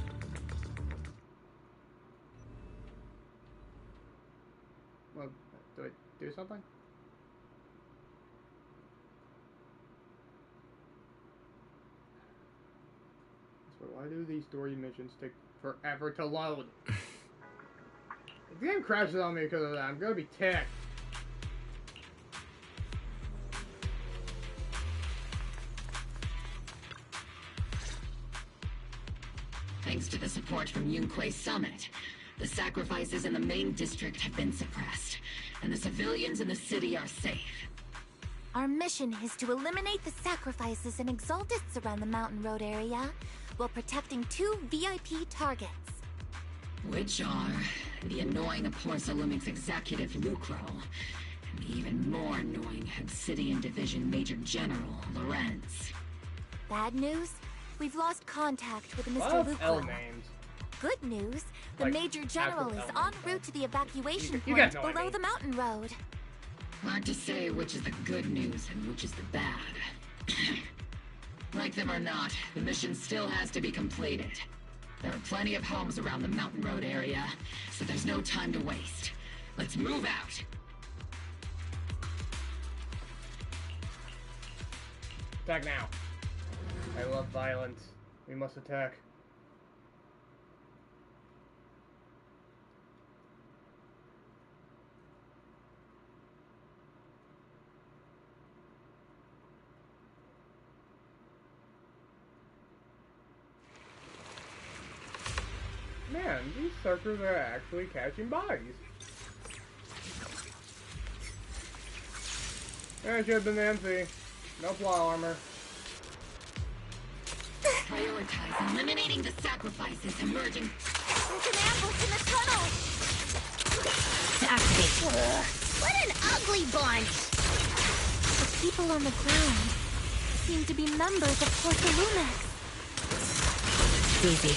Well, do I do something? So why do these story missions take forever to load? If the game crashes on me because of that, I'm gonna be ticked. Thanks to the support from Yunquay Summit, the sacrifices in the main district have been suppressed, and the civilians in the city are safe. Our mission is to eliminate the sacrifices and exaltists around the mountain road area, while protecting 2 VIP targets. Which are the annoying Aporsalumix executive Lucro, and the even more annoying Obsidian Division Major General Lorenz. Bad news? We've lost contact with Mr. Lucro. Good news, the Major General is en route to the evacuation point below the mountain road. Hard to say which is the good news and which is the bad. Like them or not, the mission still has to be completed. There are plenty of homes around the mountain road area, so there's no time to waste. Let's move out! Attack now. I love violence. We must attack. Man, these suckers are actually catching bodies. Yeah, it should have been empty. No plot armor. Prioritize eliminating the sacrifices emerging. There's an ambush in the tunnel! To activate. What an ugly bunch! The people on the ground seem to be members of Porsalumex. Easy.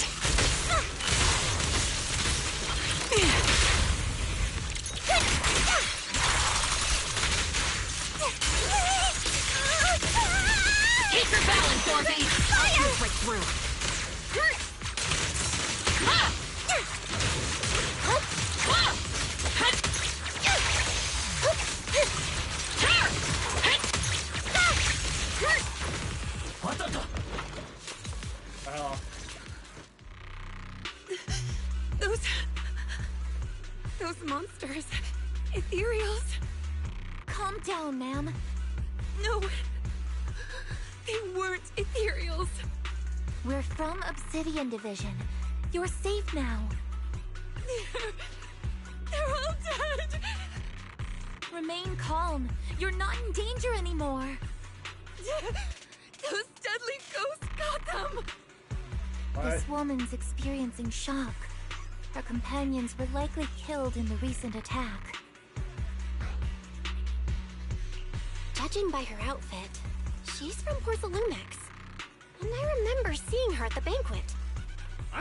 Keep your balance, Dorothy! I'll just break through. Those monsters. Ethereals. Calm down, ma'am. No. They weren't ethereals. We're from Obsidian Division. You're safe now. They're all dead. Remain calm. You're not in danger anymore. Those deadly ghosts got them. This woman's experiencing shock. Her companions were likely killed in the recent attack. Judging by her outfit, she's from Porsalumex. And I remember seeing her at the banquet.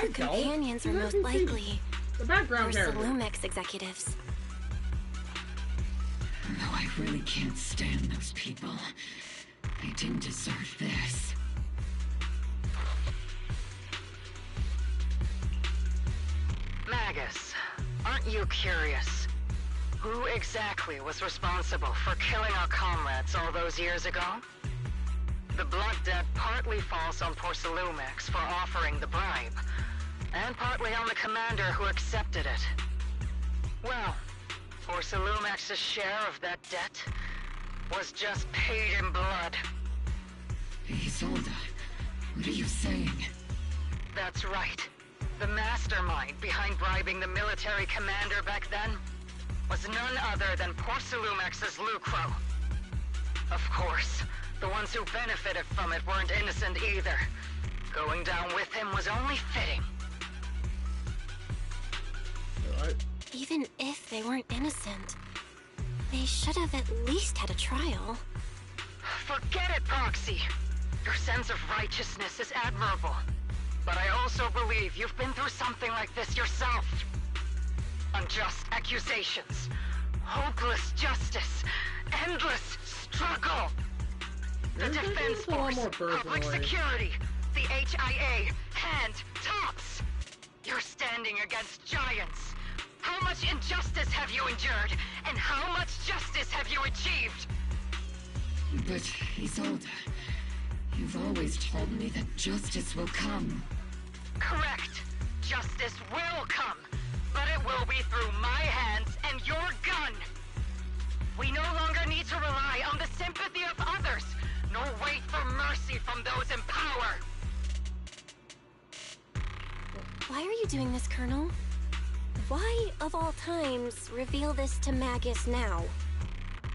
The companions are most likely the background Porsalumex executives. No, I really can't stand those people. They didn't deserve this. Magus, aren't you curious? Who exactly was responsible for killing our comrades all those years ago? The blood debt partly falls on Porsalumex for offering the bribe, and partly on the commander who accepted it. Well, Porsalumex's share of that debt was just paid in blood. Isolde, what are you saying? That's right. The mastermind behind bribing the military commander back then was none other than Porsalumex's Lucro. Of course, the ones who benefited from it weren't innocent either. Going down with him was only fitting. Even if they weren't innocent, they should have at least had a trial. Forget it, Proxy. Your sense of righteousness is admirable. But I also believe you've been through something like this yourself. Unjust accusations, hopeless justice, endless struggle. The Defense Force, Public Security, the HIA, and TOPS. You're standing against giants. How much injustice have you endured, and how much justice have you achieved? But, Isolde, you've always told me that justice will come. Correct. Justice will come, but it will be through my hands and your gun. We no longer need to rely on the sympathy of others, nor wait for mercy from those in power. Why are you doing this, Colonel? Why, of all times, reveal this to Magus now?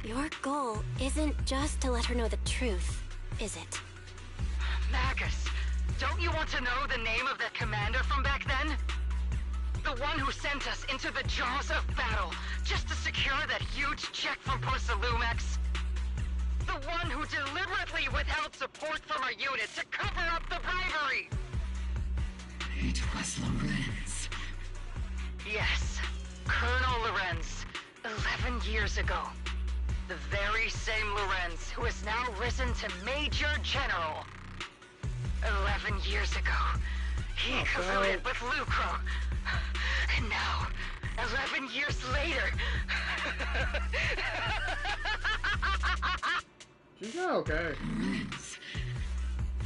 Your goal isn't just to let her know the truth, is it? Magus, don't you want to know the name of that commander from back then? The one who sent us into the jaws of battle just to secure that huge check from Porsalumex? The one who deliberately withheld support from our unit to cover up the bribery? It was Lorenz. Yes, Colonel Lorenz, 11 years ago. The very same Lorenz who has now risen to Major General. 11 years ago, he colluded with Lucro. And now, 11 years later... She's not okay. Lorenz,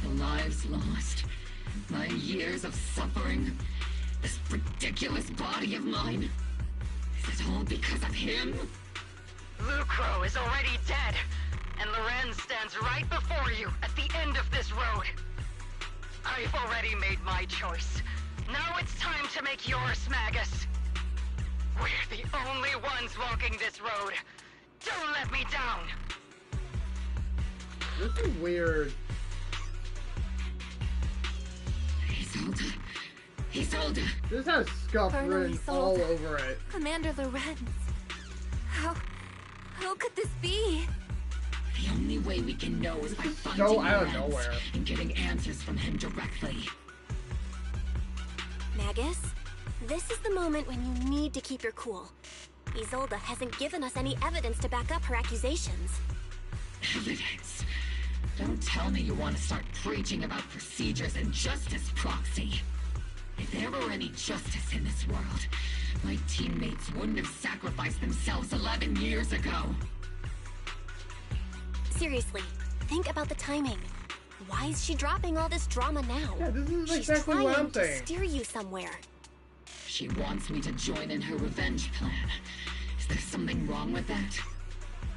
the lives lost, my years of suffering, this ridiculous body of mine. Is it all because of him? Lucro is already dead, and Lorenz stands right before you at the end of this road. I've already made my choice. Now it's time to make yours, Magus. We're the only ones walking this road. Don't let me down. This is weird. Isolde. This has scuff written all over it. Commander Lorenz. How could this be? The only way we can know is by finding Lorenz and getting answers from him directly. Magus, this is the moment when you need to keep your cool. Isolde hasn't given us any evidence to back up her accusations. Evidence? Don't tell me you want to start preaching about procedures and justice, Proxy. If there were any justice in this world, my teammates wouldn't have sacrificed themselves 11 years ago. Seriously, think about the timing. Why is she dropping all this drama now? Yeah, this is She's exactly what I'm trying saying. to steer you somewhere. She wants me to join in her revenge plan. Is there something wrong with that?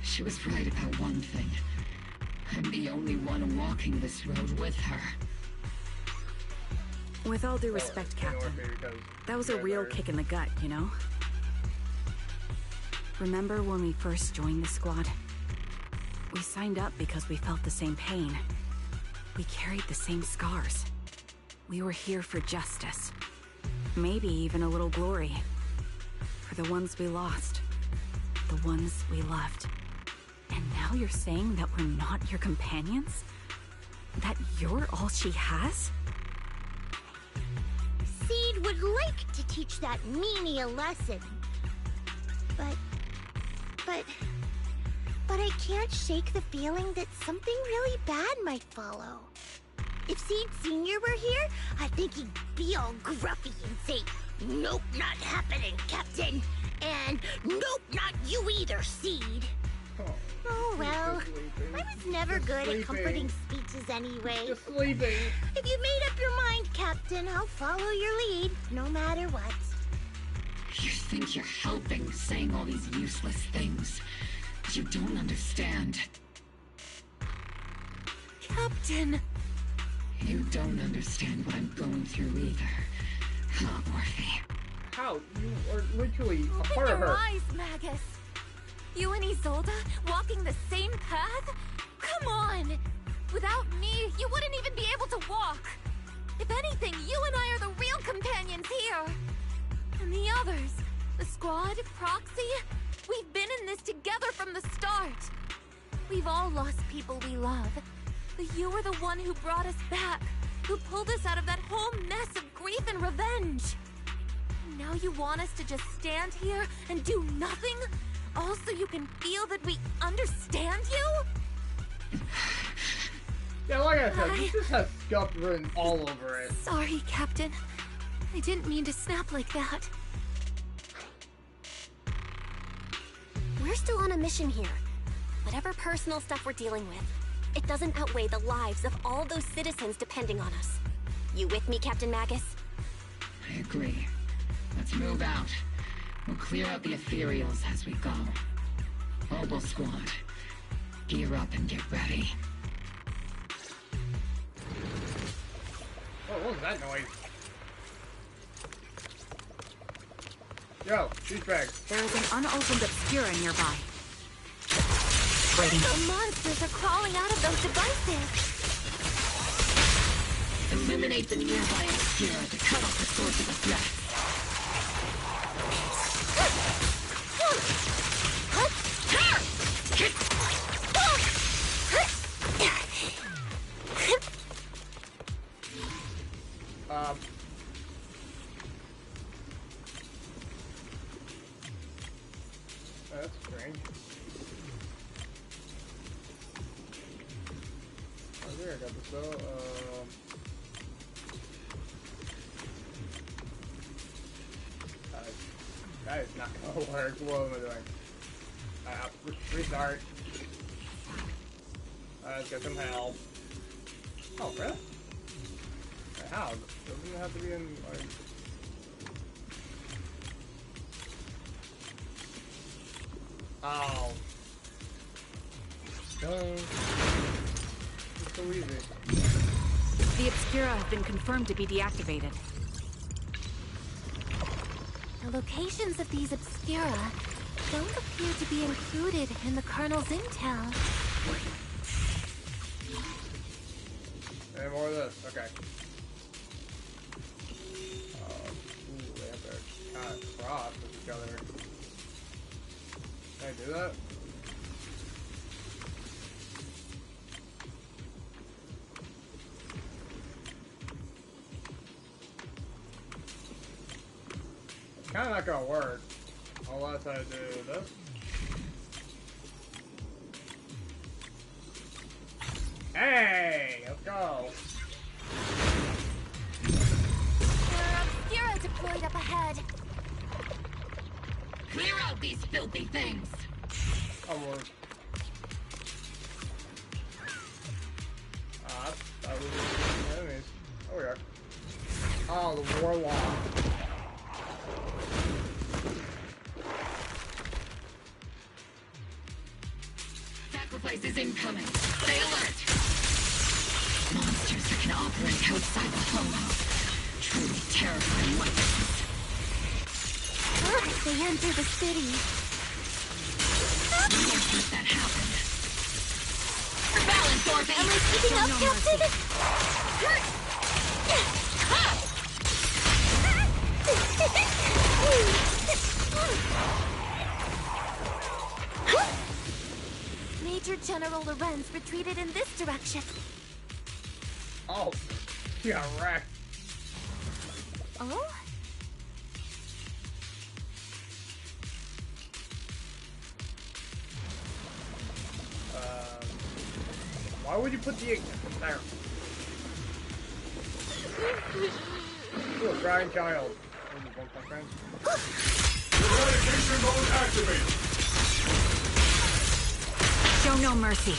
She was right about one thing. I'm the only one walking this road with her. With all due respect, Captain, that was a real kick in the gut, you know? Remember when we first joined the squad? We signed up because we felt the same pain. We carried the same scars. We were here for justice. Maybe even a little glory. For the ones we lost. The ones we loved. And now you're saying that we're not your companions? That you're all she has? Seed would like to teach that meanie a lesson. But I can't shake the feeling that something really bad might follow. If Seed Sr. were here, I think he'd be all gruffy and say, "Nope, not happening, Captain." And "Nope, not you either, Seed." Oh well, I was never good at comforting speeches anyway. Just sleeping. If you've made up your mind, Captain, I'll follow your lead, no matter what. You think you're helping, saying all these useless things. But you don't understand. Captain! You don't understand what I'm going through either. Huh, Morphe? How? You are literally a part Open of your her. eyes, Magus! You and Isolde walking the same path? Come on! Without me, you wouldn't even be able to walk! If anything, you and I are the real companions here! And the others, the squad, Proxy, we've been in this together from the start! We've all lost people we love, but you were the one who brought us back, who pulled us out of that whole mess of grief and revenge! And now you want us to just stand here and do nothing? All so you can feel that we understand you? Yeah, like I said, this just has scuff written all over it. Sorry, Captain. I didn't mean to snap like that. We're still on a mission here. Whatever personal stuff we're dealing with, it doesn't outweigh the lives of all those citizens depending on us. You with me, Captain Magus? I agree. Let's move out. We'll clear out the ethereals as we go. Mobile Squad, gear up and get ready. Oh, what was that noise? Yo, douchebags. There is an unopened Obscura nearby. The monsters are crawling out of those devices! Eliminate the nearby Obscura to cut off the source of the threat. That's strange. Oh, there, I got the cell. That is not gonna work. What am I doing? Restart. Let's get some help. Oh, really? How? Doesn't it have to be in, like... Oh. It's so easy. The Obscura have been confirmed to be deactivated. The locations of these Obscura don't appear to be included in the Colonel's intel. Any more of this? Okay. Ooh, they have to kind of cross with each other. Can I do that? It's kind of not gonna work unless I do this. Hey, let's go. There are Obscura deployed up ahead. Clear out these filthy things. Oh, Lord. That was the enemies. Oh, we are. Oh, the warlock. Sacrifice is incoming. Stay alert. Monsters that can operate outside the holo. Truly terrifying weapons. They enter the city. We won't let that happen. Balance, Orphan! Am I keeping up, Captain? Major General Lorenz retreated in this direction. Oh, she got wrecked. Oh? Why would you put the there? Ooh, a crying child. Eradication mode activated. Show no mercy.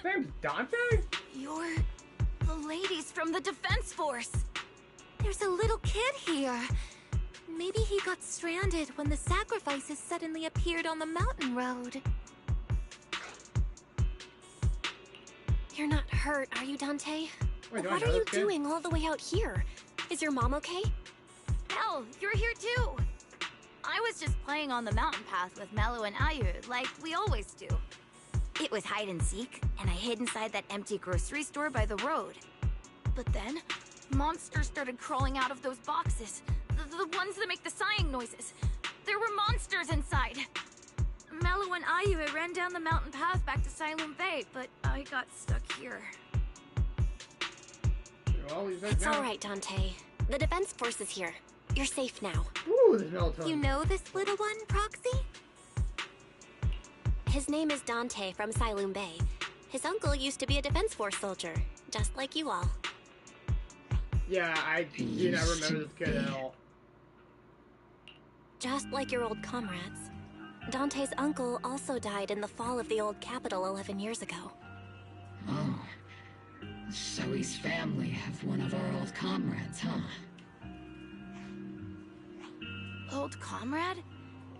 Name's Dante? You're the ladies from the Defense Force. There's a little kid here. Maybe he got stranded when the sacrifices suddenly appeared on the mountain road. You're not hurt, are you, Dante? Wait, what are you doing all the way out here? Is your mom okay? Hell, you're here too. I was just playing on the mountain path with Mello and Ayu, like we always do. It was hide and seek, and I hid inside that empty grocery store by the road. But then, monsters started crawling out of those boxes. The ones that make the sighing noises. There were monsters inside. Mello and Ayu ran down the mountain path back to Silent Bay, but I got stuck here. Well, it's alright, Dante. The Defense Force is here. You're safe now. Ooh, there's no time. You know this little one, Proxy? His name is Dante from Silent Bay. His uncle used to be a Defense Force soldier, just like you all. Yeah, I do not remember this kid at all. Just like your old comrades. Dante's uncle also died in the fall of the old capital 11 years ago. Oh. So his family have one of our old comrades, huh? Old comrade?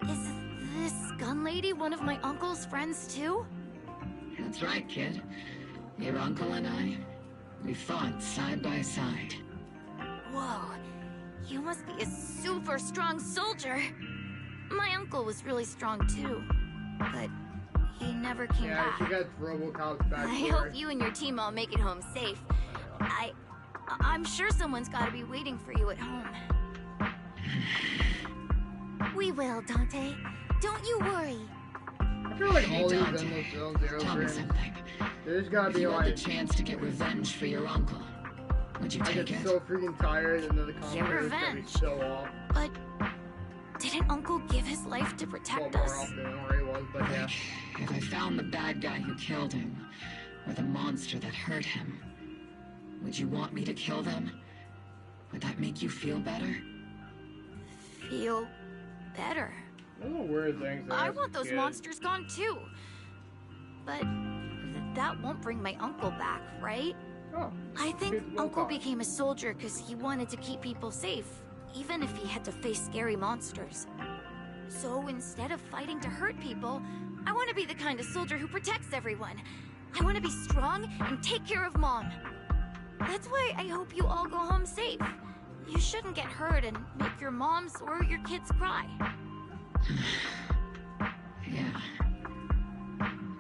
Is this gun lady one of my uncle's friends too? That's right, kid. Your uncle and I, we fought side by side. Whoa, you must be a super strong soldier. My uncle was really strong too, but he never came back. Yeah, she got RoboCop's back. I hope you and your team all make it home safe. I'm sure someone's got to be waiting for you at home. We will, Dante. Don't you worry. I feel like all these Zenless Zone Zero tell me something. There's gotta if be you like had the chance to get revenge for your uncle, would you take it? I get so freaking tired, and then the commentary's gonna be so off. But didn't Uncle give his life to protect us? More off than where he was, but yeah. If I found the bad guy who killed him, or the monster that hurt him, would you want me to kill them? Would that make you feel better? Feel better? Those are weird things. I want those monsters gone too. But that won't bring my uncle back, right? Oh, I think Uncle became a soldier because he wanted to keep people safe, even if he had to face scary monsters. So instead of fighting to hurt people, I want to be the kind of soldier who protects everyone. I want to be strong and take care of Mom. That's why I hope you all go home safe. You shouldn't get hurt and make your moms or your kids cry. Yeah.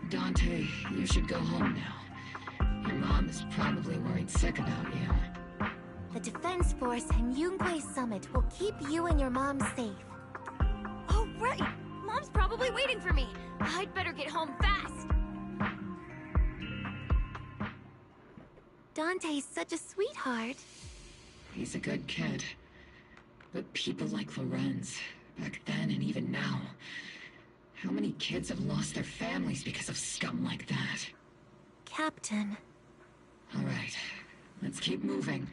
Dante, you should go home now. Your mom is probably worried sick about you. The Defense Force and Yunque Summit will keep you and your mom safe. Oh, right! Mom's probably waiting for me. I'd better get home fast. Dante's such a sweetheart. He's a good kid. But people like Lorenz, back then and even now, how many kids have lost their families because of scum like that? Captain. All right, let's keep moving.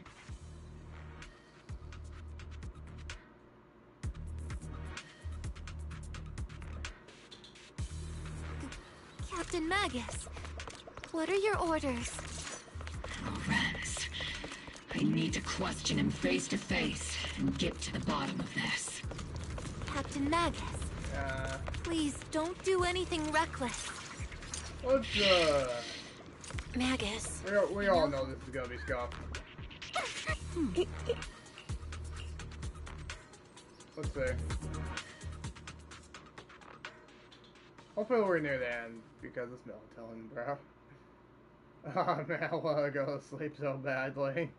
Captain Magus, what are your orders? Lorenz, I need to question him face to face and get to the bottom of this. Captain Magus, please don't do anything reckless. Let's, Magus. We all know this is gonna be scuff. Let's see. Hopefully we're near the end, because it's melatonin, bro. Oh man, I wanna go to sleep so badly.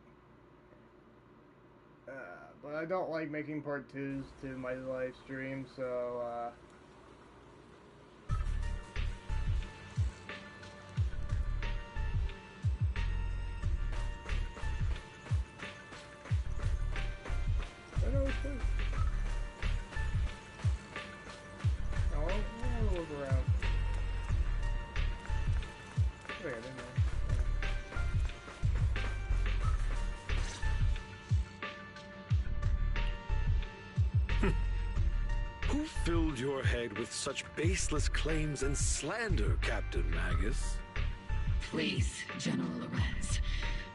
But I don't like making part 2s to my live stream, so, I know it's good. I'll look around. Oh, yeah, I didn't know. Who filled your head with such baseless claims and slander, Captain Magus? Please, General Lorenz.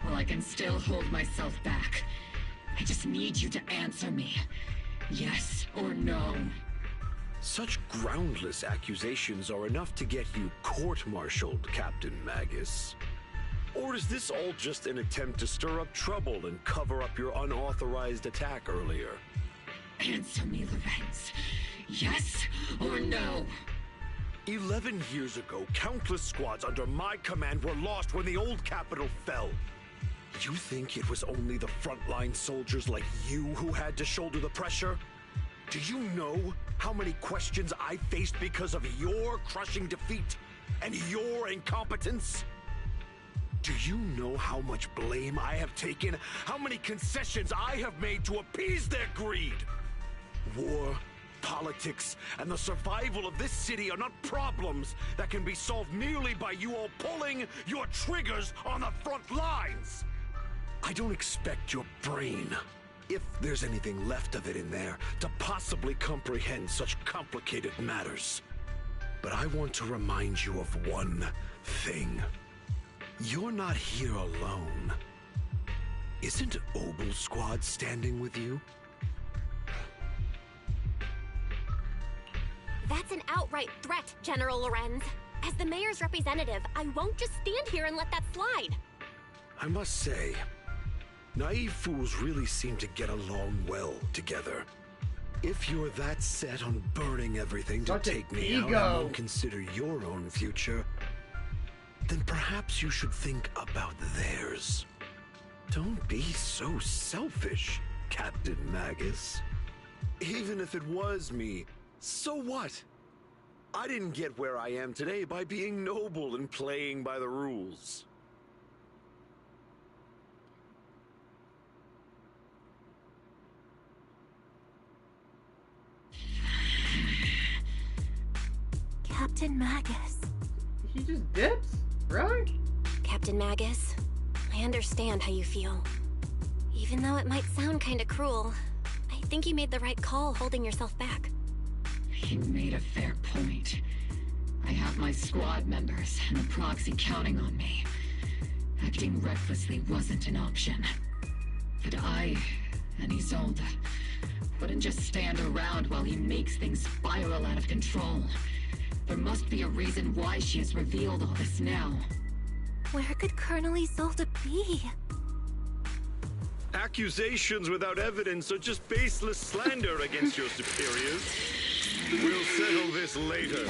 While I can still hold myself back, I just need you to answer me. Yes or no? Such groundless accusations are enough to get you court-martialed, Captain Magus. Or is this all just an attempt to stir up trouble and cover up your unauthorized attack earlier? Answer me, Lorenz. Yes or no? 11 years ago, countless squads under my command were lost when the old capital fell. You think it was only the frontline soldiers like you who had to shoulder the pressure? Do you know how many questions I faced because of your crushing defeat and your incompetence? Do you know how much blame I have taken? How many concessions I have made to appease their greed? War, politics, and the survival of this city are not problems that can be solved merely by you all pulling your triggers on the front lines. I don't expect your brain, if there's anything left of it in there, to possibly comprehend such complicated matters. But I want to remind you of one thing. You're not here alone. Isn't Obel Squad standing with you? That's an outright threat, General Lorenz. As the mayor's representative, I won't just stand here and let that slide. I must say, naive fools really seem to get along well together. If you're that set on burning everything to take me out and won't consider your own future, then perhaps you should think about theirs. Don't be so selfish, Captain Magus. Even if it was me, so what? I didn't get where I am today by being noble and playing by the rules. Captain Magus. He just dips? Really? Captain Magus, I understand how you feel. Even though it might sound kinda cruel, I think you made the right call holding yourself back. He made a fair point. I have my squad members and the proxy counting on me. Acting recklessly wasn't an option. But I and Isolde wouldn't just stand around while he makes things spiral out of control. There must be a reason why she has revealed all this now. Where could Colonel Isolde be? Accusations without evidence are just baseless slander against your superiors. We'll settle this later.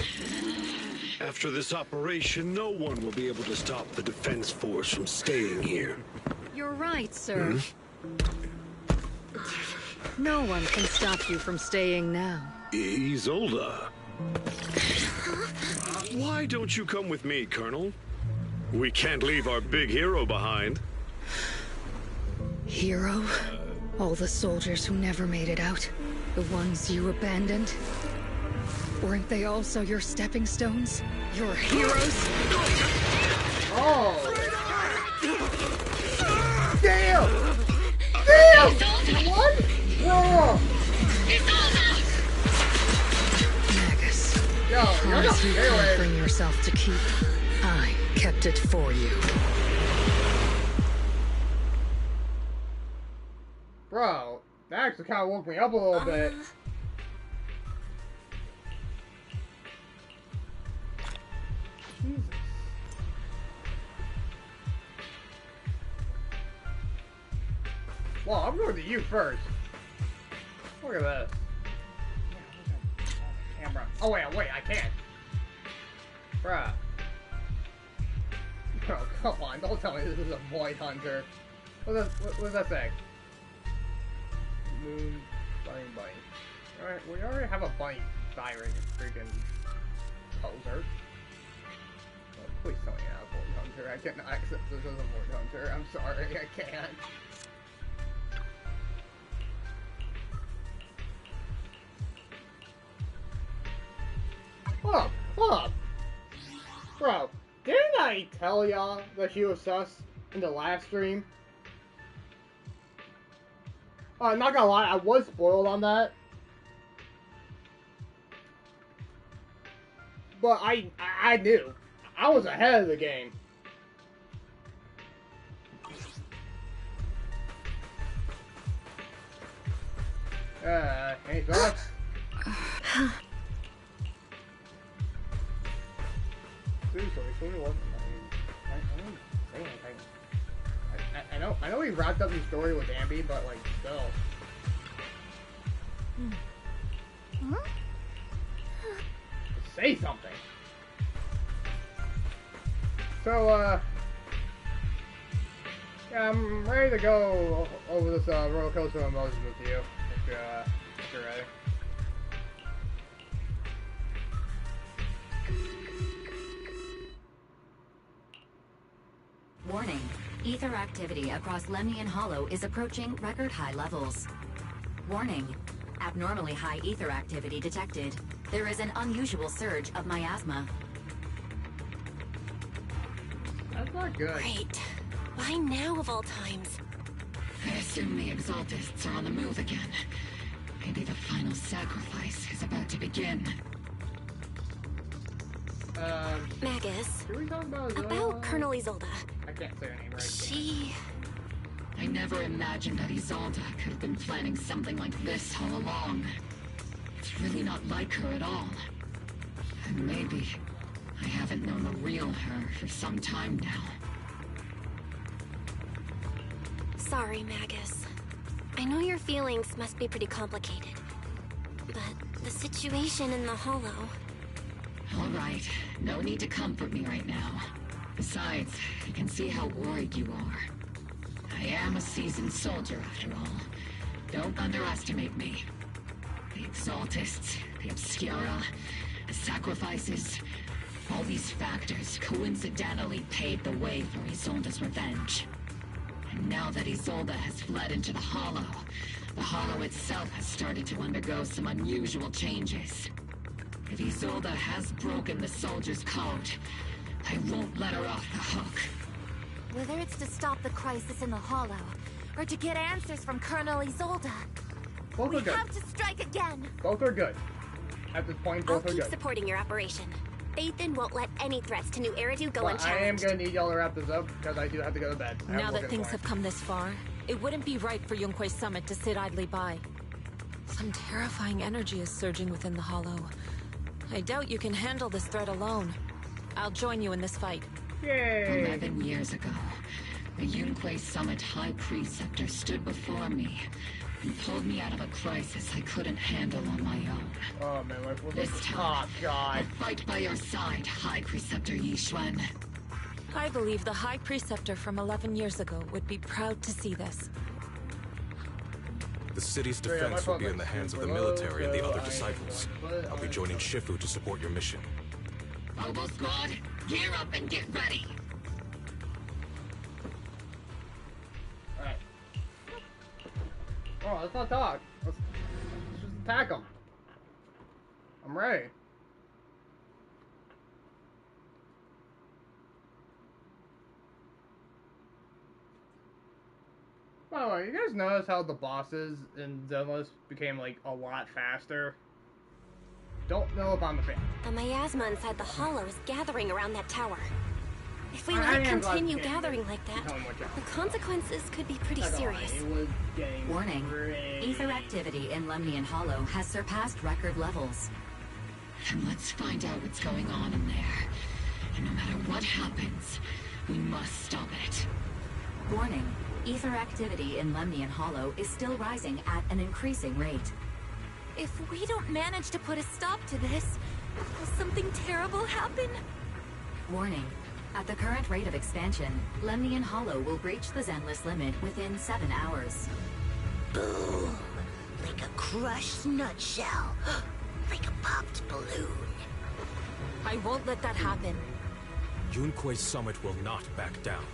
After this operation, no one will be able to stop the Defense Force from staying here. You're right, sir. No one can stop you from staying now. Isolde. Why don't you come with me, Colonel? We can't leave our big hero behind. Hero? All the soldiers who never made it out? The ones you abandoned? Weren't they also your stepping stones? Your heroes? Oh! Damn! Damn! What? Whoa! Magus, Yo, promise you can't bring yourself to keep. I kept it for you. Bro, that actually kind of woke me up a little bit. Jesus. Well, I'm going to you first. Look at this. Camera. Oh wait, I can't. Bruh. Bro, come on, don't tell me this is a Void Hunter. What does that say? Moon, bunny. Alright, we already have a bunny siren, freaking poser. Oh, please tell me you're not a Void Hunter. I cannot accept this as a Void Hunter. I'm sorry, I can't. Hold up. Bro, didn't I tell y'all that she was sus in the last stream? Not gonna lie, I was spoiled on that. But I knew. I was ahead of the game. Any thoughts? Seriously, Sony wasn't. I didn't say anything. I know he wrapped up his story with Ambi, but like still. Say something. So yeah, I'm ready to go over this roller coaster of emotions with you. If you're ready. Warning. Ether activity across Lemnian Hollow is approaching record high levels. Warning. Abnormally high ether activity detected. There is an unusual surge of miasma. That's not good. Great. Why now of all times? I assume the Exaltists are on the move again. Maybe the final sacrifice is about to begin. Magus, can we talk about Colonel Isolde. I can't say her name right. She... I never imagined that Isolde could have been planning something like this all along. It's really not like her at all. And maybe I haven't known the real her for some time now. Sorry, Magus. I know your feelings must be pretty complicated. But the situation in the Hollow... All right, no need to comfort me right now. Besides, I can see how worried you are. I am a seasoned soldier, after all. Don't underestimate me. The Exaltists, the Obscura, the sacrifices, all these factors coincidentally paved the way for Isolde's revenge. And now that Isolde has fled into the Hollow itself has started to undergo some unusual changes. If Isolde has broken the soldier's code, I won't let her off the hook. Whether it's to stop the crisis in the Hollow, or to get answers from Colonel Isolde, both we are good. have to strike again. Both are good. At this point, both are good. I'll keep supporting your operation. Phaethon won't let any threats to New Eridu go unchallenged. I am gonna need y'all to wrap this up because I do have to go to bed. Now that things have come this far, it wouldn't be right for Yunque's summit to sit idly by. Some terrifying energy is surging within the Hollow. I doubt you can handle this threat alone. I'll join you in this fight. Yay! 11 years ago, the Yunque Summit High Preceptor stood before me and pulled me out of a crisis I couldn't handle on my own. Oh man, like this time, I'll fight by your side, High Preceptor Yixuan. I believe the High Preceptor from 11 years ago would be proud to see this. The city's defense will be in the hands of the military and the other disciples. I'll be joining Shifu to support your mission. Mobile Squad, gear up and get ready! Alright. Oh, let's not talk. Let's just attack them. I'm ready. By the way, you guys notice how the bosses in Zenless became, like, a lot faster? Don't know if I'm a fan. The miasma inside the hollow is gathering around that tower. If we let it continue gathering like that, the consequences could be pretty serious. Warning. Ether activity in Lemnian Hollow has surpassed record levels. And let's find out what's going on in there. And no matter what happens, we must stop it. Warning. Ether activity in Lemnian Hollow is still rising at an increasing rate. If we don't manage to put a stop to this, will something terrible happen? Warning. At the current rate of expansion, Lemnian Hollow will breach the Zenless limit within 7 hours. Boom! Like a crushed nutshell. Like a popped balloon. I won't let that happen. Yunque Summit will not back down.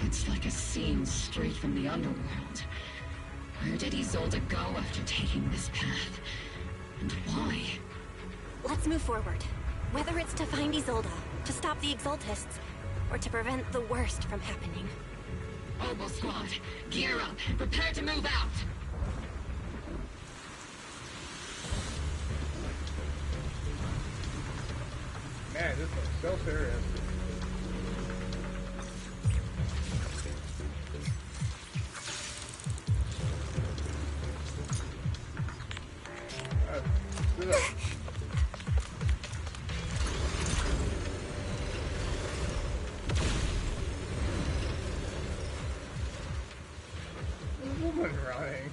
It's like a scene straight from the underworld. Where did Isolde go after taking this path? And why? Let's move forward. Whether it's to find Isolde, to stop the Exaltists, or to prevent the worst from happening. Mobile Squad, gear up and prepare to move out! Man, this looks so serious.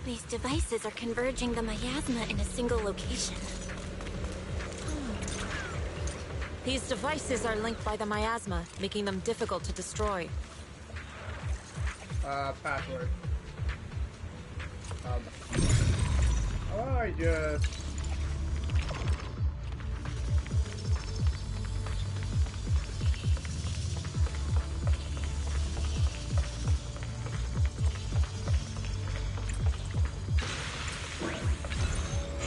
These devices are converging the miasma in a single location. These devices are linked by the miasma, making them difficult to destroy. Password. I just...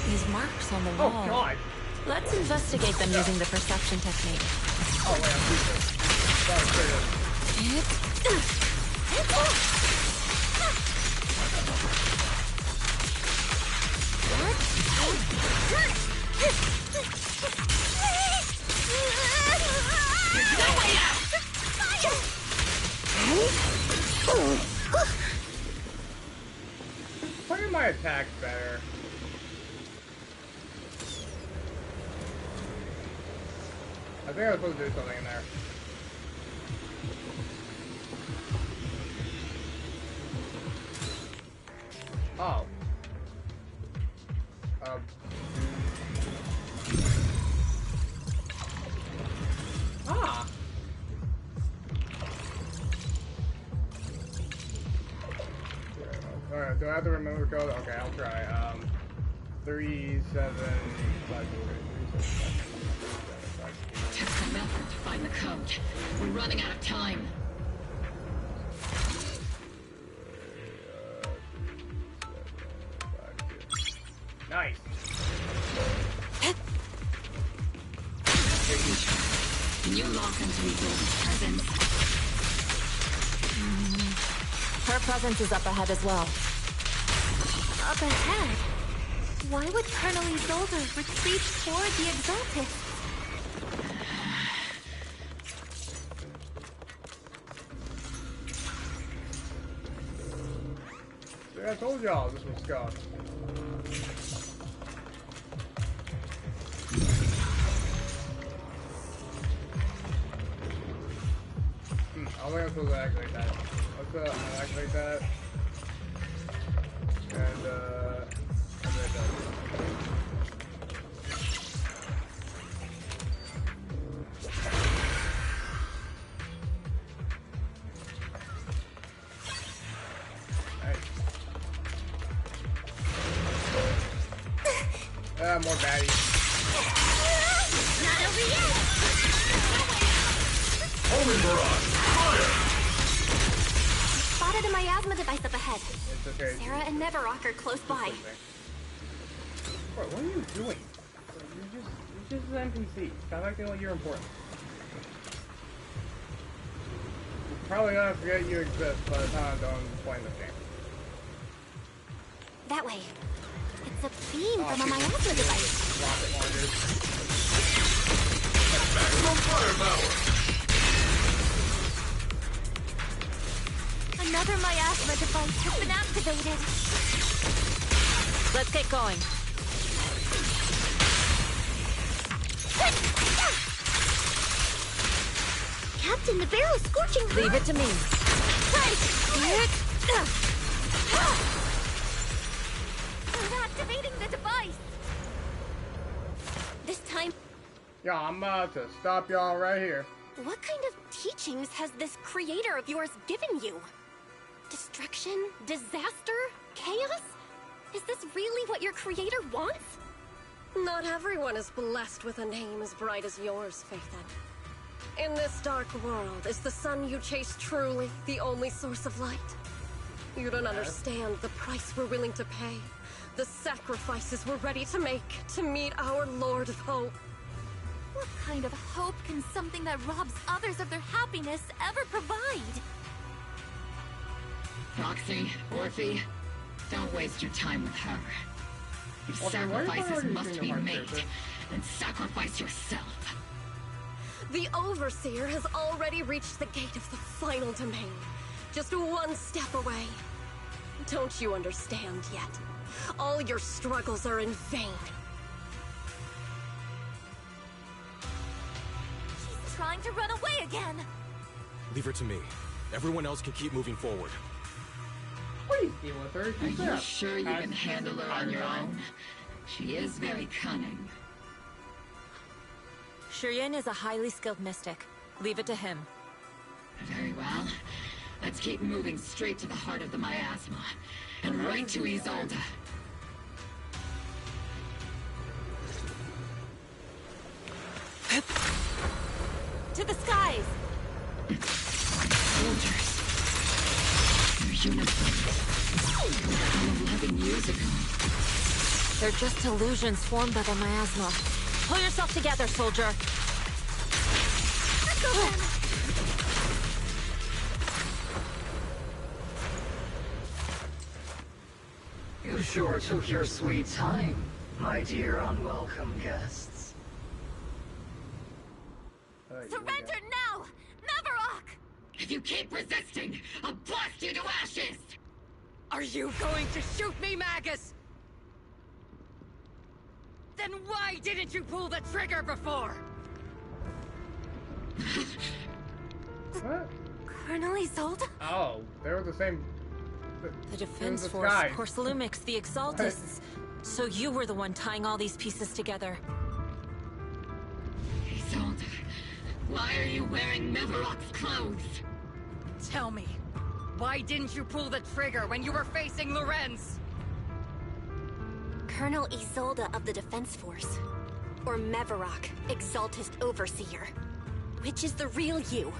These marks on the wall. Oh, God! Let's investigate them using the perception technique. Oh, wait, I'm stupid. That was triggered. Playing my attacks better. I think I was supposed to do something in there. Oh. Ah. Alright, do I have to remember code? Okay, I'll try. 3, 7, 5, 3, 7, 5. Took some effort to find the code. We're running out of time. Nice. Can you lock into Isolde's presence? Her presence is up ahead as well. Up ahead? Why would Colonel Isolde retreat toward the Exaltists? See, I told y'all this was Scott. I don't think I'm supposed to act like that. I'm gonna act like that. And, I'm gonna do. More baddies. Not over yet! Homing barrage! Fire! Spotted a miasma device up ahead. It's okay. Sarah and Neverrock are close by. Bro, what are you doing? You're just an NPC. Stop acting like you're important. You're probably gonna forget you exist by the time I'm done playing this game. That way. It's a beam from a miasma device. Rocket launchers. Maximum firepower! Another miasma device has been activated. Let's get going. Captain, the barrel's scorching hot. Leave it to me. We're activating the device. This time... Yeah, I'm about to stop y'all right here. What kind of teachings has this creator of yours given you? Destruction? Disaster? Chaos? Is this really what your creator wants? Not everyone is blessed with a name as bright as yours, Phaethon. In this dark world, is the sun you chase truly the only source of light? You don't understand the price we're willing to pay, the sacrifices we're ready to make to meet our Lord of Hope. What kind of hope can something that robs others of their happiness ever provide? Proxy, Orphe, don't waste your time with her. If sacrifices must be made, then sacrifice yourself. The Overseer has already reached the gate of the final domain. Just one step away. Don't you understand yet? All your struggles are in vain. She's trying to run away again. Leave her to me. Everyone else can keep moving forward. Please deal with her. Are you sure you can handle her on your own? She is very cunning. Chillin is a highly skilled mystic. Leave it to him. Very well. Let's keep moving straight to the heart of the miasma. And right to Isolde. To the skies! Soldiers. Their uniforms. From 11 years ago. They're just illusions formed by the miasma. Pull yourself together, soldier. You sure took your sweet time, my dear unwelcome guests. Surrender now! Neverrock! If you keep resisting, I'll blast you to ashes! Are you going to shoot me, Magus? Then why didn't you pull the trigger before? What? Colonel Isolde? Oh, they were the same. The Defense Force, Corsalumix, the Exaltists. So you were the one tying all these pieces together. Isolde, why are you wearing Neverrock's clothes? Tell me, why didn't you pull the trigger when you were facing Lorenz? Colonel Isolde of the Defense Force. Or Neverrock, Exaltist Overseer. Which is the real you?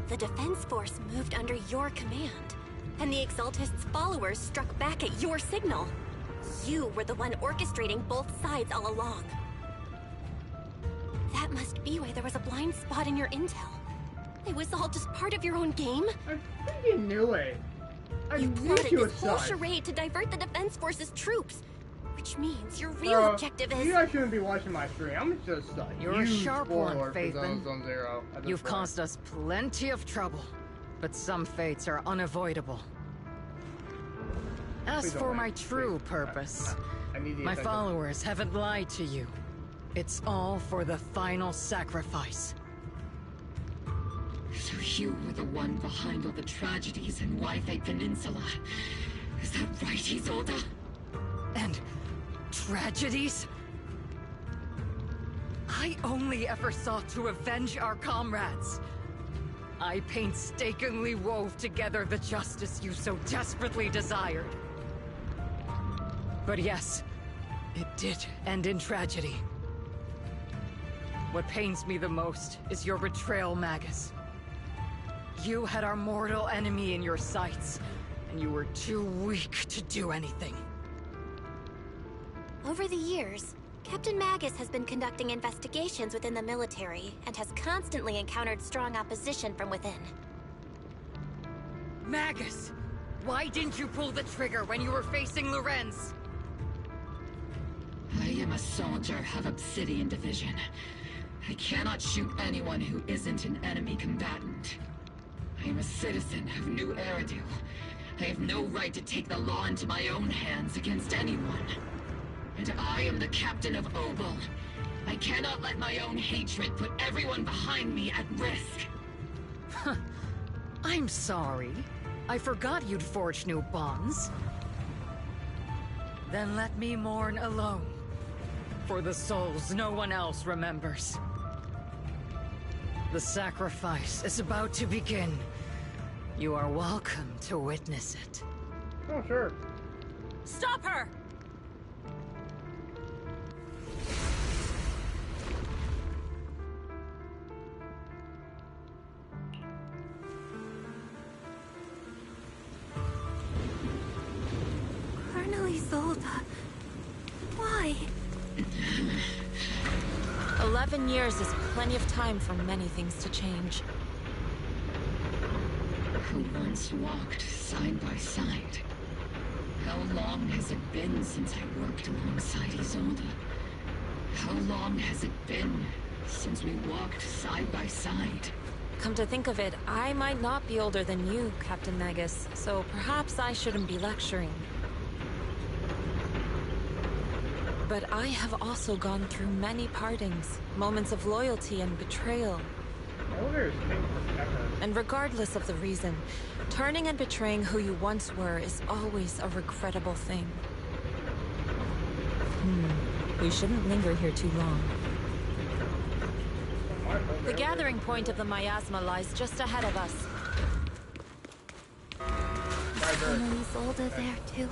The Defense Force moved under your command, and the Exaltist's followers struck back at your signal. You were the one orchestrating both sides all along. That must be why there was a blind spot in your intel. It was all just part of your own game? I think you knew it. You plotted this whole charade to divert the Defense Force's troops. Which means your real objective is... You guys shouldn't be watching my stream. I'm just You're a sharp one, Zenless Zone Zero. You've caused us plenty of trouble, but some fates are unavoidable. As for my true purpose, my followers haven't lied to you. It's all for the final sacrifice. So you were the one behind all the tragedies in Wi-Fi Peninsula. Is that right, Isolde? And tragedies? I only ever sought to avenge our comrades. I painstakingly wove together the justice you so desperately desired. But yes, it did end in tragedy. What pains me the most is your betrayal, Magus. You had our mortal enemy in your sights, and you were too weak to do anything. Over the years, Captain Magus has been conducting investigations within the military and has constantly encountered strong opposition from within. Magus! Why didn't you pull the trigger when you were facing Lorenz? I am a soldier of Obsidian Division. I cannot shoot anyone who isn't an enemy combatant. I am a citizen of New Eridu. I have no right to take the law into my own hands against anyone. And I am the captain of Obel. I cannot let my own hatred put everyone behind me at risk. I'm sorry. I forgot you'd forged new bonds. Then let me mourn alone. For the souls no one else remembers. The sacrifice is about to begin. You are welcome to witness it. Oh, sure. Stop her! Colonel Isolde. Why? 11 years is plenty of time for many things to change. Who once walked side by side? How long has it been since I worked alongside Isolde? How long has it been since we walked side by side? Come to think of it, I might not be older than you, Captain Magus, so perhaps I shouldn't be lecturing. But I have also gone through many partings, moments of loyalty and betrayal. And regardless of the reason, turning and betraying who you once were is always a regrettable thing. We shouldn't linger here too long. The gathering point of the miasma lies just ahead of us. Is Colonel Isolde there too?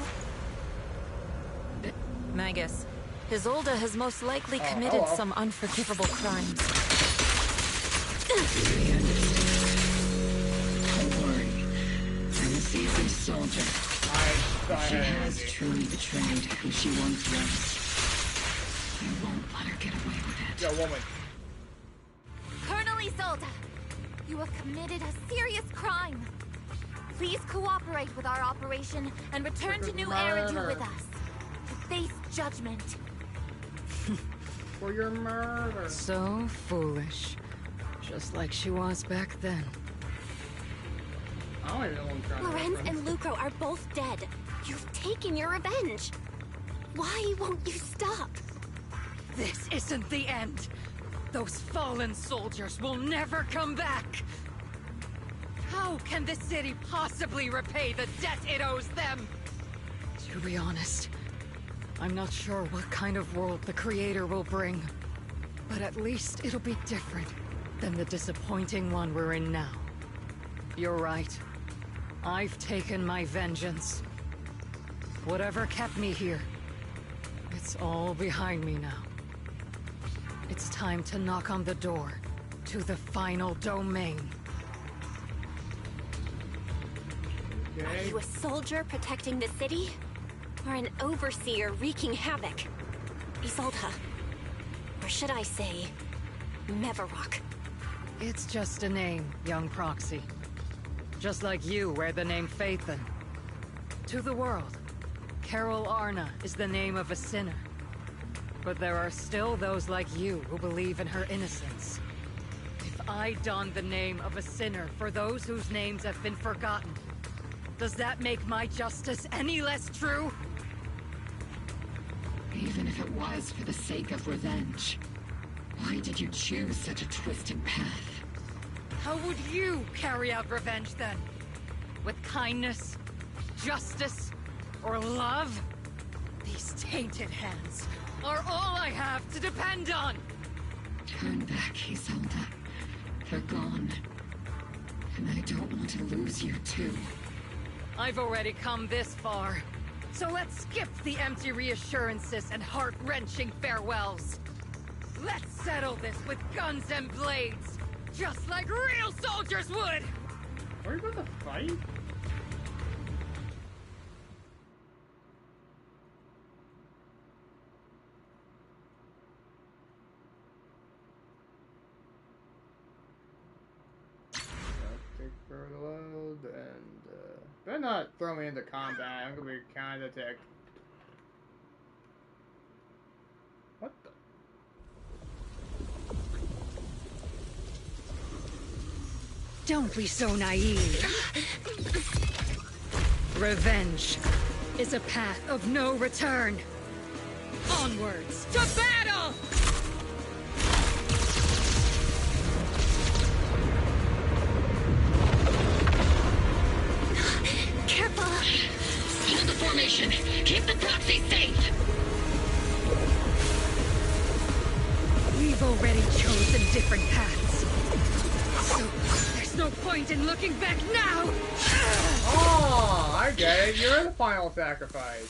Magus, Isolde has most likely committed some unforgivable crimes. Don't worry. I'm a seasoned soldier. If she has truly betrayed who she once was, I won't let her get away with it. Yo, woman. Colonel Isolde, you have committed a serious crime. Please cooperate with our operation and return to New Eridu with us to face judgment. For your murder. So foolish. Just like she was back then. I don't even know what I'm trying to Lorenz reference. and Lucro are both dead. You've taken your revenge. Why won't you stop? This isn't the end. Those fallen soldiers will never come back. How can the city possibly repay the debt it owes them? To be honest, I'm not sure what kind of world the Creator will bring. But at least it'll be different than the disappointing one we're in now. You're right. I've taken my vengeance. Whatever kept me here, it's all behind me now. It's time to knock on the door to the final domain. Are you a soldier protecting the city? Or an overseer wreaking havoc? Isolde. Or should I say, Mevarok? It's just a name, young proxy. Just like you wear the name Phaethon. To the world, Carol Arna is the name of a sinner. But there are still those like you who believe in her innocence. If I don the name of a sinner for those whose names have been forgotten, does that make my justice any less true? Even if it was for the sake of revenge, why did you choose such a twisted path? How would you carry out revenge then? With kindness, justice, or love? These tainted hands are all I have to depend on! Turn back, Isolde. They're gone. And I don't want to lose you, too. I've already come this far. So let's skip the empty reassurances and heart-wrenching farewells. Let's settle this with guns and blades, just like real soldiers would! Are you about to fight? Load and better not throw me into combat. I'm gonna be kind of ticked. What the? Don't be so naive. Revenge is a path of no return. Onwards to battle! Careful! Hold the formation! Keep the proxy safe! We've already chosen different paths. So, there's no point in looking back now! Oh, I get it. You're the final sacrifice.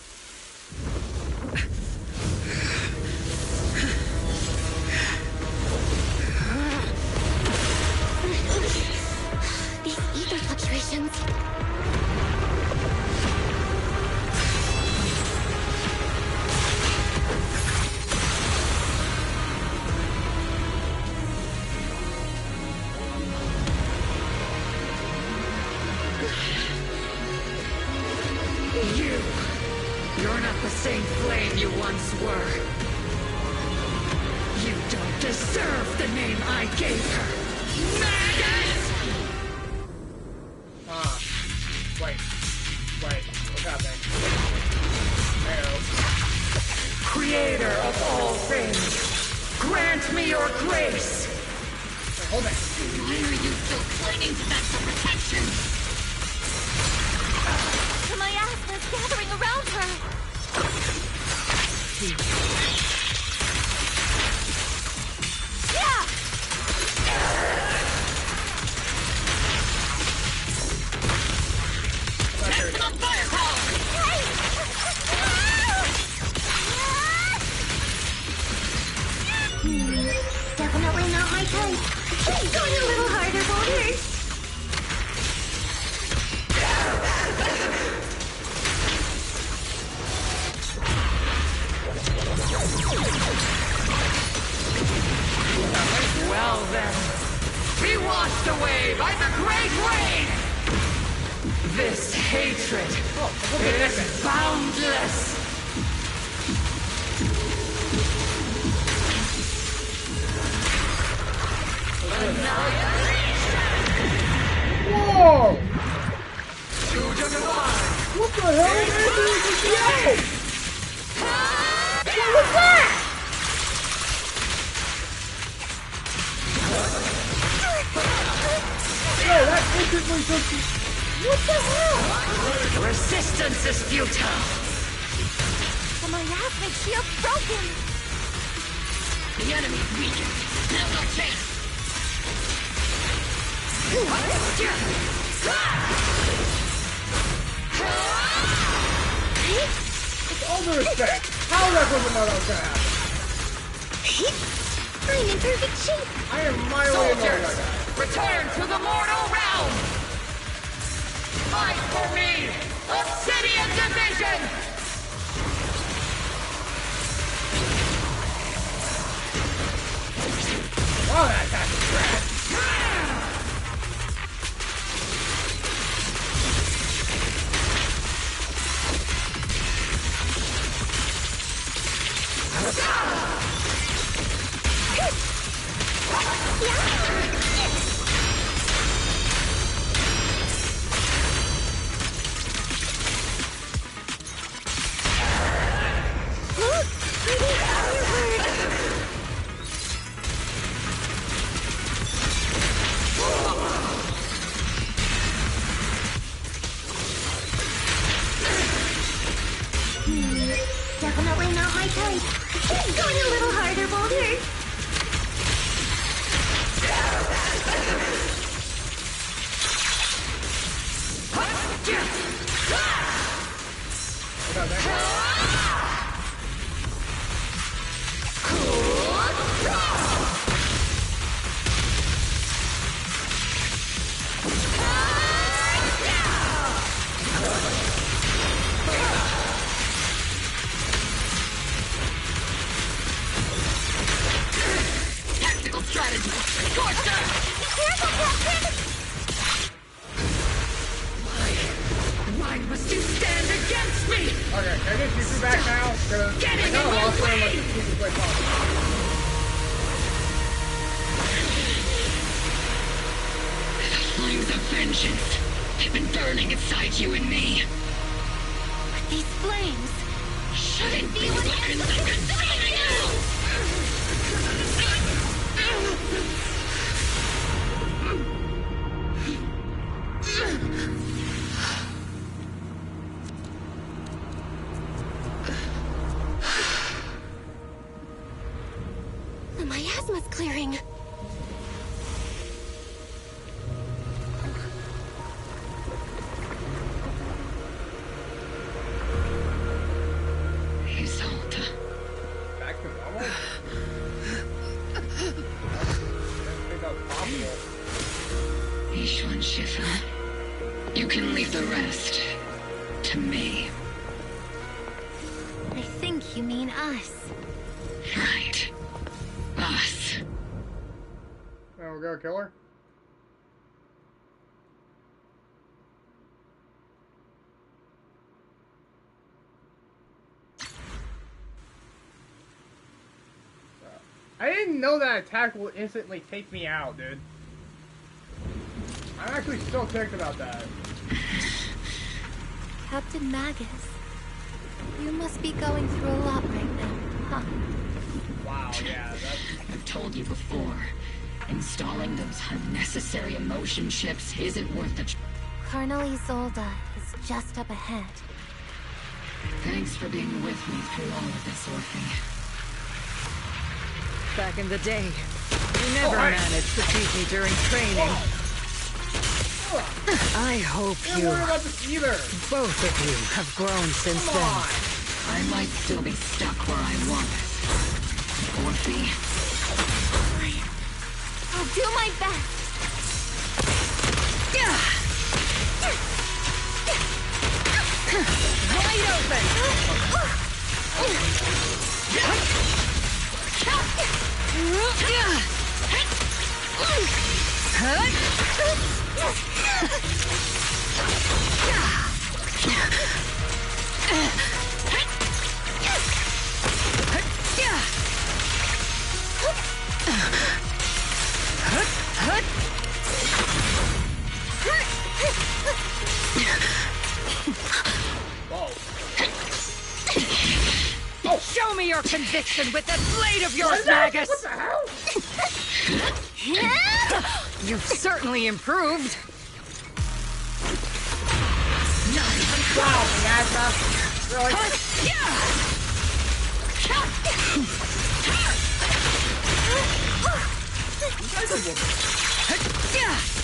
These ether fluctuations. You're not the same flame you once were. You don't deserve the name I gave her. Maggot! Wait, what's happening? Creator of all things, grant me your grace! Wait, hold it. Why are you still clinging to that for protection? The miasma's gathering around her! Yeah! Maximum firepower! Definitely not my type. Going a little harder won't hurt. Well then, be washed away by the great rain! This hatred is boundless! Whoa! What the hell is this? What was that? Yo, that instantly took you. What the hell? Resistance is futile! The miasmic shield's broken! The enemy's weakened. Now no chance! With all due respect, how the heck was it know that was gonna happen? I'm in perfect shape. I am mildly annoyed by that. Return to the mortal realm! Fight for me! Obsidian Division! Wow, that attack is trash. strategy. Torture! Careful, Captain! Why must you stand against me? Okay, can I get Fufu back now? Get I in got my lost way! there unless it's Fufu's way possible. The flames of vengeance have been burning inside you and me. But these flames Shouldn't be weapons of consuming you! The miasma's clearing. Isolde. Back to normal? I didn't think that was possible. Ishwan Shifa. You can leave the rest to me. I think you mean us. Right. Us. Now we're gonna kill her? I didn't know that attack will instantly take me out, dude. I'm actually still ticked about that. Captain Magus, you must be going through a lot right now, huh? Wow, yeah, that's... I've told you before. Installing those unnecessary emotion chips isn't worth the Colonel Isolde is just up ahead. Thanks for being with me through all of this, Orphe. Back in the day, you never managed to beat me during training. I hope you, both of you, have grown since then. I might still be stuck where I was. Orphe. I'll do my best. Wide open! Oh, show me your conviction with that blade of yours, Magus! What the hell? You've certainly improved. Wow, Miasma. Really?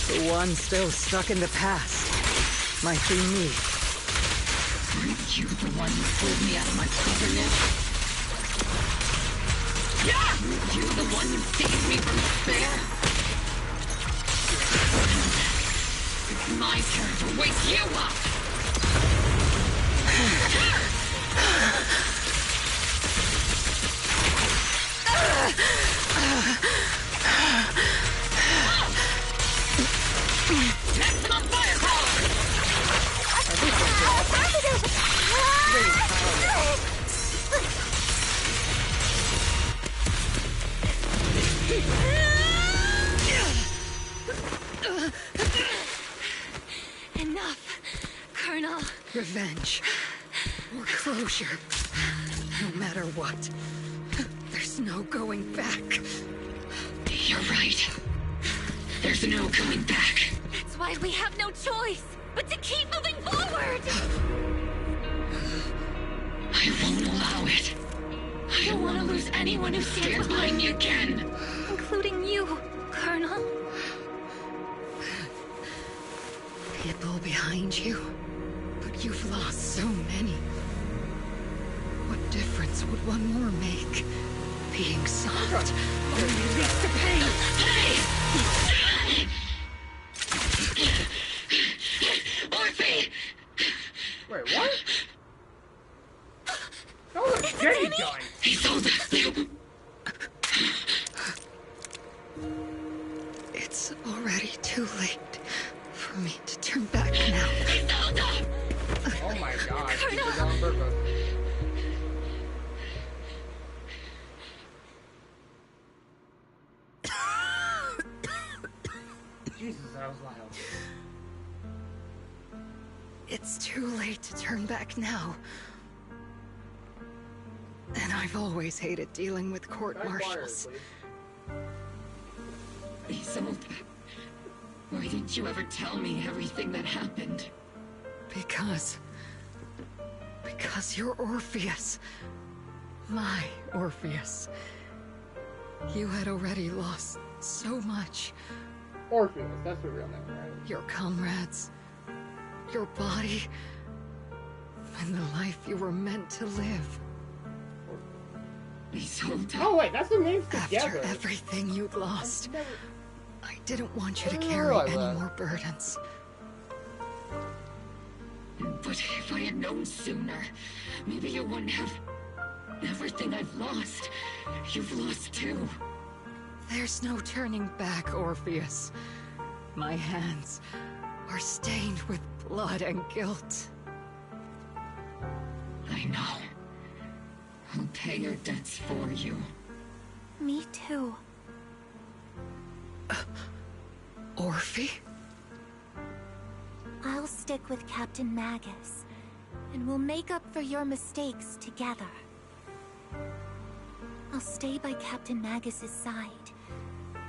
The one still stuck in the past might be me. Aren't you the one who pulled me out of my wilderness? Aren't you the one who saved me from despair? It's my turn to wake you up! Maximum firepower! Enough, Colonel. Revenge. Or closure. No matter what. There's no going back. You're right. There's no going back. That's why we have no choice but to keep moving forward. I won't allow it. I don't want to lose anyone who stands behind me again. Including you, Colonel. People behind you. But you've lost so many. What difference would one more make? Being soft only leads to pain. Orphe! Wait, what? That was a Jenny gun! He sold us. It's already too late for me to turn back now. Oh my god, she did it on purpose. Jesus, that was loud. It's too late to turn back now. And I've always hated dealing with court-martials. Isolde, why didn't you ever tell me everything that happened? Because you're Orpheus. My Orpheus. You had already lost so much. Orpheus, that's the real name, right? Your comrades, your body, and the life you were meant to live. Isolde. Oh wait, that's the names together. After everything you'd lost, I didn't want you to carry any more burdens. But if I had known sooner, maybe you wouldn't have... Everything I've lost, you've lost too. There's no turning back, Orpheus. My hands are stained with blood and guilt. I know. I'll pay your debts for you. Me too. Orphe? I'll stick with Captain Magus, and we'll make up for your mistakes together. I'll stay by Captain Magus's side.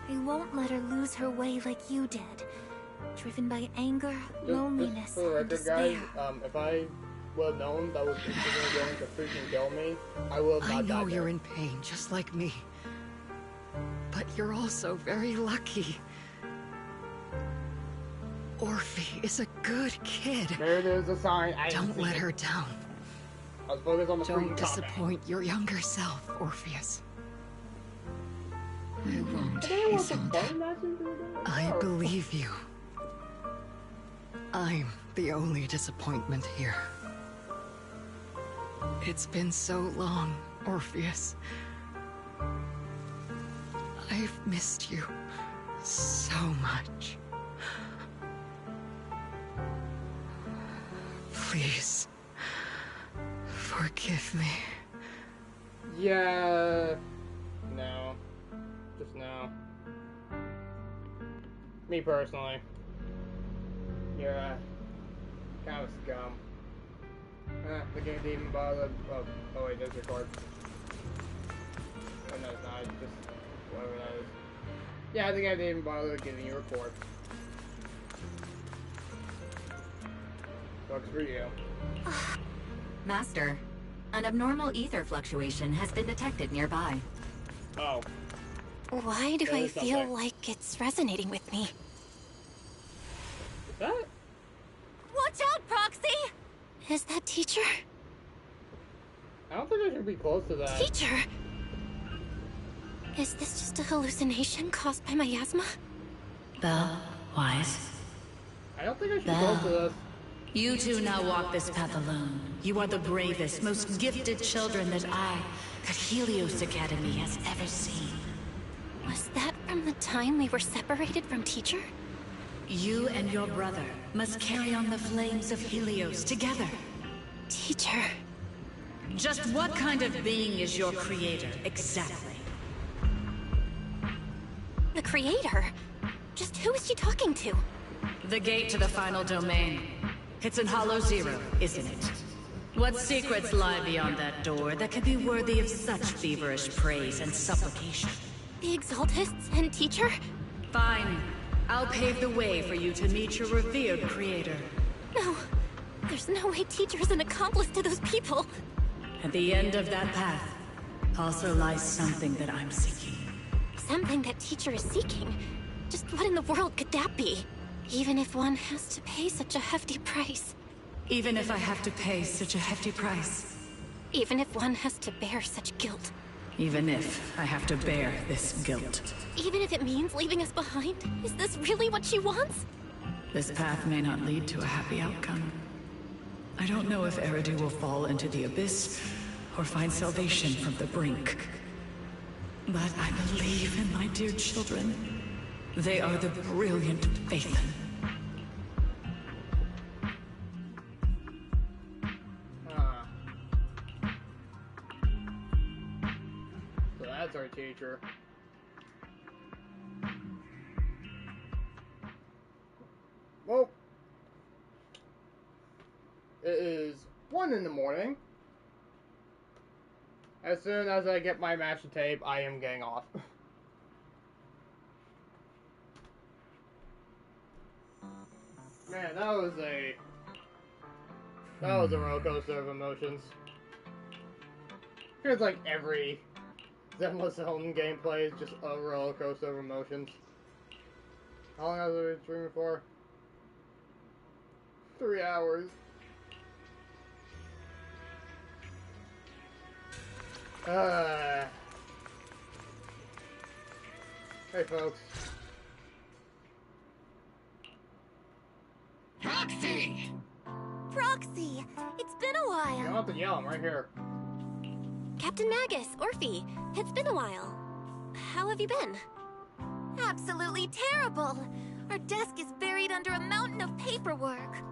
I won't let her lose her way like you did, driven by anger, loneliness, and despair. Guys, if I would have known that was going to freaking kill me, I would have not died. I know you're in pain, just like me. But you're also very lucky. Orphe is a good kid. There it is, a sign. Don't let her down. I was focused on the Don't disappoint your younger self, Orpheus. I won't. I believe you. I'm the only disappointment here. It's been so long, Orpheus. I've missed you so much. Please, forgive me. Yeah. No. Just no. Me personally. You're a kind of scum. The game didn't even bother. Oh wait, there's your card. Oh no, it's not. It's just whatever that is. Yeah, the game didn't even bother giving you a report. Sucks for you. Master, an abnormal ether fluctuation has been detected nearby. Oh. Why do I feel like it's resonating with me? Is that? Watch out, Proxy! Is that teacher? I don't think I should be close to that. Teacher! Is this just a hallucination caused by miasma? Belle, Wise. I don't think I should be close to this. You two now walk this path alone. You are the bravest, most gifted children that Helios Academy has ever seen. Was that from the time we were separated from teacher? You and your brother must carry on the flames of Helios together. Teacher. Just what kind of being is your creator, exactly? The creator? Just who is she talking to? The gate to the final domain. It's in Hollow Zero, isn't it? What secrets lie beyond that door that could be worthy of such feverish praise and supplication? The Exaltists and teacher? Fine. I'll pave the way for you to meet your revered creator. No. There's no way teacher is an accomplice to those people. At the end of that path also lies something that I'm seeking. Something that teacher is seeking? Just what in the world could that be? Even if one has to pay such a hefty price. Even if I have to pay such a hefty price. Even if one has to bear such guilt. Even if I have to bear this guilt. Even if it means leaving us behind? Is this really what she wants? This path may not lead to a happy outcome. I don't know if Eridu will fall into the abyss or find salvation from the brink. But I believe in my dear children. They are the brilliant Phaethon. So that's our teacher. Well, it is 1 in the morning. As soon as I get my master tape, I am getting off. Man, that was a roller coaster of emotions. Feels like every Zenless Zone gameplay is just a roller coaster of emotions. How long have I been streaming for? 3 hours. Hey folks. Proxy! Proxy! It's been a while. You don't have to yell, I'm right here. Captain Magus, Orphe, it's been a while. How have you been? Absolutely terrible. Our desk is buried under a mountain of paperwork.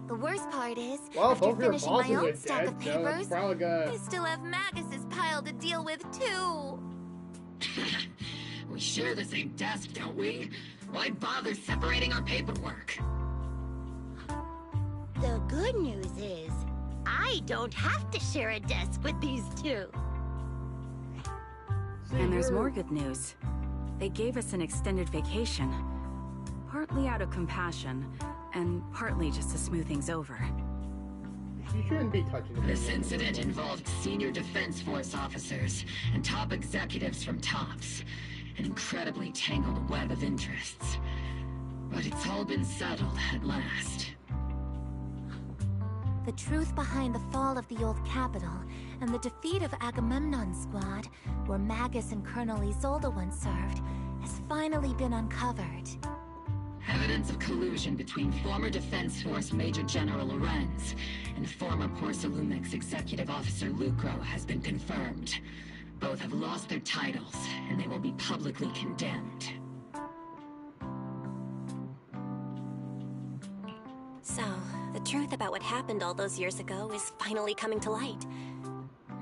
The worst part is, after finishing my own stack of papers, I still have Magus's pile to deal with too. We share the same desk, don't we? Why bother separating our paperwork? The good news is, I don't have to share a desk with these two. And there's more good news. They gave us an extended vacation. Partly out of compassion, and partly just to smooth things over. You shouldn't be touching it. This incident involved senior Defense Force officers and top executives from TOPS. An incredibly tangled web of interests. But it's all been settled at last. The truth behind the fall of the old capital and the defeat of Agamemnon's squad, where Magus and Colonel Isolde once served, has finally been uncovered. Evidence of collusion between former Defense Force Major General Lorenz and former Porcelumex Executive Officer Lucro has been confirmed. Both have lost their titles, and they will be publicly condemned. So, the truth about what happened all those years ago is finally coming to light.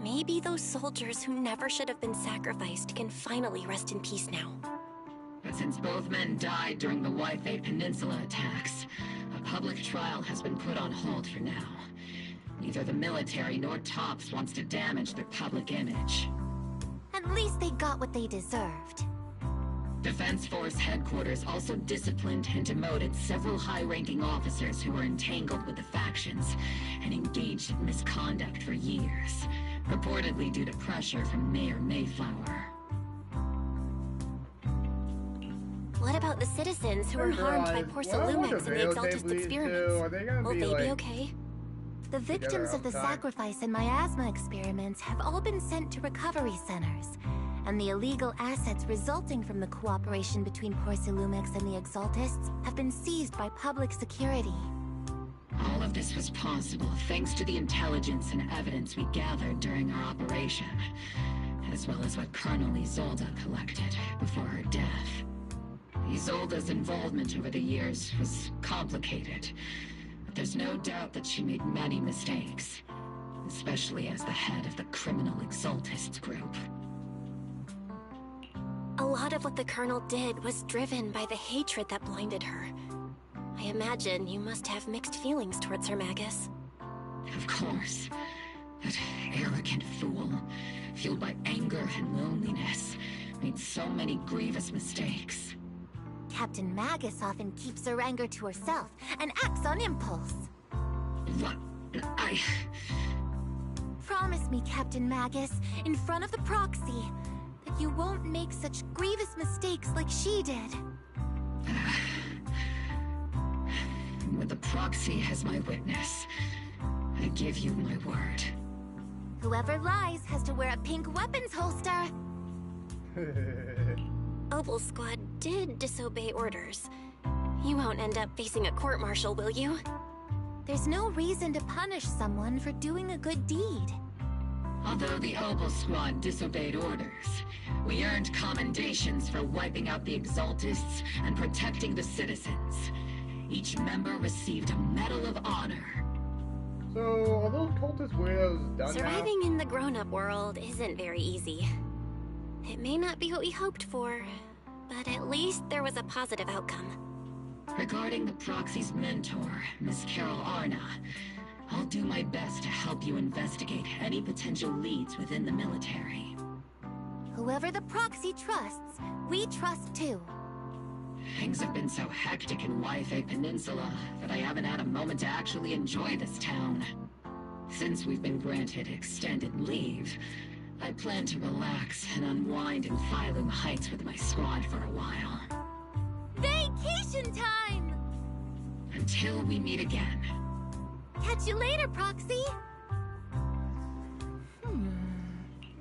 Maybe those soldiers who never should have been sacrificed can finally rest in peace now. But since both men died during the Waifei Peninsula attacks, a public trial has been put on hold for now. Neither the military nor TOPS wants to damage their public image. At least they got what they deserved. Defense Force headquarters also disciplined and demoted several high-ranking officers who were entangled with the factions and engaged in misconduct for years, reportedly due to pressure from Mayor Mayflower. What about the citizens who were harmed by Porcelumex in the Exaltist experiments? Will they be okay? The victims of the sacrifice and miasma experiments have all been sent to recovery centers, and the illegal assets resulting from the cooperation between Porcelumex and the Exaltists have been seized by public security. All of this was possible thanks to the intelligence and evidence we gathered during our operation, as well as what Colonel Isolde collected before her death. Isolde's involvement over the years was complicated, but there's no doubt that she made many mistakes, especially as the head of the criminal Exaltists group. A lot of what the Colonel did was driven by the hatred that blinded her. I imagine you must have mixed feelings towards her, Magus. Of course. That arrogant fool, fueled by anger and loneliness, made so many grievous mistakes. Captain Magus often keeps her anger to herself and acts on impulse. What? Promise me, Captain Magus, in front of the proxy, that you won't make such grievous mistakes like she did. With the proxy as my witness, I give you my word. Whoever lies has to wear a pink weapons holster. Opal Squad did disobey orders. You won't end up facing a court-martial, will you? There's no reason to punish someone for doing a good deed. Although the Opal Squad disobeyed orders, we earned commendations for wiping out the Exaltists and protecting the citizens. Each member received a Medal of Honor. So, are those cultist weirdos done Surviving in the grown-up world isn't very easy. It may not be what we hoped for, but at least there was a positive outcome. Regarding the Proxy's mentor, Miss Carol Arna, I'll do my best to help you investigate any potential leads within the military. Whoever the Proxy trusts, we trust too. Things have been so hectic in Wi-Fi Peninsula that I haven't had a moment to actually enjoy this town. Since we've been granted extended leave, I plan to relax and unwind in Phylum Heights with my squad for a while. Vacation time! Until we meet again. Catch you later, Proxy!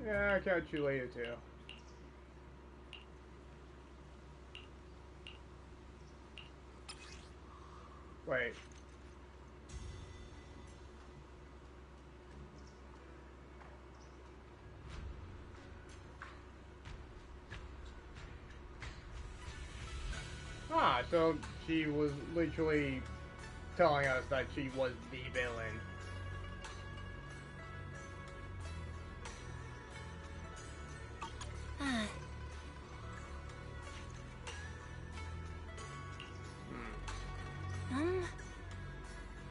Yeah, I'll catch you later too. Wait. Ah, so she was literally telling us that she was the villain.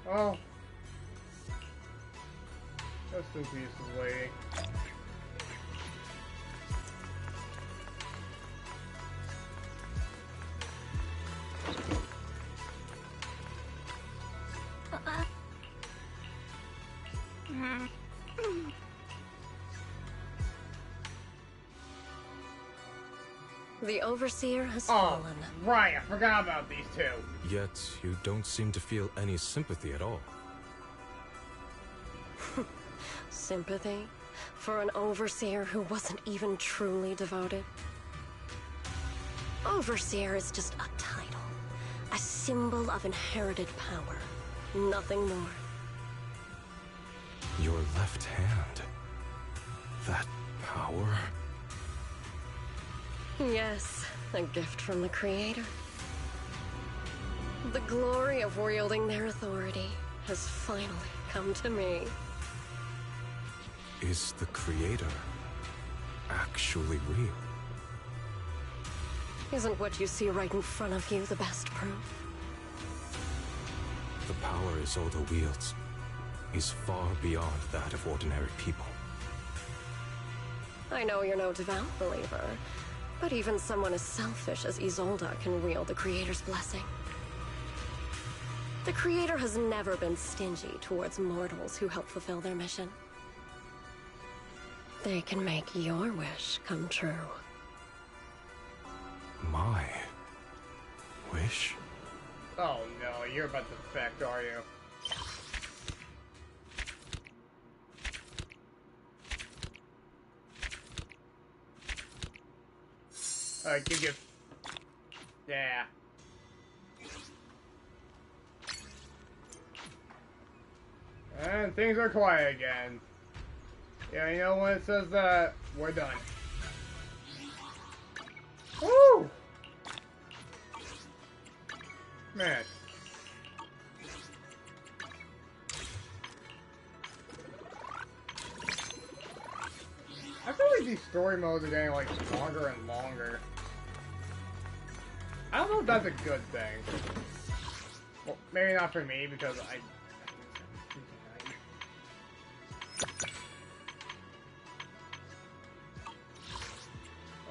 Oh. Just in peace is waiting. The Overseer has fallen. Right, I forgot about these two. Yet, you don't seem to feel any sympathy at all. Sympathy? For an Overseer who wasn't even truly devoted? Overseer is just a title. A symbol of inherited power. Nothing more. Your left hand. That power? Yes, a gift from the Creator. The glory of wielding their authority has finally come to me. Is the Creator actually real? Isn't what you see right in front of you the best proof? The power Isolde wields is far beyond that of ordinary people. I know you're no devout believer, but even someone as selfish as Isolde can wield the Creator's blessing. The Creator has never been stingy towards mortals who help fulfill their mission. They can make your wish come true. My wish? Oh no, you're about to defect, are you? Give. Yeah. And things are quiet again. Yeah, you know when it says that, we're done. Woo! Man. I feel like these story modes are getting like longer and longer. I don't know if that's a good thing. Well, maybe not for me because I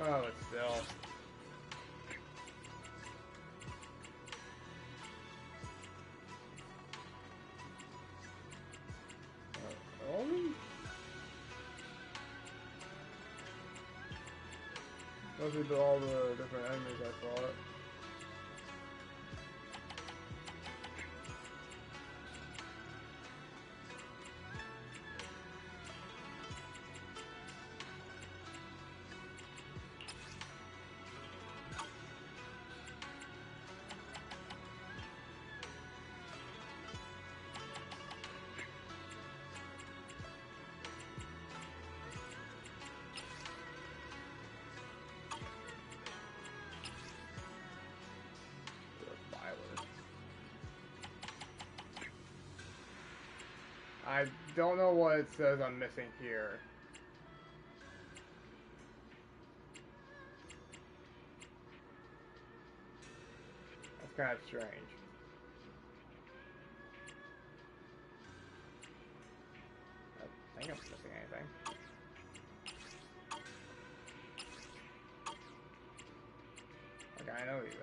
oh, but still. Those would be all the different enemies I fought. I don't know what it says I'm missing here. That's kind of strange. I think I'm missing anything. Okay, I know these enemies.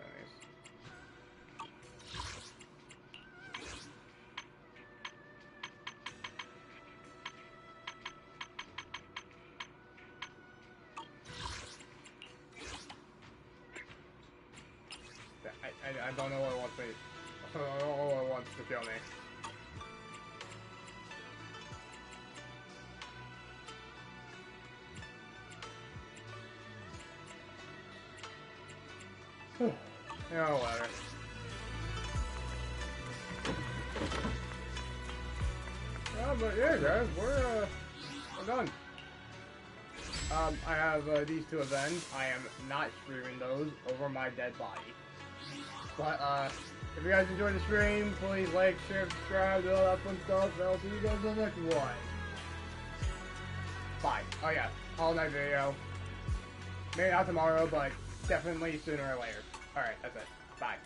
I don't know what it wants me. I don't know what it wants to kill me. Oh, whatever. Oh, but yeah, guys, we're done. I have these two events. I am not streaming those over my dead body. But if you guys enjoyed the stream, please like, share, subscribe, do all that fun stuff. And I'll see you guys in the next one. Bye. Oh yeah, all night video. Maybe not tomorrow, but definitely sooner or later. Alright, that's it. Bye.